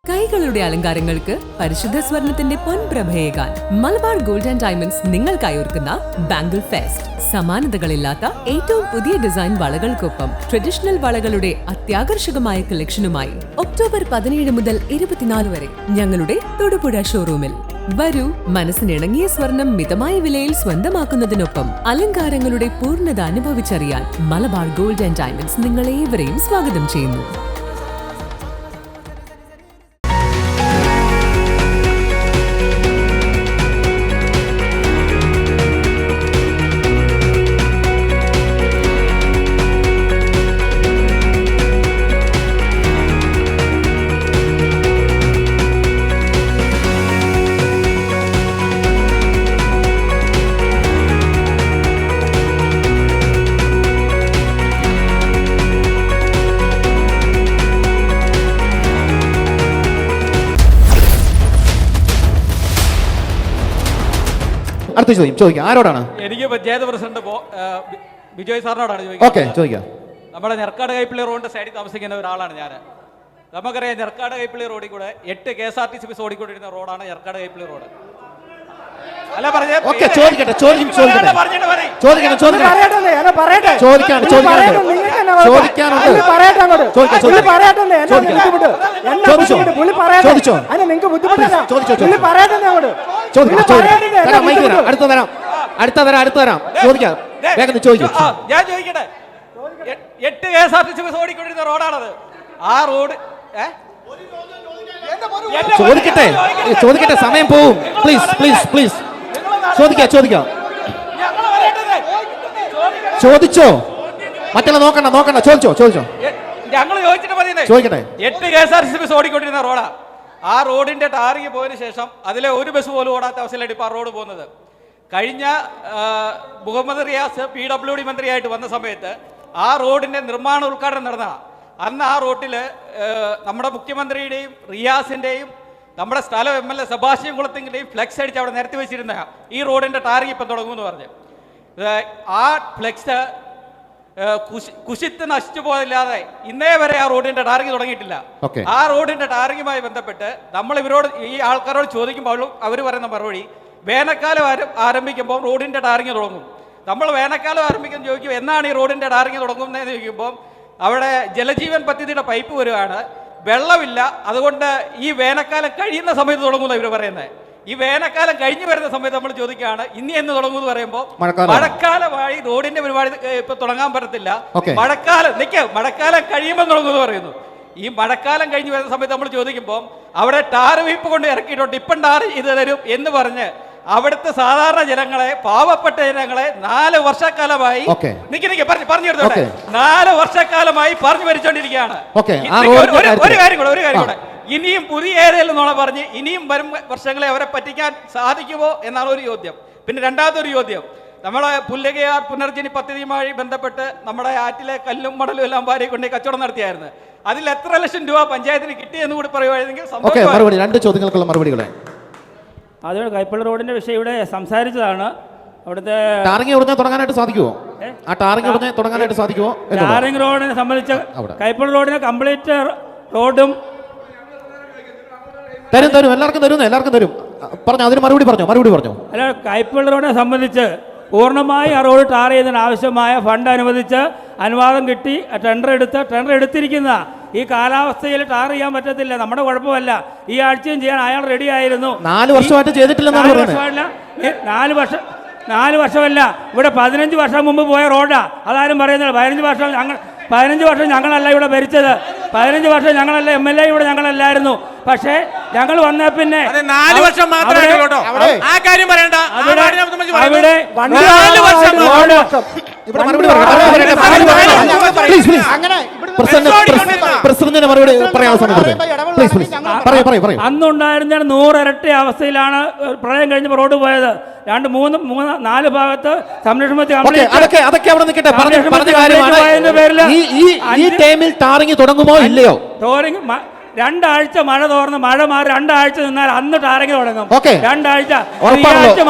കൈകളുടെ അലങ്കാരങ്ങൾക്ക് പരിശുദ്ധ സ്വർണത്തിന്റെ പൊൻപ്രഭയേകാൻ Malabar gold and diamonds നിങ്ങൾക്കായി ഒരുക്കുന്ന bangle fest. സമാനതകളില്ലാത്ത ഏറ്റവും പുതിയ design വളകൾക്കൊപ്പം traditional വളകളുടെ അത്യാകർഷകമായ കളക്ഷനുമായി October 17 മുതൽ 24 വരെ ഞങ്ങളുടെ തൊടുപുഴ ഷോറൂമിൽ വരൂ. മനസ്സിനിണങ്ങിയ സ്വർണം മിതമായ വിലയിൽ സ്വന്തമാക്കുന്നതിനൊപ്പം അലങ്കാരങ്ങളുടെ പൂർണ്ണത അനുഭവിച്ചറിയാൻ മലബാർ ഗോൾഡ് ആൻഡ് ഡയമണ്ട്സ് നിങ്ങളേവരെയും സ്വാഗതം ചെയ്യുന്നു. അടുത്ത ചോദ്യം ചോദിക്കാം. ആരോടാണ്? എനിക്ക് പഞ്ചായത്ത് പ്രസിഡന്റ് ബിജോയ് സാറിനോടാണ് ചോദിക്കുന്നത്. ഓക്കെ, ചോദിക്കാം. നമ്മുടെ ഞെർക്കാട് കൈപ്പള്ളി റോഡിന്റെ സൈഡിൽ താമസിക്കുന്ന ഒരാളാണ് ഞാൻ. നമുക്കറിയാം ഞെർക്കാട് കൈപ്പള്ളി റോഡിൽ കൂടെ 8 KSRTC ബസ് ഓടിക്കൊണ്ടിരുന്ന റോഡാണ് ഞെർക്കാട് കൈപ്പള്ളി റോഡ്. അല്ല പറഞ്ഞേ. ഓക്കെ, ചോദിക്കട്ടെ. ചോദിക്കട്ടെ. ഞാൻ ചോദിക്കട്ടെ, 8 KSRTC ബസ് ഓടിക്കൊണ്ടിരുന്ന റോഡാണത്. ആ റോഡ് ചോദിക്കട്ടെ, സമയം പോവും. പ്ലീസ് ചോദിച്ചോ. മറ്റുള്ള നോക്കണ്ട. ചോദിച്ചോ. ഞങ്ങൾ ചോദിച്ചിട്ട് പറയുന്നത്, ചോദിക്കട്ടെ. 8 KSRTC ബസ് ഓടിക്കൊണ്ടിരുന്ന റോഡാ. ആ റോഡിന്റെ ടാറിങ് പോയതിനു ശേഷം അതിലെ ഒരു ബസ് പോലും ഓടാത്ത അവസ്ഥയിലാണ് ഇപ്പോൾ ആ റോഡ് പോകുന്നത്. കഴിഞ്ഞ മുഹമ്മദ് റിയാസ് PWD മന്ത്രിയായിട്ട് വന്ന സമയത്ത് ആ റോഡിന്റെ നിർമ്മാണ ഉദ്ഘാടനം നടന്ന അന്ന് ആ റോട്ടിൽ നമ്മുടെ മുഖ്യമന്ത്രിയുടെയും റിയാസിൻ്റെയും നമ്മുടെ സ്ഥലം MLA സെബാസ്റ്റ്യൻ കുളത്തിൻ്റെയും ഫ്ലെക്സ് അടിച്ച് അവിടെ നിരത്തി വെച്ചിരുന്ന ഈ റോഡിൻ്റെ ടാറിങ് ഇപ്പം തുടങ്ങുമെന്ന് പറഞ്ഞ് ആ ഫ്ലെക്സ് കുശിത്ത് നശിച്ചു പോയല്ലാതെ ഇന്നേ വരെ ആ റോഡിൻ്റെ ടാറിങ് തുടങ്ങിയിട്ടില്ല. ആ റോഡിൻ്റെ ടാറിങ്ങുമായി ബന്ധപ്പെട്ട് നമ്മൾ ഇവരോട് ഈ ആൾക്കാരോട് ചോദിക്കുമ്പോൾ അവർ പറയുന്ന മറുപടി വേനൽക്കാലം ആരംഭിക്കുമ്പോൾ റോഡിൻ്റെ ടാറിങ് തുടങ്ങും. നമ്മൾ വേനൽക്കാലം ആരംഭിക്കുന്ന ചോദിക്കും എന്നാണ് ഈ റോഡിൻ്റെ ടാറിങ് തുടങ്ങുന്നതെന്ന് ചോദിക്കുമ്പോൾ അവിടെ ജലജീവൻ പദ്ധതിയുടെ പൈപ്പ് വരുവാണ്, വെള്ളമില്ല, അതുകൊണ്ട് ഈ വേനൽക്കാലം കഴിയുന്ന സമയത്ത് തുടങ്ങുന്ന ഇവർ പറയുന്നത്. ഈ വേനൽക്കാലം കഴിഞ്ഞു വരുന്ന സമയത്ത് നമ്മൾ ചോദിക്കുകയാണ് ഇനി എന്ന് തുടങ്ങുമെന്ന് പറയുമ്പോൾ മഴക്കാലമായി റോഡിന്റെ പരിപാടി ഇപ്പൊ തുടങ്ങാൻ പറ്റത്തില്ല. മഴക്കാലം കഴിയുമ്പോൾ തുടങ്ങുമെന്ന് പറയുന്നു. ഈ മഴക്കാലം കഴിഞ്ഞു വരുന്ന സമയത്ത് നമ്മൾ ചോദിക്കുമ്പോൾ അവിടെ ടാർ വീപ്പ് കൊണ്ട് ഇറക്കിയിട്ടുണ്ട്, ഇപ്പം ടാർ ചെയ്ത് തരും എന്ന് പറഞ്ഞ് അവിടുത്തെ സാധാരണ ജനങ്ങളെ, പാവപ്പെട്ട ജനങ്ങളെ 4 വർഷക്കാലമായി പറഞ്ഞു 4 വർഷക്കാലമായി പറഞ്ഞു ഭരിച്ചോണ്ടിരിക്കുകയാണ്. ഒരു കാര്യം കൂടെ, ഇനിയും പുതിയ ഏരിയയിൽ നോളെ പറഞ്ഞ് ഇനിയും വരും വർഷങ്ങളെ അവരെ പറ്റിക്കാൻ സാധിക്കുമോ എന്നാണ് ഒരു ചോദ്യം. പിന്നെ രണ്ടാമത്തെ ഒരു ചോദ്യം, നമ്മളെ പുല്ലകയാർ പുനർജനി പദ്ധതിയുമായി ബന്ധപ്പെട്ട് നമ്മുടെ ആറ്റിലെ കല്ലും മടലും എല്ലാം വാരി കൊണ്ട് കച്ചവടം നടത്തിയായിരുന്നു. അതിൽ എത്ര ലക്ഷം രൂപ പഞ്ചായത്തിന് കിട്ടിയെന്ന് കൂടി പറയുവാണെങ്കിൽ അതുകൊണ്ട് കൈപ്പള്ളി റോഡിന്റെ വിഷയം ഇവിടെ സംസാരിച്ചതാണ്. അവിടുത്തെ ടാറിംഗ് ഉടനെ തുടങ്ങാനായിട്ട് സാധിക്കുമോ? ആ ടാറിംഗ് ഉടനെ തുടങ്ങാനായിട്ട് സാധിക്കുമോ? ടാറിംഗ് റോഡിനെ സംബന്ധിച്ച് കൈപ്പള്ളി റോഡിന് കംപ്ലീറ്റ് റോഡും തരും, എല്ലാവർക്കും തരും. പറഞ്ഞു, അതിന് മറുപടി പറഞ്ഞു. അല്ല, കൈപ്പള്ളി റോഡിനെ സംബന്ധിച്ച് പൂർണ്ണമായി ആ റോഡ് ടാർ ചെയ്യുന്നതിന് ആവശ്യമായ ഫണ്ട് അനുവദിച്ച് അനുവാദം കിട്ടി ടെൻഡർ എടുത്തിരിക്കുന്ന ഈ കാലാവസ്ഥയിൽ ടാർ ചെയ്യാൻ പറ്റത്തില്ല. നമ്മുടെ കുഴപ്പമല്ല, ഈ ആഴ്ചയും ചെയ്യാൻ അയാൾ റെഡി ആയിരുന്നു. 4 വർഷമായിട്ട് ചെയ്തിട്ടില്ലെന്നാണ് പറയുന്നത്. 4 വർഷമല്ല, ഇവിടെ 15 വർഷം മുമ്പ് പോയ റോഡാ. അതാരും പറയുന്നില്ല. 15 വർഷം ഞങ്ങളല്ല ഇവിടെ ഭരിച്ചത്. 15 വർഷം ഞങ്ങളല്ല MLA, ഇവിടെ ഞങ്ങളല്ലായിരുന്നു. പക്ഷേ ഞങ്ങൾ വന്ന പിന്നെ 4 വർഷം മാത്രമേ ആ കാര്യം പറയണ്ട. അവിടെ അന്നുണ്ടായിരുന്ന 100 ഇരട്ടി അവസ്ഥയിലാണ് പ്രളയം കഴിഞ്ഞപ്പോൾ റോഡ് പോയത്. 4 ഭാഗത്ത് സംരക്ഷണ തുടങ്ങുമോ ഇല്ലയോ? 2 ആഴ്ച മഴ തോർന്ന് മഴ മാറി 2 ആഴ്ച നിന്നാൽ അന്ന് ടാറിങ് തുടങ്ങും. 2 ആഴ്ച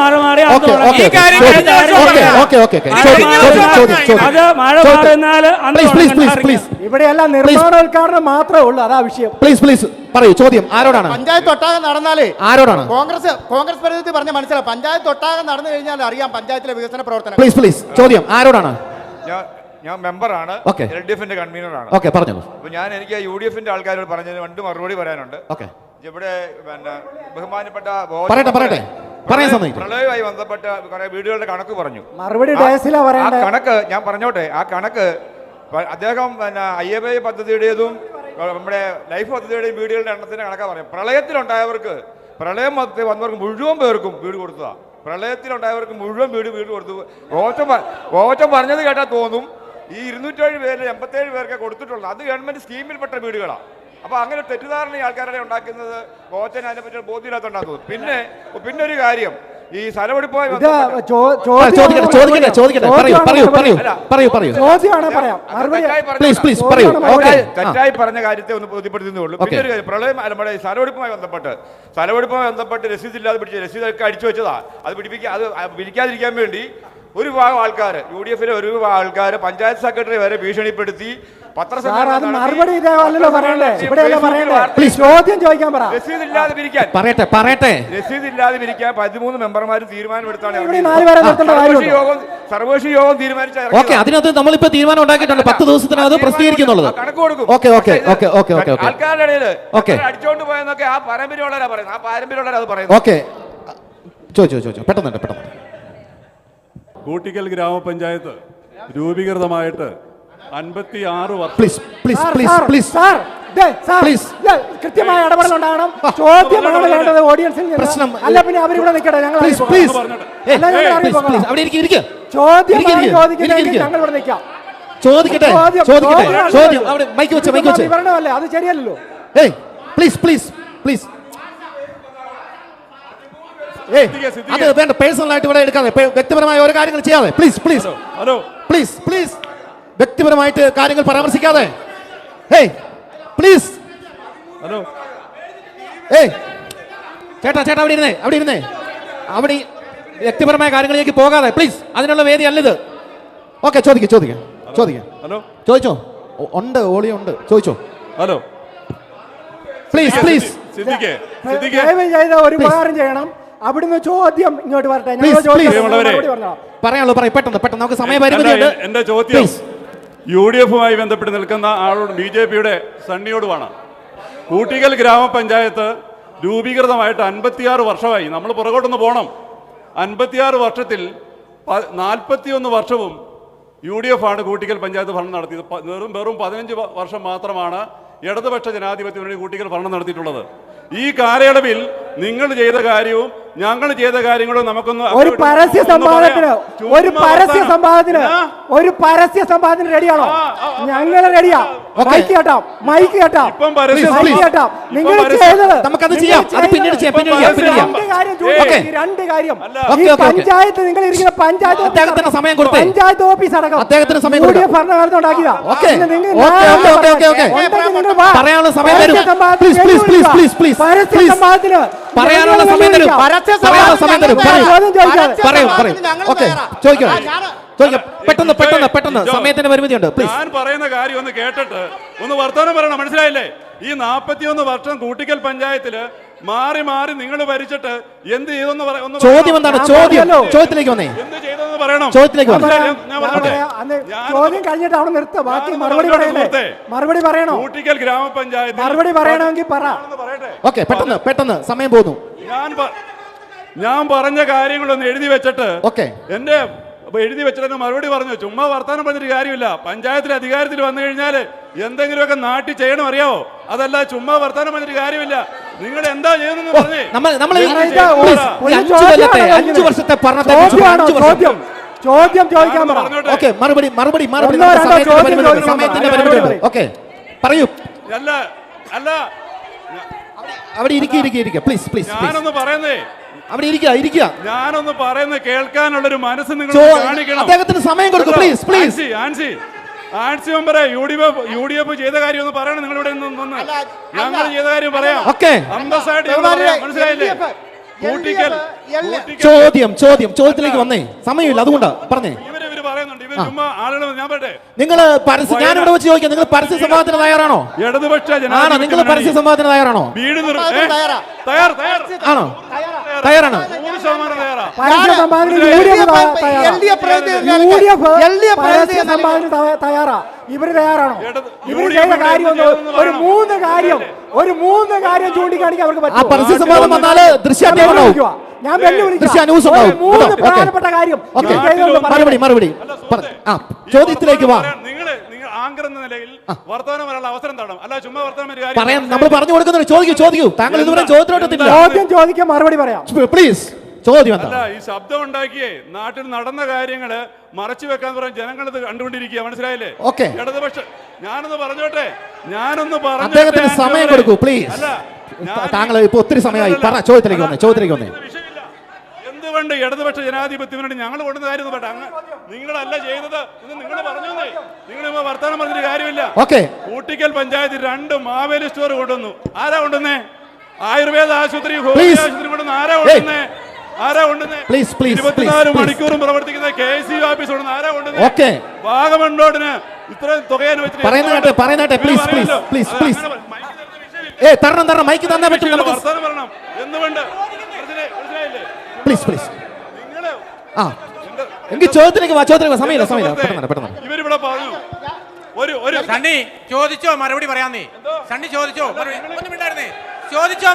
മഴ മാറി അത് മഴ മാറിയാൽ ഇവിടെയെല്ലാം നിർമ്മാണോദ്ഘാടനം മാത്രമേ ഉള്ളൂ. അതാ വിഷയം. പ്ലീസ് പറയൂ. ചോദ്യം ആരോടാണ്? പഞ്ചായത്ത് ഒട്ടാകെ നടന്നാലേ ആരോടാണ്? കോൺഗ്രസ് പ്രതിനിധി പറഞ്ഞ മനസ്സിലാവും. പഞ്ചായത്ത് ഒട്ടാകെ നടന്നു കഴിഞ്ഞാൽ അറിയാം പഞ്ചായത്തിലെ വികസന പ്രവർത്തനം. പ്ലീസ് ചോദ്യം ആരോടാണ്? ഞാൻ മെമ്പറാണ്, LDFന്റെ കൺവീനറാണ്. അപ്പോൾ എനിക്ക് UDFന്റെ ആൾക്കാരോട് പറഞ്ഞതിന് 2 മറുപടി പറയാനുണ്ട്. ഇവിടെ ബഹുമാനപ്പെട്ട പ്രളയവുമായി ബന്ധപ്പെട്ട കുറെ വീടുകളുടെ കണക്ക് പറഞ്ഞു. ആ കണക്ക് ഞാൻ പറഞ്ഞോട്ടെ. ആ കണക്ക് അദ്ദേഹം IMA പദ്ധതിയുടേതും നമ്മുടെ ലൈഫ് പദ്ധതിയുടെയും വീടുകളുടെ എണ്ണത്തിന്റെ കണക്കാണ് പറഞ്ഞു. പ്രളയം വന്നവർക്ക് മുഴുവൻ പേർക്കും വീട് കൊടുത്തതാണ്. പ്രളയത്തിലുണ്ടായവർക്ക് മുഴുവൻ വീട് കൊടുത്തു. ഓറ്റം പറഞ്ഞത് കേട്ടാൽ തോന്നും ഈ 207 പേരിൽ 87 പേർക്ക് കൊടുത്തിട്ടുള്ളത് അത് ഗവൺമെന്റ് സ്കീമിൽപ്പെട്ട വീടുകളാണ്. അപ്പൊ അങ്ങനെ തെറ്റിദ്ധാരണ ഈ ആൾക്കാരുടെ ഉണ്ടാക്കുന്നത് കോച്ചന് അതിനെ പറ്റി ബോധ്യമില്ലാത്തതുകൊണ്ടാണ് തോന്നുന്നു. പിന്നെ ഒരു കാര്യം, ഈ സ്ഥലമെടുപ്പുമായി തെറ്റായി പറഞ്ഞ കാര്യത്തെ ഒന്ന് ബോധ്യപ്പെടുത്തുന്നുള്ളൂ. പിന്നെ ഒരു കാര്യം, പ്രളയം നമ്മുടെ സ്ഥലമെടുപ്പുമായി ബന്ധപ്പെട്ട് രസീതൊക്കെ അടിച്ചു വെച്ചതാ. അത് പിടിക്കാതിരിക്കാൻ വേണ്ടി ഒരു വിഭാഗം ആൾക്കാർ, UDFിലെ ഒരു വിഭാഗം ആൾക്കാർ പഞ്ചായത്ത് സെക്രട്ടറി വരെ ഭീഷണിപ്പെടുത്തി രസീതില്ലാതെ പിരിക്കാൻ 13 മെമ്പർമാരും തീരുമാനമെടുത്താണ്. സർവകക്ഷി യോഗം തീരുമാനിച്ച അതിനകത്ത് നമ്മളിപ്പോ തീരുമാനം ഉണ്ടാക്കിയിട്ടുണ്ട് 10 ദിവസത്തിനകത്ത് പ്രസിദ്ധീകരിക്കുന്നുള്ളത്. കണക്ക് കൊടുക്കും. ആൾക്കാരുടെ ഇടയിൽ അടിച്ചോണ്ട് പോയെന്നൊക്കെ ആ പാരമ്പര്യമുള്ളവരാ പറയുന്നത്. ചോദിച്ചോ പെട്ടെന്ന്. കൂട്ടിക്കൽ ഗ്രാമപഞ്ചായത്ത് രൂപീകൃതമായിട്ട് 56 വർഷം. കൃത്യമായ ഇടപെടൽ ഉണ്ടാകണം. ചോദ്യമാണ് വേണ്ടത് ഓഡിയൻസിൽ നിന്ന്. അല്ല പിന്നെ അവരിവിടെ നിൽക്കട്ടെ. ഞങ്ങൾ വിവരണമല്ലേ, അത് ശരിയല്ലല്ലോ. അത് വേണ്ട, പേഴ്സണൽ ആയിട്ട് ഇവിടെ എടുക്കാതെ, വ്യക്തിപരമായ ഓരോ കാര്യങ്ങൾ ചെയ്യാതെ, പ്ലീസ് വ്യക്തിപരമായിട്ട് കാര്യങ്ങൾ പരാമർശിക്കാതെ. ചേട്ടാ അവിടെ ഇരുന്നേ അവിടെ വ്യക്തിപരമായ കാര്യങ്ങളിലേക്ക് പോകാതെ പ്ലീസ്. അതിനുള്ള വേദി അല്ലിത്. ചോദിച്ചോ. ഉണ്ട്, ഓളിയുണ്ട്, ചോദിച്ചോ. പ്ലീസ് ദയവ് ചെയ്ത് ഒരു ഉപകാരം ചെയ്യണം. അവിടുന്ന് ചോദ്യം ഇങ്ങോട്ട് വരട്ടെ. പറയാനുള്ളൂ പറയും പെട്ടെന്ന് നമുക്ക് സമയപരിമിതിയുണ്ട്. എന്റെ ചോദ്യം UDF-മായി ബന്ധപ്പെട്ട് നിൽക്കുന്ന ആളോട് BJP-യുടെ സണ്ണിയോടുമാണ്. കൂട്ടിക്കൽ ഗ്രാമപഞ്ചായത്ത് രൂപീകൃതമായിട്ട് 56 വർഷമായി. നമ്മൾ പുറകോട്ടൊന്ന് പോകണം. 56 വർഷത്തിൽ 41 വർഷവും UDF ആണ് കൂട്ടിക്കൽ പഞ്ചായത്ത് ഭരണം നടത്തിയത്. വെറും 15 വർഷം മാത്രമാണ് ഇടതുപക്ഷ ജനാധിപത്യ മുന്നണി കൂട്ടിക്കൽ ഭരണം നടത്തിയിട്ടുള്ളത്. ഈ കാലയളവിൽ നിങ്ങൾ ചെയ്ത കാര്യവും ഞങ്ങൾ ചെയ്ത കാര്യങ്ങളും നമുക്കൊന്ന് ഒരു പരസ്യ സംവാദത്തിന് റെഡിയാണോ? ഞങ്ങൾ റെഡിയാ. മൈക്ക് കേട്ടാം. നിങ്ങൾ ചെയ്തത് നമുക്കത് ചെയ്യാം. അത് പിന്നീട് ചെയ്യാം. രണ്ട് കാര്യം. ഈ പഞ്ചായത്ത് നിങ്ങൾ ഇരിക്കുന്ന അദ്ദേഹത്തിന് സമയം കൊടുത്തേ. പഞ്ചായത്ത് ഓഫീസ് അടക്കം അദ്ദേഹത്തിന് സമയം കൊടുക്കാം. ഭരണകാലത്ത് ഉണ്ടാക്കിയതാ. പറയാനുള്ള സമയം തരും. പറയാനുള്ള സമയം തരും. പെട്ടെന്ന് സമയത്തിന് പരിമിതിയുണ്ട്. ഞാൻ പറയുന്ന കാര്യം ഒന്ന് കേട്ടിട്ട് ഒന്ന് വർത്തമാനം പറയണം. മനസ്സിലായില്ലേ? ഈ 41 വർഷം കൂട്ടിക്കൽ പഞ്ചായത്തില് മാറി നിങ്ങൾ ഭരിച്ചിട്ട് എന്ത് ചെയ്തെന്ന് ചോദ്യം എന്താണ്? ചോദ്യത്തിലേക്ക് വന്നേ. എന്ത് ചെയ്തെന്ന് പറയണം. ചോദ്യത്തിലേക്ക് ചോദ്യം കഴിഞ്ഞിട്ട് അവിടെ നിർത്തുക. ബാക്കി മറുപടി പറയണോ? കൂട്ടിക്കൽ ഗ്രാമപഞ്ചായത്ത് മറുപടി പറയണമെങ്കിൽ പറ. ഓക്കെ, പെട്ടെന്ന് സമയം പോകുന്നു. ഞാൻ പറഞ്ഞ കാര്യങ്ങളൊന്ന് എഴുതി വെച്ചിട്ട് എന്റെ എഴുതി വെച്ചിട്ട് മറുപടി പറഞ്ഞു. ചുമ്മാ വർത്താനം പറഞ്ഞിട്ട് കാര്യമില്ല. പഞ്ചായത്തിൽ അധികാരത്തിൽ വന്നു കഴിഞ്ഞാൽ എന്തെങ്കിലുമൊക്കെ നാട്ടിൽ ചെയ്യണം, അറിയാവോ? അതല്ല ചുമ്മാ വർത്താനം പറഞ്ഞിട്ട് കാര്യമില്ല. നിങ്ങൾ എന്താ ചെയ്യുന്നെന്ന് പറഞ്ഞേ. ചോദ്യം ചോദിക്കാൻ മറുപടി പറയൂ. അല്ല അവിടെ ഇരിക്കുക പ്ലീസ്. ഞാനൊന്ന് പറയുന്നേ. അവിടെ ഇരിക്കുക. ഞാനൊന്ന് പറയുന്നത് കേൾക്കാനുള്ളൊരു മനസ്സ് നിങ്ങൾ കാണിക്കണം. അദ്ദേഹത്തിന് സമയം കൊടുക്കും. പ്ലീസ്. ആൻസി മെമ്പറെ, UDF ചെയ്ത കാര്യം ഒന്ന് പറയണം. നിങ്ങൾ ഇവിടെ നിന്ന് ഞങ്ങൾ ചെയ്ത കാര്യം പറയാം. മനസ്സിലായില്ലേ? ചോദ്യത്തിലേക്ക് വന്നേ. സമയമില്ല, അതുകൊണ്ടാ പറഞ്ഞേ. നിങ്ങൾ ഞാനിവിടെ വെച്ച് ചോദിക്കാം, നിങ്ങൾ പരസ്യ സംവാദത്തിന് തയ്യാറാണോ? നിങ്ങൾ പരസ്യ സംവാദത്തിന് തയ്യാറാണോ? ആണോ? തയ്യാറാണ്. ഇവര് തയ്യാറാണോ? ഇവര് ചെയ്ത കാര്യം ഒരു മൂന്ന് കാര്യം ചൂണ്ടിക്കാണിക്കാൻ അവർക്ക് പറ്റും. പരസ്യ സംവാദം വന്നാല് ഞാൻ മൂന്ന് പ്രധാനപ്പെട്ട കാര്യം. മറുപടി ചോദ്യത്തിലേക്ക് വാ. ആങ്കർ എന്ന നിലയിൽ വർത്തമാനം വരാനുള്ള അവസരം തരണം. അല്ല ചുമ്മാ വർത്തമാനം പറയാം. നമ്മൾ പറഞ്ഞു കൊടുക്കുന്നുണ്ട്. ചോദിക്കൂ. താങ്കൾ ഇതുവരെ ചോദ്യത്തിലോട്ടെത്തില്ല. ചോദ്യം ചോദിക്കാൻ മറുപടി പറയാം. പ്ലീസ്. ചോദ്യം അല്ല, ഈ ശബ്ദം ഉണ്ടാക്കിയേ നാട്ടിൽ നടന്ന കാര്യങ്ങള് മറച്ചു വെക്കാൻ പറഞ്ഞ ജനങ്ങൾ ഇത് കണ്ടുകൊണ്ടിരിക്കുക. മനസ്സിലായില്ലേ? ഇടതുപക്ഷം ഞാനൊന്ന് പറഞ്ഞോട്ടെ. അദ്ദേഹത്തിന് സമയം കൊടുക്കൂ പ്ലീസ്. താങ്കൾ ഇപ്പൊ ഒത്തിരി സമയമായി. ചോദ്യത്തിലേക്ക് വന്നേ. എന്തുകൊണ്ട് ഇടതുപക്ഷ ജനാധിപത്യം ഞങ്ങൾ കൊണ്ടുവന്ന കാര്യം നിങ്ങളല്ല ചെയ്തത്. ഇത് നിങ്ങൾ പറഞ്ഞു. നിങ്ങൾ വർത്തമാനം പറഞ്ഞിട്ട് കാര്യമില്ല. കൂട്ടിക്കൽ പഞ്ചായത്ത് 2 മാവേലി സ്റ്റോർ കൊണ്ടുവന്നു. ആരാ കൊണ്ടുവന്നേ? ആയുർവേദ ആശുപത്രി, ഹോമിയോ ആശുപത്രി കൊണ്ടുവന്ന് ആരാ കൊണ്ടുവന്നേ? 24 മണിക്കൂറും പ്രവർത്തിക്കുന്ന KSU ഓഫീസ് കൊണ്ടുവന്ന് ആരാ കൊണ്ടുവന്നേ? വാഗമൺ റോഡിന് ഇത്രയും തുക അനുവദിച്ചിട്ട് തരണം. മൈക്ക് തന്നാ പറ്റില്ല. വർത്തമാനം പറയണം. എന്തുകൊണ്ട്? പ്ലീസ്. എനിക്ക് ചോദ്യത്തിലേക്ക് വാ. സമയമില്ല. പെട്ടെന്ന്. ഇവരിവിടെ പറഞ്ഞു. സണ്ണി ചോദിച്ചോ, മറുപടി പറയാന്നേ. സണ്ണി ചോദിച്ചോ,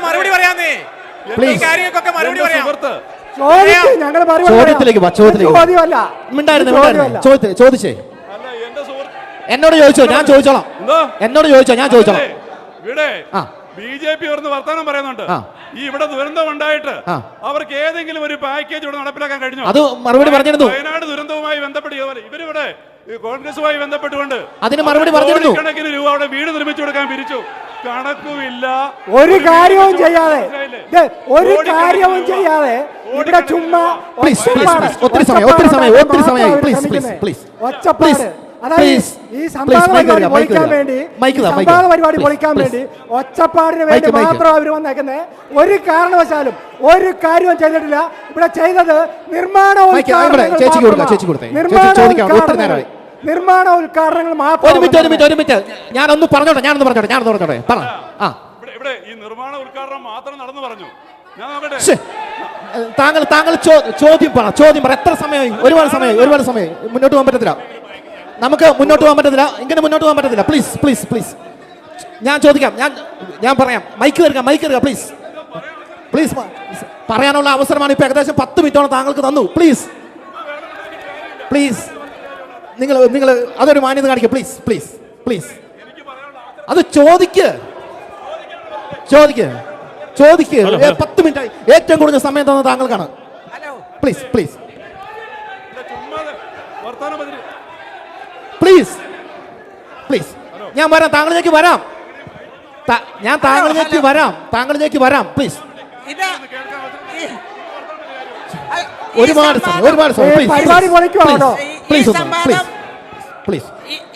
മറുപടി പറയാന്നേ. ഈ കാര്യങ്ങൾക്കൊക്കെ മറുപടി പറയാം. ചോദ്യത്തിലേക്ക് വാ. ചോദിച്ചേ. എന്നോട് ചോദിച്ചോ, ഞാൻ ചോദിച്ചോളാം. ഇവിടെ BJP വർത്തമാനം പറയുന്നുണ്ട്. ഈ ഇവിടെ ദുരന്തം ഉണ്ടായിട്ട് അവർക്ക് ഏതെങ്കിലും ഒരു പാക്കേജ് ഇവിടെ നടപ്പിലാക്കാൻ കഴിഞ്ഞു? അത് മറുപടി പറഞ്ഞിരുന്നു. വയനാട് ദുരന്തവുമായി ബന്ധപ്പെട്ട് ഇവരിവിടെ കോൺഗ്രസുമായി ബന്ധപ്പെട്ടുകൊണ്ട് അതിന് മറുപടി പറഞ്ഞിരുന്നു. കണക്കിന് രൂപ അവിടെ വീട് നിർമ്മിച്ചു കൊടുക്കാൻ പിരിച്ചു. കണക്കുമില്ല. ഒരു കാര്യവും ചെയ്യാതെ ഇവിടെ ചുമ്മാ ഒത്തിരി സമയം ഒച്ചപ്പാട്. അതായത് ഈ സംവാദ പരിപാടി പൊളിക്കാൻ വേണ്ടി ഒച്ചപ്പാടിന് വേണ്ടി മാത്രം അവർ വന്നേക്കുന്നത്. ഒരു കാരണവശാലും ഒരു കാര്യവും ചെയ്തിട്ടില്ല. ഇവിടെ ചെയ്തത് നിർമ്മാണ ഉദ്ഘാടനങ്ങൾ മാത്രം. ഞാനൊന്ന് പറഞ്ഞോട്ടെ. ഇവിടെ ഈ നിർമ്മാണ ഉദ്ഘാടനം മാത്രം നടന്നു പറഞ്ഞു. ഞാൻ നോക്കട്ടെ. താങ്കൾ ചോദ്യം പറ. എത്ര സമയമായി? ഒരുപാട് സമയമായി. മുന്നോട്ട് പോകാൻ പറ്റത്തില്ല. നമുക്ക് മുന്നോട്ട് പോകാൻ പറ്റത്തില്ല. ഇങ്ങനെ മുന്നോട്ട് പോകാൻ പറ്റത്തില്ല. പ്ലീസ്. ഞാൻ ചോദിക്കാം. ഞാൻ പറയാം. മൈക്ക് തരിക പ്ലീസ്. പറയാനുള്ള അവസരമാണ് ഇപ്പോൾ ഏകദേശം 10 മിനിറ്റോളം താങ്കൾക്ക് തന്നു. പ്ലീസ് നിങ്ങൾ അതൊരു മാന്യത കാണിക്കുക. പ്ലീസ് അത് ചോദിക്ക് 10 മിനിറ്റായി. ഏറ്റവും കൂടുതൽ സമയം തന്നത് താങ്കൾക്കാണ്. പ്ലീസ് ഞാൻ വരാം. താങ്കളിലേക്ക് വരാം. പ്ലീസ്. ഒരുപാട് സമയം. പരിപാടി പൊളിക്കുവാണോ? പ്ലീസ്.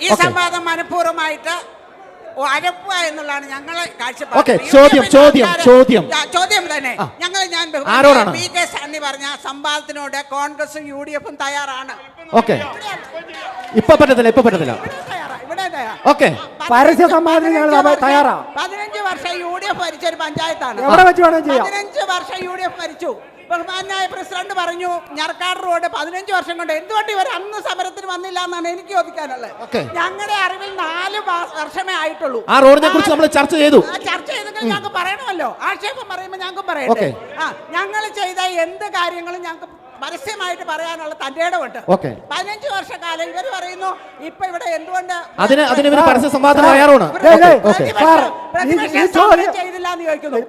ഈ സംവാദം മനഃപൂർവ്വമായിട്ട് അരപ്പ എന്നുള്ളതാണ് ഞങ്ങളെ ഓക്കെ. ചോദ്യം തന്നെ. ഞാൻ പി കെ സണ്ണി പറഞ്ഞ സംവാദത്തിനോട് കോൺഗ്രസും UDF-ഉം തയ്യാറാണ്. ഓക്കെ. ഇപ്പൊ പറ്റത്തില്ല. ഓക്കെ. പരസ്യ സംവാദത്തിന് ഞങ്ങൾ തയ്യാറാണ്. 15 വർഷം UDF ഭരിച്ച ഒരു പഞ്ചായത്താണ്. 15 വർഷം UDF ഭരിച്ചു. ബഹുമാനായ പ്രസിഡന്റ് പറഞ്ഞു ഞറക്കാട് റോഡ് 15 വർഷം കൊണ്ട് എന്തുകൊണ്ട് ഇവർ അന്ന് സമരത്തിന് വന്നില്ല എന്നാണ് എനിക്ക് ചോദിക്കാനുള്ളത്. ഞങ്ങളുടെ അറിവിൽ 4 വർഷമേ ആയിട്ടുള്ളൂ. ആ റോഡിനെ കുറിച്ച് നമ്മൾ ചർച്ച ചെയ്തെങ്കിൽ ഞങ്ങൾക്ക് പറയണമല്ലോ. ആക്ഷേപം പറയുമ്പോൾ ഞങ്ങൾക്ക് പറയണ്ടേ? ഞങ്ങൾ ചെയ്ത എന്ത് കാര്യങ്ങളും ഞങ്ങൾക്ക് പരസ്യമായിട്ട് പറയാനുള്ള തന്റെ ഇടമുണ്ട്. 15 വർഷക്കാലം ഇവർ പറയുന്നു ഇപ്പൊ ഇവിടെ എന്തുകൊണ്ട് ചെയ്തില്ല എന്ന് ചോദിക്കുന്നു.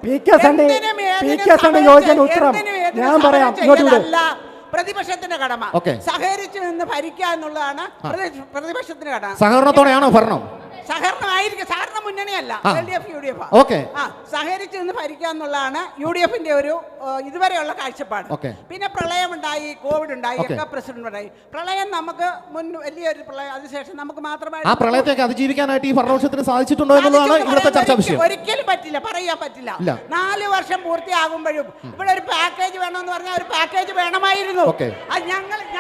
പ്രതിപക്ഷത്തിന്റെ കടമ സഹകരിച്ചു നിന്ന് ഭരിക്കുക എന്നുള്ളതാണ് പ്രതിപക്ഷത്തിന്റെ കടമ. സഹകരണത്തോടെയാണോ ഭരണം? സഹകരണമായിരിക്കും. സഹകരണ മുന്നണിയല്ല LDF UDF. സഹകരിച്ച് നിന്ന് ഭരിക്കുക എന്നുള്ളതാണ് UDF-ന്റെ ഒരു ഇതുവരെയുള്ള കാഴ്ചപ്പാട്. പിന്നെ പ്രളയമുണ്ടായി, കോവിഡ് ഉണ്ടായി, ഒക്കെ പ്രസിഡന്റ് ഉണ്ടായി. പ്രളയം നമുക്ക് വലിയൊരു പ്രളയം. അതിനുശേഷം നമുക്ക് മാത്രമായി ആ പ്രളയത്തേക്ക് അതിജീവിക്കാനായിട്ട് ഈ ഭരണപക്ഷത്തിന് സാധിച്ചിട്ടുണ്ടോ എന്നുള്ളതാണ് ഇവിടുത്തെ ചർച്ചാ വിഷയം. ഒരിക്കലും പറയാൻ പറ്റില്ല. 4 വർഷം പൂർത്തിയാകുമ്പോഴും ഇവിടെ ഒരു പാക്കേജ് വേണമെന്ന് പറഞ്ഞാൽ ഒരു പാക്കേജ് വേണമായിരുന്നു.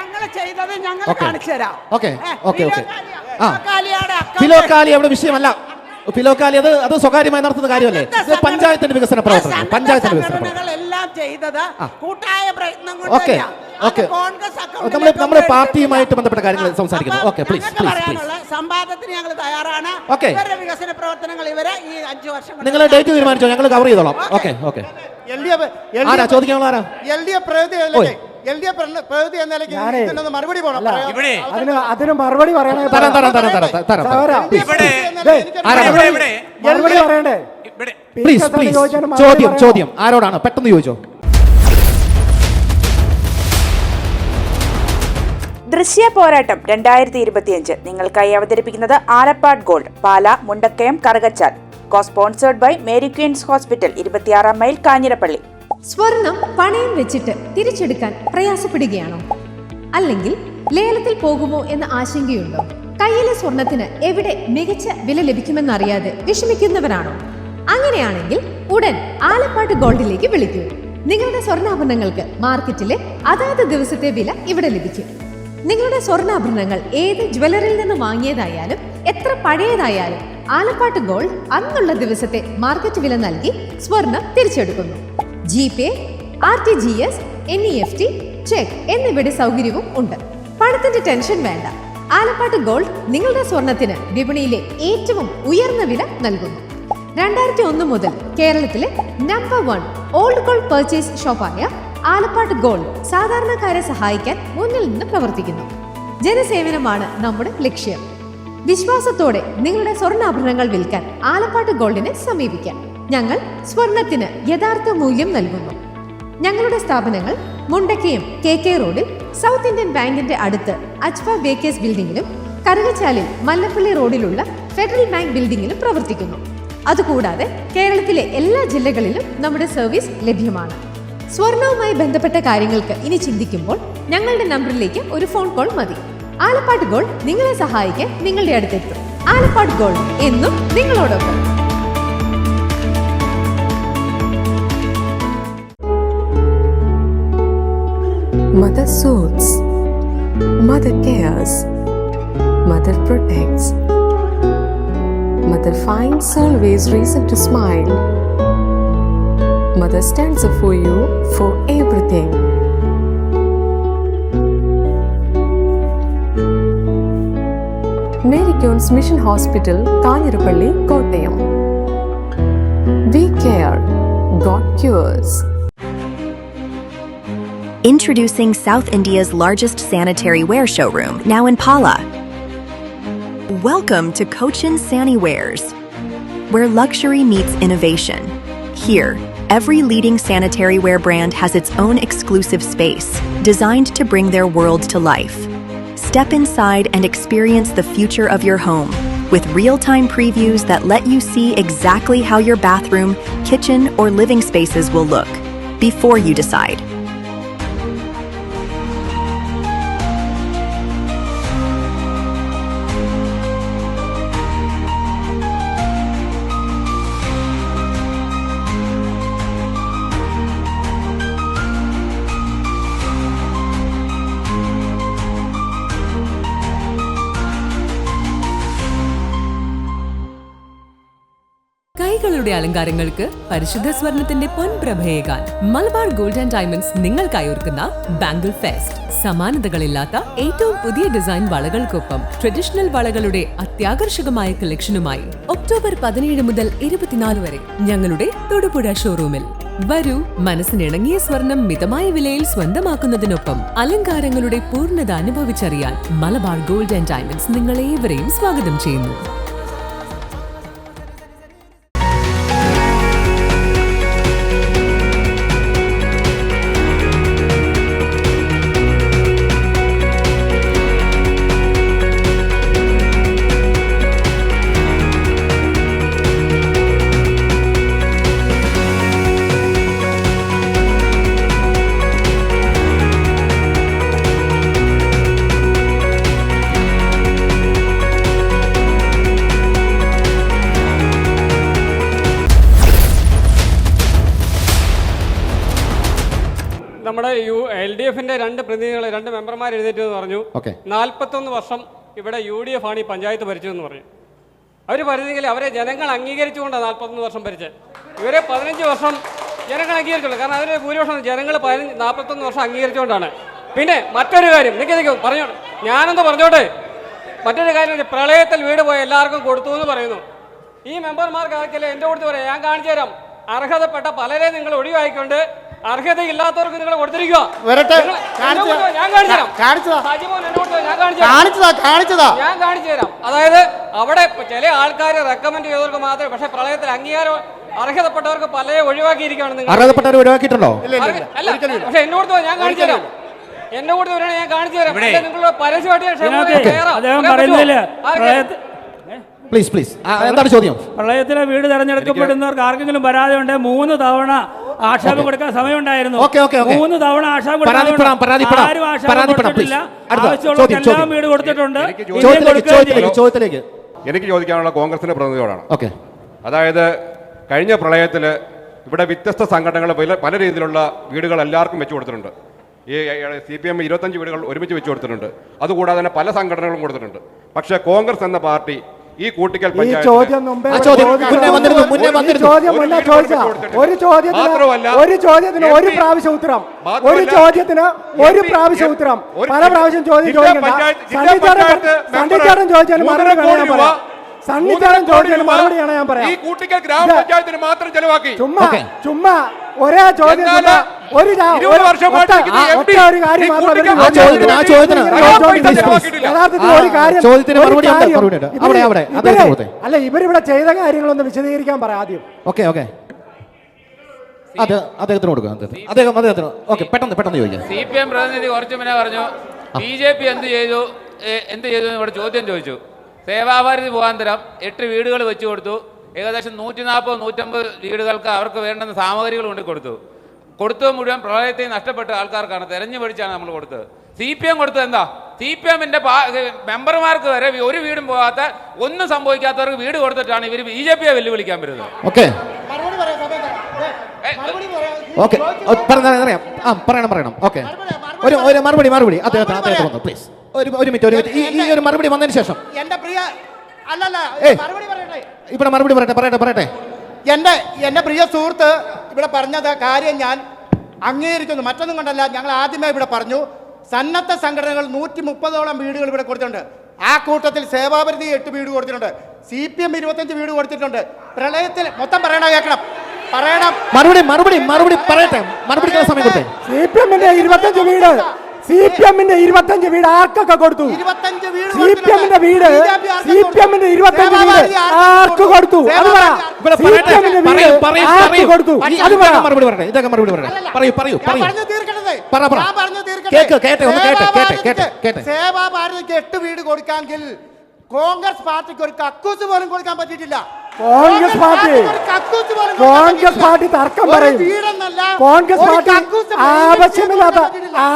ഞങ്ങൾ ചെയ്തത് ഞങ്ങൾ കാണിച്ചു തരാം. ഫിലോക്കാലി അവിടെ വിഷയമല്ല. ഫിലോക്കാലി അത് സ്വകാര്യമായി നടത്തുന്ന കാര്യമല്ലേ? പഞ്ചായത്തിന്റെ വികസന പ്രവർത്തനങ്ങൾ എല്ലാം ചെയ്തത് കൂട്ടായ പ്രയത്നം നമ്മൾ പാർട്ടിയുമായിട്ട് ബന്ധപ്പെട്ട കാര്യങ്ങൾ സംസാരിക്കുന്നു. സംവാദത്തിന് ഞങ്ങൾ തയ്യാറാണ്. വികസന പ്രവർത്തനങ്ങൾ ഇവരെ ഈ 5 വർഷം നിങ്ങൾ ഡേറ്റ് തീരുമാനിച്ചോ? ഞങ്ങൾ കവർ ചെയ്തോളാം. ചോദിക്കാനുള്ള ആരാ? അതിന് മറുപടി പറയണേ. ചോദ്യം ആരോടാണ്? പെട്ടെന്ന് ചോദിച്ചോ. ദൃശ്യ പോരാട്ടം 2025 നിങ്ങൾക്കായി അവതരിപ്പിക്കുന്നത് Alappatt gold, Pala, Mundakayam, Karukachal. Sponsored by Mary queens hospital, 26 mile, Kanjirappally. സ്വർണം പണയം വെച്ചിട്ട് തിരിച്ചെടുക്കാൻ പ്രയാസപ്പെടുകയാണോ? അല്ലെങ്കിൽ ലേലത്തിൽ പോകുമോ എന്ന ആശങ്കയുണ്ടോ? കയ്യിലെ സ്വർണത്തിന് എവിടെ മികച്ച വില ലഭിക്കുമെന്നറിയാതെ വിഷമിക്കുന്നവരാണോ? അങ്ങനെയാണെങ്കിൽ ഉടൻ ആലപ്പാട് ഗോൾഡിലേക്ക് വിളിക്കൂ. നിങ്ങളുടെ സ്വർണ്ണാഭരണങ്ങൾക്ക് മാർക്കറ്റിലെ അതാത് ദിവസത്തെ വില ഇവിടെ ലഭിക്കും. നിങ്ങളുടെ സ്വർണ്ണാഭരണങ്ങൾ ഏത് ജ്വല്ലറിയിൽ നിന്ന് വാങ്ങിയതായാലും എത്ര പഴയതായാലും ആലപ്പാട് ഗോൾഡ് അന്നുള്ള ദിവസത്തെ മാർക്കറ്റ് വില നൽകി സ്വർണം തിരിച്ചെടുക്കുന്നു. GPay, RTGS, NEFT, ചെക്ക് എന്നിവയുടെ സൗകര്യവും ഉണ്ട്. പണത്തിന്റെ ടെൻഷൻ വേണ്ട. ആലപ്പാട് ഗോൾഡ് നിങ്ങളുടെ സ്വർണത്തിന് വിപണിയിലെ ഏറ്റവും ഉയർന്ന വില നൽകുന്നു. 2001 മുതൽ കേരളത്തിലെ നമ്പർ 1 ഓൾഡ് ഗോൾഡ് പർച്ചേസ് ഷോപ്പായ ആലപ്പാട് ഗോൾഡ് സാധാരണക്കാരെ സഹായിക്കാൻ മുന്നിൽ നിന്ന് പ്രവർത്തിക്കുന്നു. ജനസേവനമാണ് നമ്മുടെ ലക്ഷ്യം. വിശ്വാസത്തോടെ നിങ്ങളുടെ സ്വർണ്ണാഭരണങ്ങൾ വിൽക്കാൻ ആലപ്പാട് ഗോൾഡിനെ സമീപിക്കാം. ഞങ്ങൾ സ്വർണത്തിന് യഥാർത്ഥ മൂല്യം നൽകുന്നു. ഞങ്ങളുടെ സ്ഥാപനങ്ങൾ മുണ്ടക്കയം KK റോഡിൽ സൗത്ത് ഇന്ത്യൻ ബാങ്കിന്റെ അടുത്ത് അജ്ഫ ബേക്കേഴ്സ് ബിൽഡിംഗിലും കറുകച്ചാലിൽ മല്ലപ്പള്ളി റോഡിലുള്ള ഫെഡറൽ ബാങ്ക് ബിൽഡിംഗിലും പ്രവർത്തിക്കുന്നു. അതുകൂടാതെ കേരളത്തിലെ എല്ലാ ജില്ലകളിലും നമ്മുടെ സർവീസ് ലഭ്യമാണ്. സ്വർണവുമായി ബന്ധപ്പെട്ട കാര്യങ്ങൾക്ക് ഇനി ചിന്തിക്കുമ്പോൾ ഞങ്ങളുടെ നമ്പറിലേക്ക് ഒരു ഫോൺ കോൾ മതി. ആലപ്പാട് ഗോൾഡ് നിങ്ങളെ സഹായിക്കാൻ നിങ്ങളുടെ അടുത്തെത്തും. ആലപ്പാട് ഗോൾഡ് എന്നും നിങ്ങളോടൊപ്പം. Mother soothes, Mother cares, Mother protects, Mother finds always reason to smile. Mother stands up for you for everything. Mary Queen's Mission Hospital, Kanjirappalli, Kottayam. We care. God cures. Introducing South India's largest sanitary wear showroom, now in Pala. Welcome to Cochin Saniwares, where luxury meets innovation. Here, every leading sanitary wear brand has its own exclusive space, designed to bring their world to life. Step inside and experience the future of your home, with real-time previews that let you see exactly how your bathroom, kitchen, or living spaces will look before you decide. കൈകളുടെ അലങ്കാരങ്ങൾക്ക് പരിശുദ്ധ സ്വർണത്തിന്റെ പൊൻപ്രഭയേകാൻ Malabar gold and diamonds നിങ്ങൾക്കായി ഒരുക്കുന്ന bangle fest. സമാനതകളില്ലാത്ത ഏറ്റവും പുതിയ design വളകൾക്കൊപ്പം traditional വളകളുടെ അത്യാകർഷകമായ കളക്ഷനുമായി October 17 മുതൽ 24 വരെ ഞങ്ങളുടെ തൊടുപുഴ ഷോറൂമിൽ വരൂ. മനസ്സിനിണങ്ങിയ സ്വർണം മിതമായ വിലയിൽ സ്വന്തമാക്കുന്നതിനൊപ്പം അലങ്കാരങ്ങളുടെ പൂർണ്ണത അനുഭവിച്ചറിയാൻ മലബാർ ഗോൾഡ് ആൻഡ് ഡയമണ്ട്സ് നിങ്ങളേവരെയും സ്വാഗതം ചെയ്യുന്നു. നമ്മുടെ LDFന്റെ രണ്ട് പ്രതിനിധികൾ, രണ്ട് മെമ്പർമാർ എഴുന്നേറ്റ് പറഞ്ഞു 41 വർഷം ഇവിടെ UDF ആണ് ഈ പഞ്ചായത്ത് ഭരിച്ചതെന്ന് പറഞ്ഞു. അവർ പറഞ്ഞെങ്കിൽ അവരെ ജനങ്ങൾ അംഗീകരിച്ചുകൊണ്ടാണ് 41 വർഷം ഭരിച്ചത്. ഇവരെ 15 വർഷം ജനങ്ങൾ അംഗീകരിച്ചുള്ളൂ. കാരണം അവരെ ഭൂരിപക്ഷം ജനങ്ങൾ 41 വർഷം അംഗീകരിച്ചുകൊണ്ടാണ്. പിന്നെ മറ്റൊരു കാര്യം നിൽക്കും പറഞ്ഞോട്ടെ, ഞാനെന്ന് പറഞ്ഞോട്ടെ. മറ്റൊരു കാര്യം, പ്രളയത്തിൽ വീട് പോയി എല്ലാവർക്കും കൊടുത്തു എന്ന് പറയുന്നു. ഈ മെമ്പർമാർക്ക് ആർക്കല്ലേ എൻ്റെ കൊടുത്ത് പറയാം, ഞാൻ കാണിച്ചു തരാം. അർഹതപ്പെട്ട പലരെ നിങ്ങൾ ഒഴിവായിക്കൊണ്ട് അർഹതയില്ലാത്തവർക്ക് നിങ്ങൾ കൊടുത്തിരിക്കുക. ഞാൻ കാണിച്ചു തരാം. അതായത് അവിടെ ചില ആൾക്കാരെ റെക്കമെൻഡ് ചെയ്തവർക്ക് മാത്രമേ, പക്ഷെ പ്രളയത്തിൽ അംഗീകാരം അർഹതപ്പെട്ടവർക്ക് പലരെ ഒഴിവാക്കിയിരിക്കുകയാണ്. നിങ്ങൾ അർഹതപ്പെട്ടവർ ഒഴിവാക്കിയിട്ടുണ്ടോ? അല്ല, പക്ഷെ എന്നോട് ഞാൻ കാണിച്ചു തരാം. എന്നെ കൂടെ വരികയാണെങ്കിൽ ഞാൻ കാണിച്ചു തരാം. നിങ്ങളുടെ പരസ്യമായിട്ട് പ്ലീസ് പ്ലീസ്, എന്താണ് ചോദ്യം? പ്രളയത്തിലെ വീട് തെരഞ്ഞെടുക്കപ്പെടുന്നവർക്ക് ആർക്കെങ്കിലും പരാതി ഉണ്ട്? 3 തവണ ആക്ഷേപം കൊടുക്കാൻ സമയമുണ്ടായിരുന്നു. 3 തവണ ആക്ഷേപം കൊടുത്തിട്ടില്ല. ആവശ്യമുള്ള വീട് കൊടുത്തിട്ടുണ്ട്. എനിക്ക് ചോദിക്കാനുള്ള കോൺഗ്രസിന്റെ പ്രതിനിധിയോടാണ്. അതായത് കഴിഞ്ഞ പ്രളയത്തിൽ ഇവിടെ വ്യത്യസ്ത സംഘടനകൾ പല രീതിയിലുള്ള വീടുകൾ എല്ലാവർക്കും വെച്ചു കൊടുത്തിട്ടുണ്ട്. ഈ CPM 25 വീടുകൾ ഒരുമിച്ച് വെച്ചു കൊടുത്തിട്ടുണ്ട്. അതുകൂടാതെ തന്നെ പല സംഘടനകളും കൊടുത്തിട്ടുണ്ട്. പക്ഷേ കോൺഗ്രസ് എന്ന പാർട്ടി ഈ കൂട്ടിക്കൽ പഞ്ചായത്ത് ഒരു പ്രാവശ്യം ഉത്തരം, പല പ്രാവശ്യം മറുപടിയാണ് ഞാൻ പറയാം. ഈ കൂട്ടിക്കൽ ഗ്രാമപഞ്ചായത്തിന് മാത്രം ചെലവാക്കി ചുമ്മാ ഒരേ ചോദ്യം അല്ല, ഇവരിവിടെ ചെയ്ത കാര്യങ്ങളൊന്ന് വിശദീകരിക്കാൻ പറയാം ആദ്യം. അദ്ദേഹത്തിന് കൊടുക്കാം. പെട്ടെന്ന് ചോദിക്കാം. CPM പ്രതിനിധി കുറച്ചു മുന്നേ പറഞ്ഞു BJP എന്ത് ചെയ്തു എന്ന് ഇവിടെ ചോദ്യം ചോദിച്ചു. സേവാഭാരതി മുഖാന്തരം 8 വീടുകൾ വെച്ചു കൊടുത്തു. ഏകദേശം 140-150 വീടുകൾക്ക് അവർക്ക് വേണ്ടുന്ന സാമഗ്രികൾ കൊണ്ട് കൊടുത്തത് മുഴുവൻ പ്രളയത്തിൽ നഷ്ടപ്പെട്ട ആൾക്കാർക്കാണ്. തെരഞ്ഞു പിടിച്ചാണ് നമ്മൾ കൊടുത്തത്. CPM കൊടുത്തത് എന്താ? CPMന്റെ മെമ്പർമാർക്ക് വരെ ഒരു വീടും പോകാത്ത, ഒന്നും സംഭവിക്കാത്തവർക്ക് വീട് കൊടുത്തിട്ടാണ് ഇവർ BJPയെ വെല്ലുവിളിക്കാൻ വരുന്നത്. പറയണം. മറുപടി അദ്ദേഹത്തിന് പ്ലീസ്. ഒരു മിനിറ്റ്. ഈ ഒരു മറുപടി വന്നതിന് ശേഷം ഇവിടെ മറുപടി പറയട്ടെ. എന്റെ പ്രിയ സുഹൃത്ത് ഇവിടെ പറഞ്ഞത് കാര്യം ഞാൻ അംഗീകരിക്കുന്നു. മറ്റൊന്നും കൊണ്ടല്ല, ഞങ്ങൾ ആദ്യമേ ഇവിടെ പറഞ്ഞു സന്നദ്ധ സംഘടനകൾ 130ഓളം വീടുകൾ ഇവിടെ കൊടുത്തിട്ടുണ്ട്. ആ കൂട്ടത്തിൽ സേവാപരിധി 8 വീട് കൊടുത്തിട്ടുണ്ട്. CPM 25 വീട് കൊടുത്തിട്ടുണ്ട്. പ്രളയത്തിൽ മൊത്തം കേൾക്കണം പറയണം. മറുപടി പറയട്ടെ. മറുപടി സമയം കൊടുത്തേ. CPM-ന്റെ 25 വീട് CPM-ന്റെ 25 വീട് ആർക്കൊക്കെ കൊടുത്തു? 25 വീട് CPM-ന്റെ വീട് CPM-ന്റെ 25 വീട് ആർക്ക് കൊടുത്തു? അത് പറ. CPM-ന്റെ വീട് ആർക്ക് കൊടുത്തു? അത് പറ. മറുപടി പറയട്ടെ. ഇതൊക്കെ മറുപടി പറയട്ടെ. പറയൂ. സേവാഭാരതിക്ക് 8 വീട് കൊടുക്കാമെങ്കിൽ കോൺഗ്രസ് പാർട്ടിക്ക് ഒരു കക്കൂസ് പോലും കൊടുക്കാൻ പറ്റിയിട്ടില്ല. കോൺഗ്രസ് പാർട്ടി തർക്കം പറയും. കോൺഗ്രസ് പാർട്ടി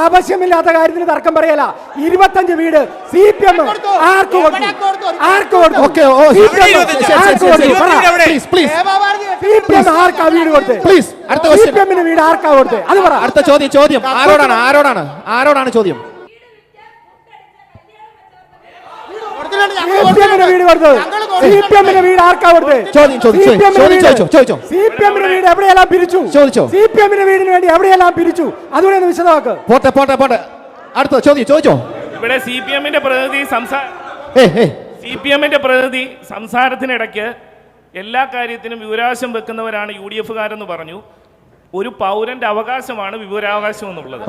ആവശ്യമില്ലാത്ത കാര്യത്തിന് തർക്കം പറയല. 25 വീട് CPM ആർക്ക് കൊടുത്തു? CPM ആർക്കാ വീട് കൊടുത്തേ? CPM-ന് വീട് ആർക്കാ കൊടുത്തേ? അത് പറ. അടുത്ത ചോദ്യം ആരോടാണ് ചോദ്യം? CPM-ന് വീട് കൊടുത്തത് CPM-ന്റെ വീട് ആർക്കാ കൊടുത്തേ? CPM-ന്റെ വീട് എവിടെയെല്ലാം പിരിച്ചു? CPM-ന്റെ വീടിന് വേണ്ടി എവിടെയെല്ലാം പിരിച്ചു? അതുകൂടെ ഒന്ന് വിശദമാക്ക്. പോട്ടെ. അടുത്ത ചോദിച്ചോ. ഇവിടെ CPM-ന്റെ പ്രതിനിധി സംസാരത്തിനിടയ്ക്ക് എല്ലാ കാര്യത്തിനും വിവരാവകാശം വെക്കുന്നവരാണ് UDF-കാരെന്ന് പറഞ്ഞു. ഒരു പൗരന്റെ അവകാശമാണ് വിവരാവകാശം എന്നുള്ളത്.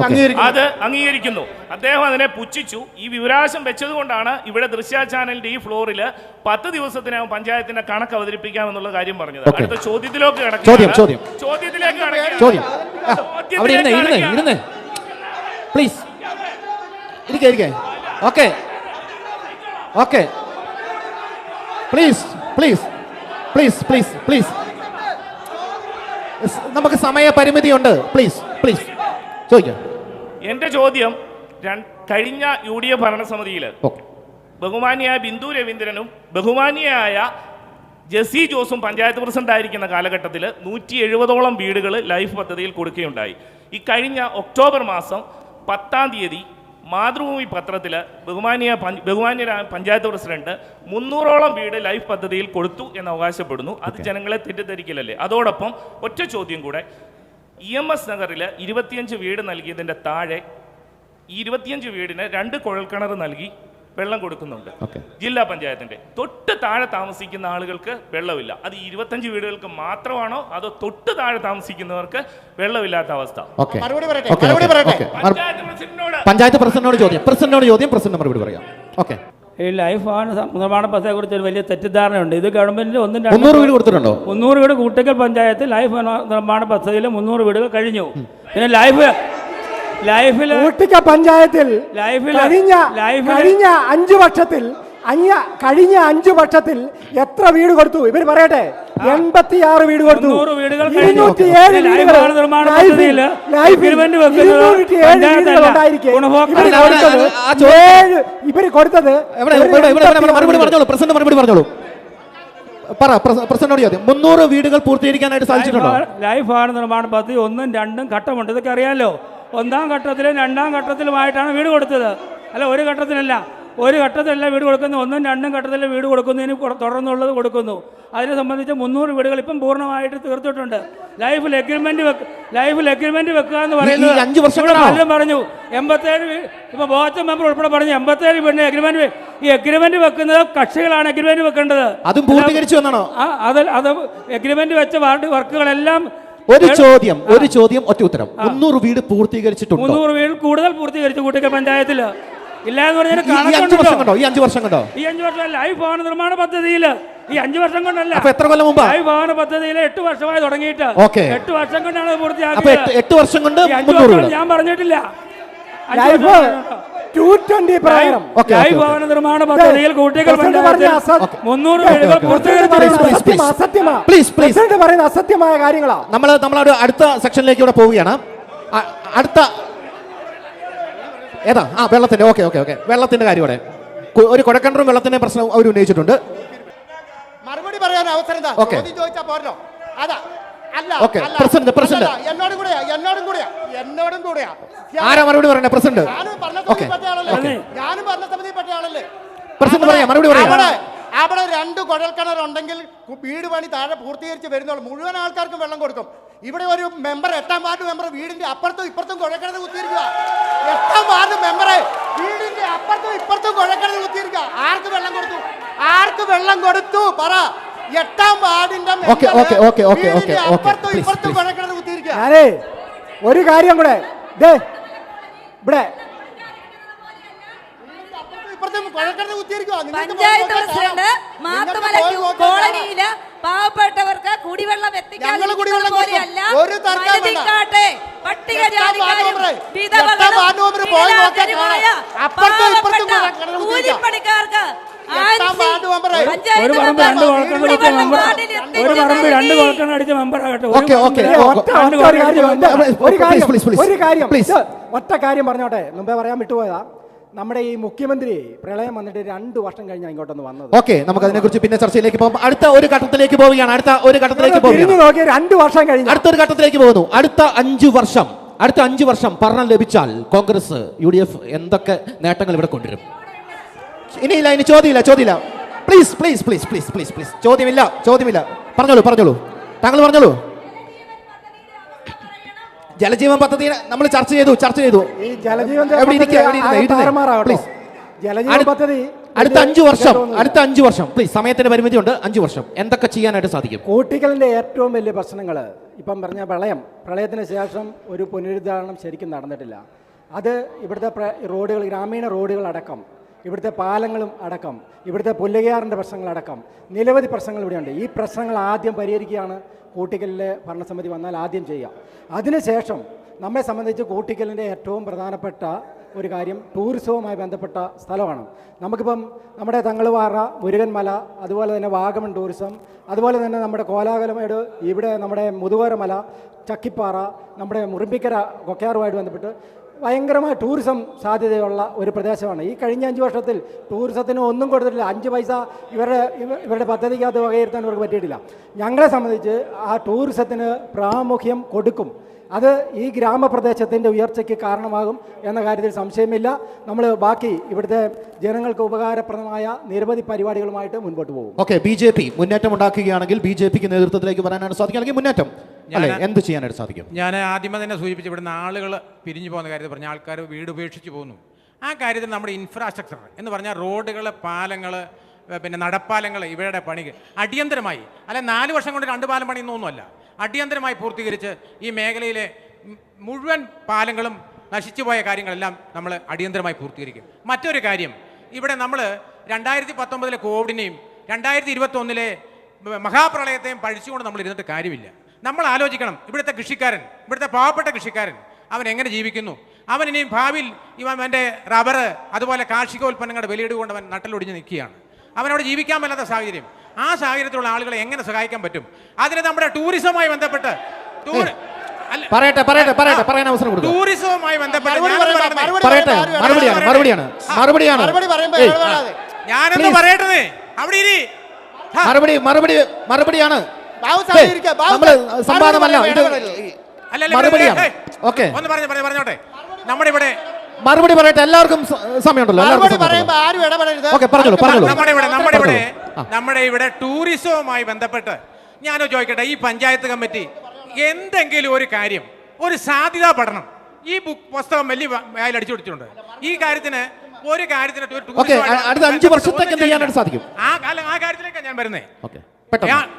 അത് അംഗീകരിക്കുന്നു. അദ്ദേഹം അതിനെ പുച്ഛിച്ചു. ഈ വിവരാവകാശം വെച്ചതുകൊണ്ടാണ് ഇവിടെ ദൃശ്യ ചാനലിന്റെ ഈ ഫ്ലോറിൽ 10 ദിവസത്തിനകം പഞ്ചായത്തിന്റെ കണക്ക് അവതരിപ്പിക്കാമെന്നുള്ള കാര്യം പറഞ്ഞത്. അടുത്ത ചോദ്യത്തിലേക്ക് പ്ലീസ് നമുക്ക് സമയപരിമിതിയുണ്ട്. പ്ലീസ് ചോദിക്കാം. എന്റെ ചോദ്യം, കഴിഞ്ഞ UDF ഭരണസമിതിയിൽ ബഹുമാനിയായ ബിന്ദു രവീന്ദ്രനും ബഹുമാനിയായ ജെസി ജോസും പഞ്ചായത്ത് പ്രസിഡന്റ് ആയിരിക്കുന്ന കാലഘട്ടത്തിൽ 170ഓളം വീടുകൾ ലൈഫ് പദ്ധതിയിൽ കൊടുക്കുകയുണ്ടായി. ഈ കഴിഞ്ഞ ഒക്ടോബർ മാസം 10-ാം തീയതി മാതൃഭൂമി പത്രത്തിൽ ബഹുമാന്യരായ പഞ്ചായത്ത് പ്രസിഡന്റ് 300ഓളം വീട് ലൈഫ് പദ്ധതിയിൽ കൊടുത്തു എന്ന് അവകാശപ്പെടുന്നു. അത് ജനങ്ങളെ തെറ്റിദ്ധരിക്കലല്ലേ? അതോടൊപ്പം ഒറ്റ ചോദ്യം കൂടെ, EMS നഗറിൽ 25 വീട് നൽകിയതിൻ്റെ താഴെ ഈ 25 വീടിന് 2 കുഴൽക്കിണർ നൽകി വെള്ളം കൊടുക്കുന്നുണ്ട്. ജില്ലാ പഞ്ചായത്തിന്റെ തൊട്ട് താഴെ താമസിക്കുന്ന ആളുകൾക്ക് വെള്ളമില്ല. അത് 25 വീടുകൾക്ക് മാത്രമാണോ അതോ തൊട്ട് താഴെ താമസിക്കുന്നവർക്ക് വെള്ളമില്ലാത്ത അവസ്ഥ? പഞ്ചായത്ത് പ്രസിഡന്റിനോട് ചോദ്യം. പ്രസിഡന്റ് മറുപടി പറയാം. ഈ ലൈഫ് നിർമ്മാണ പദ്ധതിയെ കുറിച്ച് ഒരു വലിയ തെറ്റിദ്ധാരണയുണ്ട്. ഇത് ഗവൺമെന്റിന് 300 വീട് കൊടുത്തിട്ടുണ്ടോ? 300 വീട് കൂട്ടിക്കൽ പഞ്ചായത്ത് ലൈഫ് നിർമ്മാണ പദ്ധതിയിൽ 300 വീടുകൾ കഴിഞ്ഞു. പിന്നെ കൂട്ടിക്കൽ പഞ്ചായത്തിൽ കഴിഞ്ഞ 5 വർഷത്തിൽ എത്ര വീട് കൊടുത്തു? ഇവർ പറയട്ടെ. 86 വീട് കൊടുത്തു. 207 ഇവര് കൊടുത്തത്. പ്രസിഡന്റ് മറുപടി പറഞ്ഞോളൂ. 300 വീടുകൾ പൂർത്തീകരിക്കാനായിട്ട് സാധിച്ചിട്ടുണ്ടോ? ലൈഫ് ഭവന നിർമ്മാണ പദ്ധതി 1ഉം 2ഉം ഘട്ടമുണ്ട്. ഇതൊക്കെ അറിയാലോ. 1ാം ഘട്ടത്തിലും 2ാം ഘട്ടത്തിലുമായിട്ടാണ് വീട് കൊടുത്തത്. അല്ല, ഒരു ഘട്ടത്തിലല്ല. ഒരു ഘട്ടത്തിലല്ല വീട് കൊടുക്കുന്നു. 1ഉം 2ഉം ഘട്ടത്തിൽ വീട് കൊടുക്കുന്നതിന് തുടർന്നുള്ളത് കൊടുക്കുന്നു. അതിനെ സംബന്ധിച്ച് 300 വീടുകൾ ഇപ്പം പൂർണ്ണമായിട്ട് തീർത്തിട്ടുണ്ട്. ലൈഫിൽ എഗ്രിമെന്റ് വെക്കുക എന്ന് പറയുന്നത് പലരും പറഞ്ഞു. 87 ഇപ്പൊ ബോച്ച മെമ്പർ ഉൾപ്പെടെ പറഞ്ഞു 87 വീടിന് എഗ്രിമെന്റ്. ഈ എഗ്രിമെന്റ് വെക്കുന്നത് കക്ഷികളാണ് എഗ്രിമെന്റ് വെക്കേണ്ടത്. അതും പൂർത്തീകരിച്ചു എന്നാണോ? അത് എഗ്രിമെന്റ് വെച്ച വർക്കുകളെല്ലാം. ഒരു ചോദ്യം ഒറ്റ ഉത്തരം. 300 വീട് പൂർത്തീകരിച്ചിട്ടുണ്ട്. 300 വീട് കൂടുതൽ പൂർത്തീകരിച്ചു കൂട്ടിക്കൽ പഞ്ചായത്തിൽ. ഇല്ല എന്ന് പറഞ്ഞാൽ ഈ 5 വർഷം കൊണ്ടോ? ഈ 5 വർഷം ലൈഫ് ഭവന നിർമ്മാണ പദ്ധതിയിൽ ഈ 5 വർഷം കൊണ്ടല്ല. എത്ര കൊല്ലം മുമ്പ്? ലൈഫ് ഭവന പദ്ധതിയിൽ 8 വർഷമായി തുടങ്ങിയിട്ട് 8 വർഷം കൊണ്ടാണ് പൂർത്തിയാക്കിയത്. 8 വർഷം കൊണ്ട് 300 ഞാൻ പറഞ്ഞിട്ടില്ല. ലൈഫ് 220 പ്രകാരം ലൈഫ് ഭവന നിർമ്മാണ പദ്ധതിയിൽ കൂട്ടിക്കൽ പഞ്ചായത്തിൽ 300 വീടുകൾ പൂർത്തീകരിച്ചു. അസത്യമായ കാര്യങ്ങളാണ്. നമ്മൾ അടുത്ത സെക്ഷനിലേക്ക് ഇവിടെ പോവുകയാണ്. അടുത്ത ഏതാ? വെള്ളത്തിന്റെ. വെള്ളത്തിന്റെ കാര്യം ഇവിടെ ഒരു കൊടക്കണ്ടറും വെള്ളത്തിന്റെ പ്രശ്നം അവർ ഉന്നയിച്ചിട്ടുണ്ട്. മറുപടി പറയാൻ അവസരം ചോദിച്ചാ പോരല്ലോ. അതാ പ്രസിഡന്റ് എന്നോടും കൂടെയാ. ആരാ മറുപടി പറയണ്ടേ? പ്രസിഡന്റ്. ഞാനും ഭരണസമിതിയിൽപ്പെട്ട ആളല്ലേ. പ്രസിഡന്റ് പറയാം, മറുപടി പറയാം. അവിടെ 2 കുഴൽക്കിണർ ഉണ്ടെങ്കിൽ വീട് പണി താഴെ പൂർത്തീകരിച്ച് വരുന്നുള്ളൂ. മുഴുവൻ ആൾക്കാർക്കും വെള്ളം കൊടുക്കും. ഇവിടെ ഒരു മെമ്പർ 8ാം വാർഡ് മെമ്പർ വീടിന്റെ അപ്പുറത്തും ഇപ്പുറത്തും കുഴക്കിണർ കുത്തിയിരിക്കുക. 8ാം വാർഡ് മെമ്പറെ വീടിന്റെ അപ്പുറത്തും ഇപ്പുറത്തും കുഴക്കിണർ കുത്തിയിരിക്കുക. ആർക്ക് വെള്ളം കൊടുത്തു? ആർക്ക് വെള്ളം കൊടുത്തു പറ? 8ാം വാർഡിന്റെ അപ്പുറത്തും ഇപ്പുറത്തും കുഴക്കിണർ കുത്തിയിരിക്കുക. ഞാനേ ഒരു കാര്യം കൂടെ ഇവിടെ പഞ്ചായത്ത് പ്രസിഡന്റ് മാത്തുമല കോളനിയില് പാവപ്പെട്ടവർക്ക് കുടിവെള്ളം എത്തിക്കാതെ പോലെയല്ല മരുതിക്കാട്ടെ പട്ടികജാതിക്കാരും കൂലിപ്പണിക്കാർക്ക് ഒറ്റ കാര്യം പറഞ്ഞോട്ടെ, മുമ്പേ പറയാൻ വിട്ടുപോയതാ. നമ്മുടെ ഈ മുഖ്യമന്ത്രി പ്രളയം വന്നിട്ട് 2 വർഷം കഴിഞ്ഞാൽ ഇങ്ങോട്ടൊന്ന് വന്നത്. ഓക്കെ, നമുക്ക് അതിനെക്കുറിച്ച് പിന്നെ ചർച്ചയിലേക്ക് പോകും. അടുത്ത ഒരു ഘട്ടത്തിലേക്ക് പോവുകയാണ്. അടുത്ത ഒരു ഘട്ടത്തിലേക്ക് പോവുകയാണ്. 2 വർഷം കഴിഞ്ഞു അടുത്തൊരു ഘട്ടത്തിലേക്ക് പോകുന്നു. അടുത്ത 5 വർഷം ഭരണം ലഭിച്ചാൽ കോൺഗ്രസ് UDF എന്തൊക്കെ നേട്ടങ്ങൾ ഇവിടെ കൊണ്ടുവരും? ഇനിയില്ല, ഇനി ചോദ്യമില്ല. Please please please please please please ചോദ്യമില്ല. പറഞ്ഞോളൂ. താങ്കൾ പറഞ്ഞോളൂ. ജലജീവൻ പദ്ധതി നമ്മൾ ചർച്ച ചെയ്തു. ഈ ജലജീവൻ പദ്ധതി അടുത്ത 5 വർഷം പ്ലീസ്, സമയത്തിന്റെ പരിമിതിയുണ്ട്. 5 വർഷം എന്തൊക്കെ ചെയ്യാനായിട്ട് സാധിക്കും? കൂട്ടിക്കലിന്റെ ഏറ്റവും വലിയ പ്രശ്നങ്ങൾ ഇപ്പം പറഞ്ഞ പ്രളയത്തിന് ശേഷം ഒരു പുനരുദ്ധാരണം ശരിക്കും നടന്നിട്ടില്ല. അത് ഇവിടുത്തെ റോഡുകൾ, ഗ്രാമീണ റോഡുകളടക്കം, ഇവിടുത്തെ പാലങ്ങളും അടക്കം, ഇവിടുത്തെ പുല്ലുകയാറിൻ്റെ പ്രശ്നങ്ങളടക്കം നിരവധി പ്രശ്നങ്ങൾ ഇവിടെയുണ്ട്. ഈ പ്രശ്നങ്ങൾ ആദ്യം പരിഹരിക്കുകയാണ് കൂട്ടിക്കലിലെ ഭരണസമിതി വന്നാൽ ആദ്യം ചെയ്യുക. അതിനുശേഷം നമ്മെ സംബന്ധിച്ച് കൂട്ടിക്കലിൻ്റെ ഏറ്റവും പ്രധാനപ്പെട്ട ഒരു കാര്യം ടൂറിസവുമായി ബന്ധപ്പെട്ട സ്ഥലമാണ്. നമുക്കിപ്പം നമ്മുടെ തങ്ങളുപാറ, മുരുകൻമല, അതുപോലെ തന്നെ വാഗമൺ ടൂറിസം, അതുപോലെ തന്നെ നമ്മുടെ കോലാകലമേട്, ഇവിടെ നമ്മുടെ മുതുകോരമല, ചക്കിപ്പാറ, നമ്മുടെ മുറിമ്പിക്കര കൊക്കയാറുമായിട്ട് ബന്ധപ്പെട്ട് ഭയങ്കരമായ ടൂറിസം സാധ്യതയുള്ള ഒരു പ്രദേശമാണ്. ഈ കഴിഞ്ഞ 5 വർഷത്തിൽ ടൂറിസത്തിന് ഒന്നും കൊടുത്തിട്ടില്ല. 5 പൈസ ഇവരുടെ പദ്ധതിക്കകത്ത് വകയിരുത്താൻ ഇവർക്ക് പറ്റിയിട്ടില്ല. ഞങ്ങളെ സംബന്ധിച്ച് ആ ടൂറിസത്തിന് പ്രാമുഖ്യം കൊടുക്കും. അത് ഈ ഗ്രാമപ്രദേശത്തിൻ്റെ ഉയർച്ചയ്ക്ക് കാരണമാകും എന്ന കാര്യത്തിൽ സംശയമില്ല. നമ്മൾ ബാക്കി ഇവിടുത്തെ ജനങ്ങൾക്ക് ഉപകാരപ്രദമായ നിരവധി പരിപാടികളുമായിട്ട് മുൻപോട്ട് പോകും. ഓക്കെ, BJP മുന്നേറ്റം ഉണ്ടാക്കുകയാണെങ്കിൽ BJPക്ക് നേതൃത്വത്തിലേക്ക് വരാനാണ് സാധിക്കുകയാണെങ്കിൽ മുന്നേറ്റം എന്ത് ചെയ്യാനായിട്ട് സാധിക്കും? ഞാൻ ആദ്യമേ തന്നെ സൂചിപ്പിച്ചു, ഇവിടുന്ന് ആളുകൾ പിരിഞ്ഞു പോകുന്ന കാര്യത്തിൽ പറഞ്ഞ ആൾക്കാർ വീട് ഉപേക്ഷിച്ച് പോകുന്നു. ആ കാര്യത്തിൽ നമ്മുടെ ഇൻഫ്രാസ്ട്രക്ചർ എന്ന് പറഞ്ഞാൽ റോഡുകൾ, പാലങ്ങൾ, പിന്നെ നടപ്പാലങ്ങൾ, ഇവയുടെ പണി അടിയന്തരമായി, അല്ല 4 വർഷം കൊണ്ട് 2 പാലം പണിയൊന്നുമല്ല, അടിയന്തരമായി പൂർത്തീകരിച്ച് ഈ മേഖലയിലെ മുഴുവൻ പാലങ്ങളും നശിച്ചുപോയ കാര്യങ്ങളെല്ലാം നമ്മൾ അടിയന്തരമായി പൂർത്തീകരിക്കും. മറ്റൊരു കാര്യം, ഇവിടെ നമ്മൾ 2019 കോവിഡിനെയും 2021 മഹാപ്രളയത്തെയും പഴിച്ചുകൊണ്ട് നമ്മൾ ഇരുന്നിട്ട് കാര്യമില്ല. നമ്മൾ ആലോചിക്കണം, ഇവിടുത്തെ കൃഷിക്കാരൻ, ഇവിടുത്തെ പാവപ്പെട്ട കൃഷിക്കാരൻ അവൻ എങ്ങനെ ജീവിക്കുന്നു? അവൻ ഇനിയും ഭാവിയിൽ അവൻ്റെ റബ്ബർ, അതുപോലെ കാർഷികോൽപ്പന്നങ്ങളുടെ വിലയിടുകൊണ്ട് അവൻ നട്ടലൊടിഞ്ഞ് നിൽക്കുകയാണ്. അവനവിടെ ജീവിക്കാൻ പറ്റാത്ത സാഹചര്യം. ആ സാഹചര്യത്തിലുള്ള ആളുകളെ എങ്ങനെ സഹായിക്കാൻ പറ്റും? അതിന് നമ്മുടെ ടൂറിസവുമായി ബന്ധപ്പെട്ട് ടൂറിസവുമായി ബന്ധപ്പെട്ട് ഞാനെന്ന് പറയട്ടെ, അവിടെ മറുപടിയാണ് സംവാദമല്ല, ഇത് മറുപടിയാണ്. ഓക്കെ, പറഞ്ഞോട്ടെ. നമ്മുടെ ഇവിടെ മറുപടി പറയട്ടെ, എല്ലാവർക്കും സമയമുണ്ടല്ലോ. നമ്മുടെ ഇവിടെ ടൂറിസവുമായി ബന്ധപ്പെട്ട് ഞാനോ ചോദിക്കട്ടെ, ഈ പഞ്ചായത്ത് കമ്മിറ്റി എന്തെങ്കിലും ഒരു കാര്യം, ഒരു സാധ്യതാ പഠനം, ഈ പുസ്തകം വലിയ അടിച്ചു കൊടുത്തിട്ടുണ്ട്. ഈ കാര്യത്തിന് ഒരു കാര്യത്തിന് അടുത്ത 5 വർഷത്തേക്ക് എന്ത് ചെയ്യാനായിട്ട് സാധിക്കും? ആ കാര്യത്തിലേക്കാണ് ഞാൻ വരുന്നത്.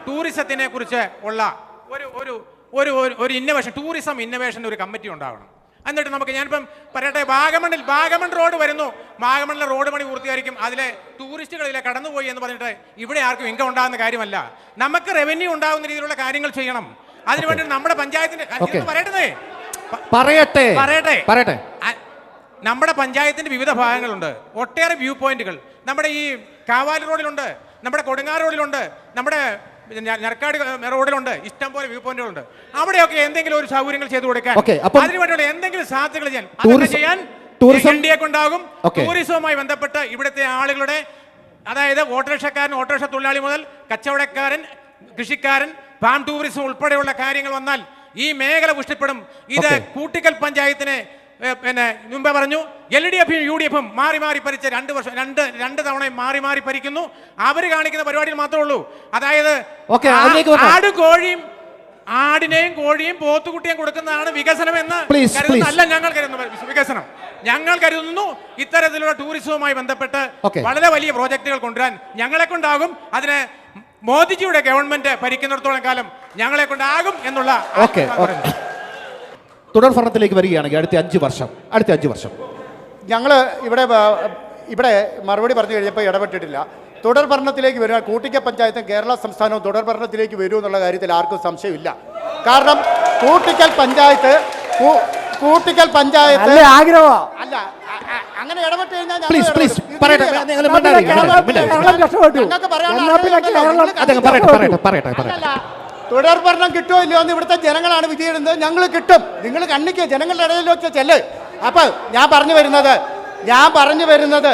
ടൂറിസത്തിനെ കുറിച്ച് ഉള്ള ഒരു ഇന്നോവേഷൻ, ടൂറിസം ഇന്നോവേഷൻ ഒരു കമ്മിറ്റി ഉണ്ടാവണം. എന്നിട്ട് നമുക്ക്, ഞാനിപ്പം പറയട്ടെ, വാഗമൺ റോഡ് വരുന്നു, വാഗമണിലെ റോഡ് പണി പൂർത്തീകരിക്കും, അതിലെ ടൂറിസ്റ്റുകളിലെ കടന്നുപോയി എന്ന് പറഞ്ഞിട്ട് ഇവിടെ ആർക്കും ഇൻകം ഉണ്ടാകുന്ന കാര്യമല്ല. നമുക്ക് റവന്യൂ ഉണ്ടാകുന്ന രീതിയിലുള്ള കാര്യങ്ങൾ ചെയ്യണം. അതിനുവേണ്ടി നമ്മുടെ പഞ്ചായത്തിന്റെ പറയട്ടെ നമ്മുടെ പഞ്ചായത്തിന്റെ വിവിധ ഭാഗങ്ങളുണ്ട്, ഒട്ടേറെ വ്യൂ പോയിന്റുകൾ നമ്മുടെ ഈ കാവാലി റോഡിലുണ്ട്, നമ്മുടെ കൊടുങ്ങാറ് റോഡിലുണ്ട്, നമ്മുടെ ഞരക്കാട് റോഡിലുണ്ട്, ഇഷ്ടം പോലെ വ്യൂ പോയിന്റുകളുണ്ട്. അവിടെയൊക്കെ എന്തെങ്കിലും ഒരു സൗകര്യങ്ങൾ ചെയ്തു കൊടുക്കാൻ, അതിനുവേണ്ടിയുള്ള എന്തെങ്കിലും സാധ്യതകൾ ചെയ്യാൻ ഉണ്ടാകും. ടൂറിസവുമായി ബന്ധപ്പെട്ട് ഇവിടുത്തെ ആളുകളുടെ, അതായത് ഓട്ടോറിക്ഷക്കാരൻ, ഓട്ടോറിക്ഷ തൊഴിലാളി മുതൽ കച്ചവടക്കാരൻ, കൃഷിക്കാരൻ, ഫാം ടൂറിസം ഉൾപ്പെടെയുള്ള കാര്യങ്ങൾ വന്നാൽ ഈ മേഖല പുഷ്ടിപ്പെടും. ഇത് കൂട്ടിക്കൽ പഞ്ചായത്തിനെ പിന്നെ മുമ്പേ പറഞ്ഞു, LDFും UDFും മാറി ഭരിച്ച 2 വർഷം, രണ്ട് തവണയും മാറി ഭരിക്കുന്നു. അവർ കാണിക്കുന്ന പരിപാടിയിൽ മാത്രമേ ഉള്ളൂ. അതായത് ആടിനെയും കോഴിയും പോത്തുകുട്ടിയും കൊടുക്കുന്നതാണ് വികസനം എന്ന് കരുതുന്നതല്ല ഞങ്ങൾ കരുതുന്ന വികസനം. ഞങ്ങൾ കരുതുന്നു ഇത്തരത്തിലുള്ള ടൂറിസവുമായി ബന്ധപ്പെട്ട് വളരെ വലിയ പ്രോജക്റ്റുകൾ കൊണ്ടുവരാൻ ഞങ്ങളെ കൊണ്ടാകും. അതിന് മോദിജിയുടെ ഗവൺമെന്റ് ഭരിക്കുന്നിടത്തോളം കാലം ഞങ്ങളെ കൊണ്ടാകും എന്നുള്ള തുടർ ഭരണത്തിലേക്ക് വരികയാണെങ്കിൽ അടുത്ത 5 വർഷം ഞങ്ങൾ ഇവിടെ മറുപടി പറഞ്ഞു കഴിഞ്ഞപ്പോൾ ഇടപെട്ടിട്ടില്ല. തുടർ ഭരണത്തിലേക്ക് വരിക, കൂട്ടിക്കൽ പഞ്ചായത്തും കേരള സംസ്ഥാനവും തുടർ ഭരണത്തിലേക്ക് വരൂ എന്നുള്ള കാര്യത്തിൽ ആർക്കും സംശയമില്ല. കാരണം കൂട്ടിക്കൽ പഞ്ചായത്ത് ആഗ്രഹമാ അല്ല, അങ്ങനെ ഇടപെട്ട് കഴിഞ്ഞാൽ തുടർ ഭരണം കിട്ടുമോ ഇല്ലയോ എന്ന് ഇവിടുത്തെ ജനങ്ങളാണ് വിധിയിടുന്നത്. ഞങ്ങൾ കിട്ടും. നിങ്ങൾ കണ്ണിക്ക് ജനങ്ങളുടെ ഇടയിൽ വെച്ച് ചെല്ല്. അപ്പൊ ഞാൻ പറഞ്ഞു വരുന്നത്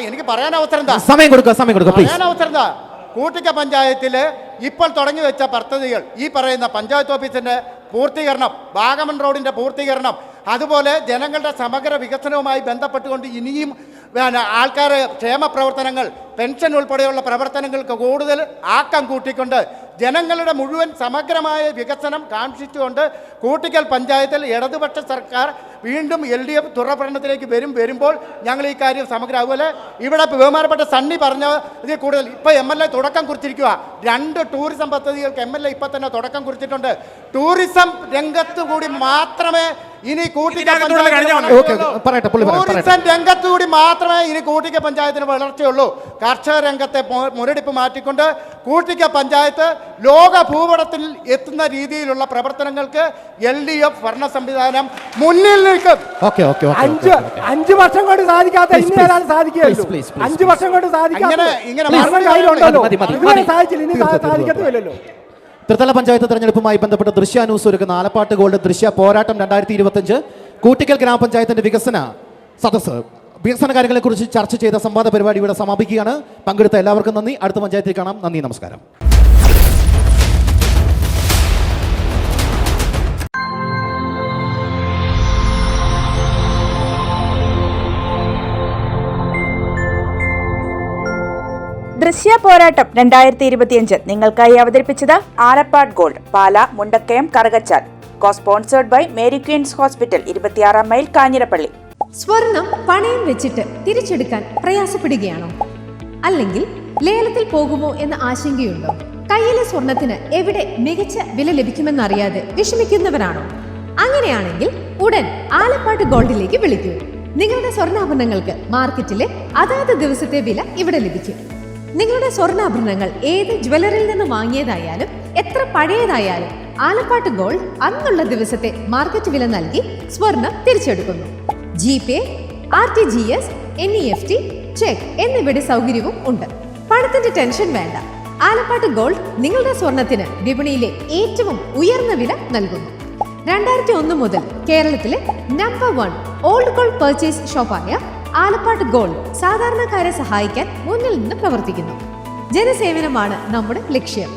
എനിക്ക് പറയാൻ അവസരം പറയാൻ അവസരം എന്താ? കൂട്ടിക്കൽ പഞ്ചായത്തിൽ ഇപ്പോൾ തുടങ്ങി വെച്ച പദ്ധതികൾ, ഈ പറയുന്ന പഞ്ചായത്ത് ഓഫീസിന്റെ പൂർത്തീകരണം, വാഗമൺ റോഡിന്റെ പൂർത്തീകരണം, അതുപോലെ ജനങ്ങളുടെ സമഗ്ര വികസനവുമായി ബന്ധപ്പെട്ടുകൊണ്ട് ഇനിയും ആൾക്കാർ ക്ഷേമ പ്രവർത്തനങ്ങൾ, പെൻഷൻ ഉൾപ്പെടെയുള്ള പ്രവർത്തനങ്ങൾക്ക് കൂടുതൽ ആക്കം കൂട്ടിക്കൊണ്ട് ജനങ്ങളുടെ മുഴുവൻ സമഗ്രമായ വികസനം കാക്ഷിച്ചുകൊണ്ട് കൂട്ടിക്കൽ പഞ്ചായത്തിൽ ഇടതുപക്ഷ സർക്കാർ വീണ്ടും LDF തുടർഭരണത്തിലേക്ക് വരുമ്പോൾ ഞങ്ങൾ ഈ കാര്യം സമഗ്ര. അതുപോലെ ഇവിടെ ബഹുമാനപ്പെട്ട സണ്ണി പറഞ്ഞ ഇതിൽ കൂടുതൽ ഇപ്പോൾ MLA തുടക്കം കുറിച്ചിരിക്കുക. 2 ടൂറിസം പദ്ധതികൾക്ക് MLA ഇപ്പം തന്നെ തുടക്കം കുറിച്ചിട്ടുണ്ട്. ടൂറിസം രംഗത്ത് കൂടി മാത്രമേ ഇനി കൂട്ടിക്കൽ പഞ്ചായത്തിന് വളർച്ചയുള്ളൂ. കർഷക രംഗത്തെ മുരടിപ്പ് മാറ്റിക്കൊണ്ട് കൂട്ടിക്കൽ പഞ്ചായത്ത് ലോക ഭൂപടത്തിൽ എത്തുന്ന രീതിയിലുള്ള പ്രവർത്തനങ്ങൾക്ക് LDF ഭരണ സംവിധാനം മുന്നിൽ നിൽക്കും. 5 വർഷം കൊണ്ട് സാധിക്കാത്ത 5 വർഷം കൊണ്ട് സാധിക്കത്തില്ലല്ലോ. ത്രിതല പഞ്ചായത്ത് തെരഞ്ഞെടുപ്പുമായി ബന്ധപ്പെട്ട് ദൃശ്യാന്യൂസ് ഒരുക്കുന്ന ആലപ്പാട്ട് ഗോൾഡ് ദൃശ്യ പോരാട്ടം 2025 കൂട്ടിക്കൽ ഗ്രാമപഞ്ചായത്തിന്റെ വികസന സദസ്സ്, വികസന കാര്യങ്ങളെക്കുറിച്ച് ചർച്ച ചെയ്ത സംവാദ പരിപാടി ഇവിടെ സമാപിക്കുകയാണ്. പങ്കെടുത്ത എല്ലാവർക്കും നന്ദി. അടുത്ത പഞ്ചായത്തിൽ കാണാം. നന്ദി, നമസ്കാരം. ദൃശ്യ പോരാട്ടം 2025 നിങ്ങൾക്കായി അവതരിപ്പിച്ചത് Alappatt gold, Pala, Mundakayam, Karukachal. Sponsored by Mary queens hospital, 26 mile, Kanjirappally. സ്വർണം പണയം വെച്ചിട്ട് തിരിച്ചെടുക്കാൻ പ്രയാസപ്പെടുകയാണോ? അല്ലെങ്കിൽ ലേലത്തിൽ പോകുമോ എന്ന ആശങ്കയുണ്ടോ? കയ്യിലെ സ്വർണത്തിന് എവിടെ മികച്ച വില ലഭിക്കുമെന്നറിയാതെ വിഷമിക്കുന്നവരാണോ? അങ്ങനെയാണെങ്കിൽ ഉടൻ ആലപ്പാട് ഗോൾഡിലേക്ക് വിളിക്കൂ. നിങ്ങളുടെ സ്വർണ്ണാഭരണങ്ങൾക്ക് മാർക്കറ്റിലെ അതാത് ദിവസത്തെ വില ഇവിടെ ലഭിക്കും. നിങ്ങളുടെ സ്വർണ്ണാഭരണങ്ങൾ ഏത് ജ്വല്ലറിയിൽ നിന്ന് വാങ്ങിയതായാലും എത്ര പഴയതായാലും ആലപ്പാട്ട് ഗോൾഡ് അന്നുള്ള ദിവസത്തെ മാർക്കറ്റ് വില നൽകി സ്വർണം തിരിച്ചെടുക്കുന്നു. GPay, RTGS, NEFT, ചെക്ക് എന്നിവയുടെ സൗകര്യവും ഉണ്ട്. പണത്തിന്റെ ടെൻഷൻ വേണ്ട. ആലപ്പാട്ട് ഗോൾഡ് നിങ്ങളുടെ സ്വർണത്തിന് വിപണിയിലെ ഏറ്റവും ഉയർന്ന വില നൽകുന്നു. 2001 മുതൽ കേരളത്തിലെ നമ്പർ 1 ഓൾഡ് ഗോൾഡ് പർച്ചേസ് ഷോപ്പായ ആലപ്പാട്ട് ഗോൾഡ് സാധാരണക്കാരെ സഹായിക്കാൻ മുന്നിൽ നിന്ന് പ്രവർത്തിക്കുന്നു. ജനസേവനമാണ് നമ്മുടെ ലക്ഷ്യം.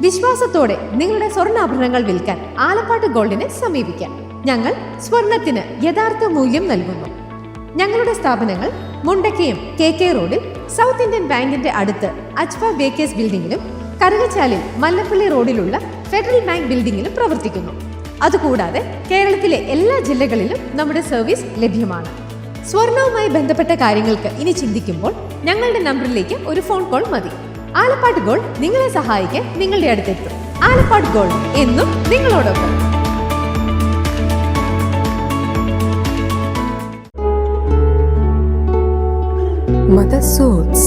വിശ്വാസത്തോടെ നിങ്ങളുടെ സ്വർണ്ണാഭരണങ്ങൾ വിൽക്കാൻ ആലപ്പാട്ട് ഗോൾഡിനെ സമീപിക്കാം. ഞങ്ങൾ സ്വർണത്തിന് യഥാർത്ഥ മൂല്യം നൽകുന്നു. ഞങ്ങളുടെ സ്ഥാപനങ്ങൾ മുണ്ടക്കയം KK റോഡിൽ സൗത്ത് ഇന്ത്യൻ ബാങ്കിന്റെ അടുത്ത് അജ്ഫ ബേക്കേഴ്സ് ബിൽഡിംഗിലും കറുകച്ചാലിൽ മല്ലപ്പള്ളി റോഡിലുള്ള ഫെഡറൽ ബാങ്ക് ബിൽഡിംഗിലും പ്രവർത്തിക്കുന്നു. അതുകൂടാതെ കേരളത്തിലെ എല്ലാ ജില്ലകളിലും നമ്മുടെ സർവീസ് ലഭ്യമാണ്. സ്വർണവുമായി ബന്ധപ്പെട്ട കാര്യങ്ങൾക്ക് ഇനി ചിന്തിക്കുമ്പോൾ ഞങ്ങളുടെ നമ്പറിലേക്ക് ഒരു ഫോൺ കോൾ മതി. ആലപ്പാട്ട് ഗോൾഡ് നിങ്ങളെ സഹായിക്കാൻ നിങ്ങളുടെ അടുത്തെത്തും. ആലപ്പാട്ട് ഗോൾഡ് എന്നും നിങ്ങളോടൊപ്പം. Mother soothes,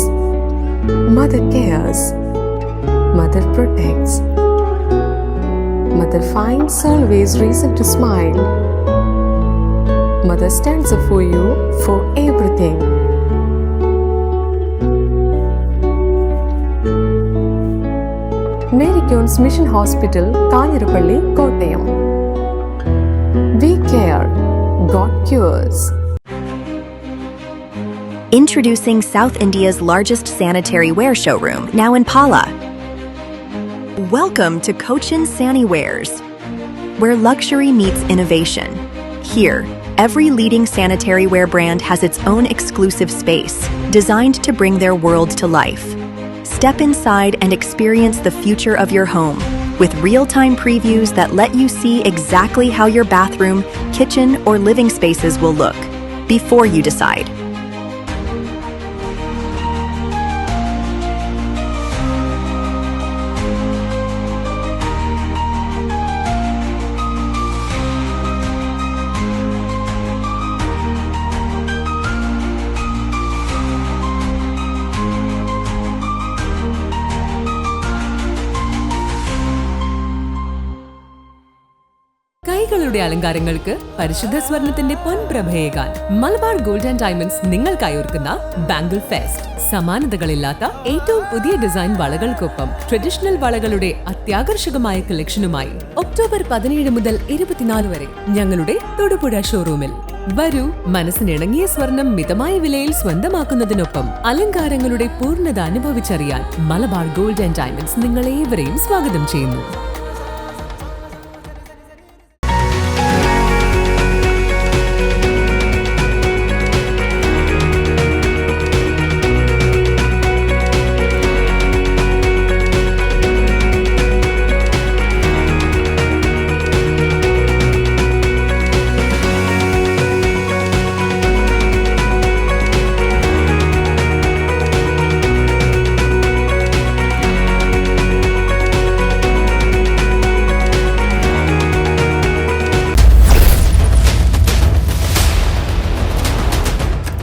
Mother cares, Mother protects, Mother finds always reason to smile. Mother stands up for you for everything. Mary Queen's Mission Hospital, Kanirapalli, Kottayam. We care, God cures. Introducing South India's largest sanitary ware showroom, now in Pala. Welcome to Cochin Saniwares, where luxury meets innovation. Here, every leading sanitary ware brand has its own exclusive space, designed to bring their world to life. Step inside and experience the future of your home, with real-time previews that let you see exactly how your bathroom, kitchen, or living spaces will look before you decide. കൈകളുടെ അലങ്കാരങ്ങൾക്ക് പരിശുദ്ധ സ്വർണത്തിന്റെ പൊൻപ്രഭയേകാൻ Malabar gold and diamonds നിങ്ങൾക്കായി ഒരുക്കുന്ന bangle fest. സമാനതകളില്ലാത്ത ഏറ്റവും പുതിയ design വളകൾക്കൊപ്പം traditional വളകളുടെ അത്യാകർഷകമായ കളക്ഷനുമായി October 17 മുതൽ 24 വരെ ഞങ്ങളുടെ തൊടുപുഴ ഷോറൂമിൽ വരൂ. മനസ്സിനിണങ്ങിയ സ്വർണം മിതമായ വിലയിൽ സ്വന്തമാക്കുന്നതിനൊപ്പം അലങ്കാരങ്ങളുടെ പൂർണ്ണത അനുഭവിച്ചറിയാൻ മലബാർ ഗോൾഡ് ആൻഡ് ഡയമണ്ട്സ് നിങ്ങളേവരെയും സ്വാഗതം ചെയ്യുന്നു.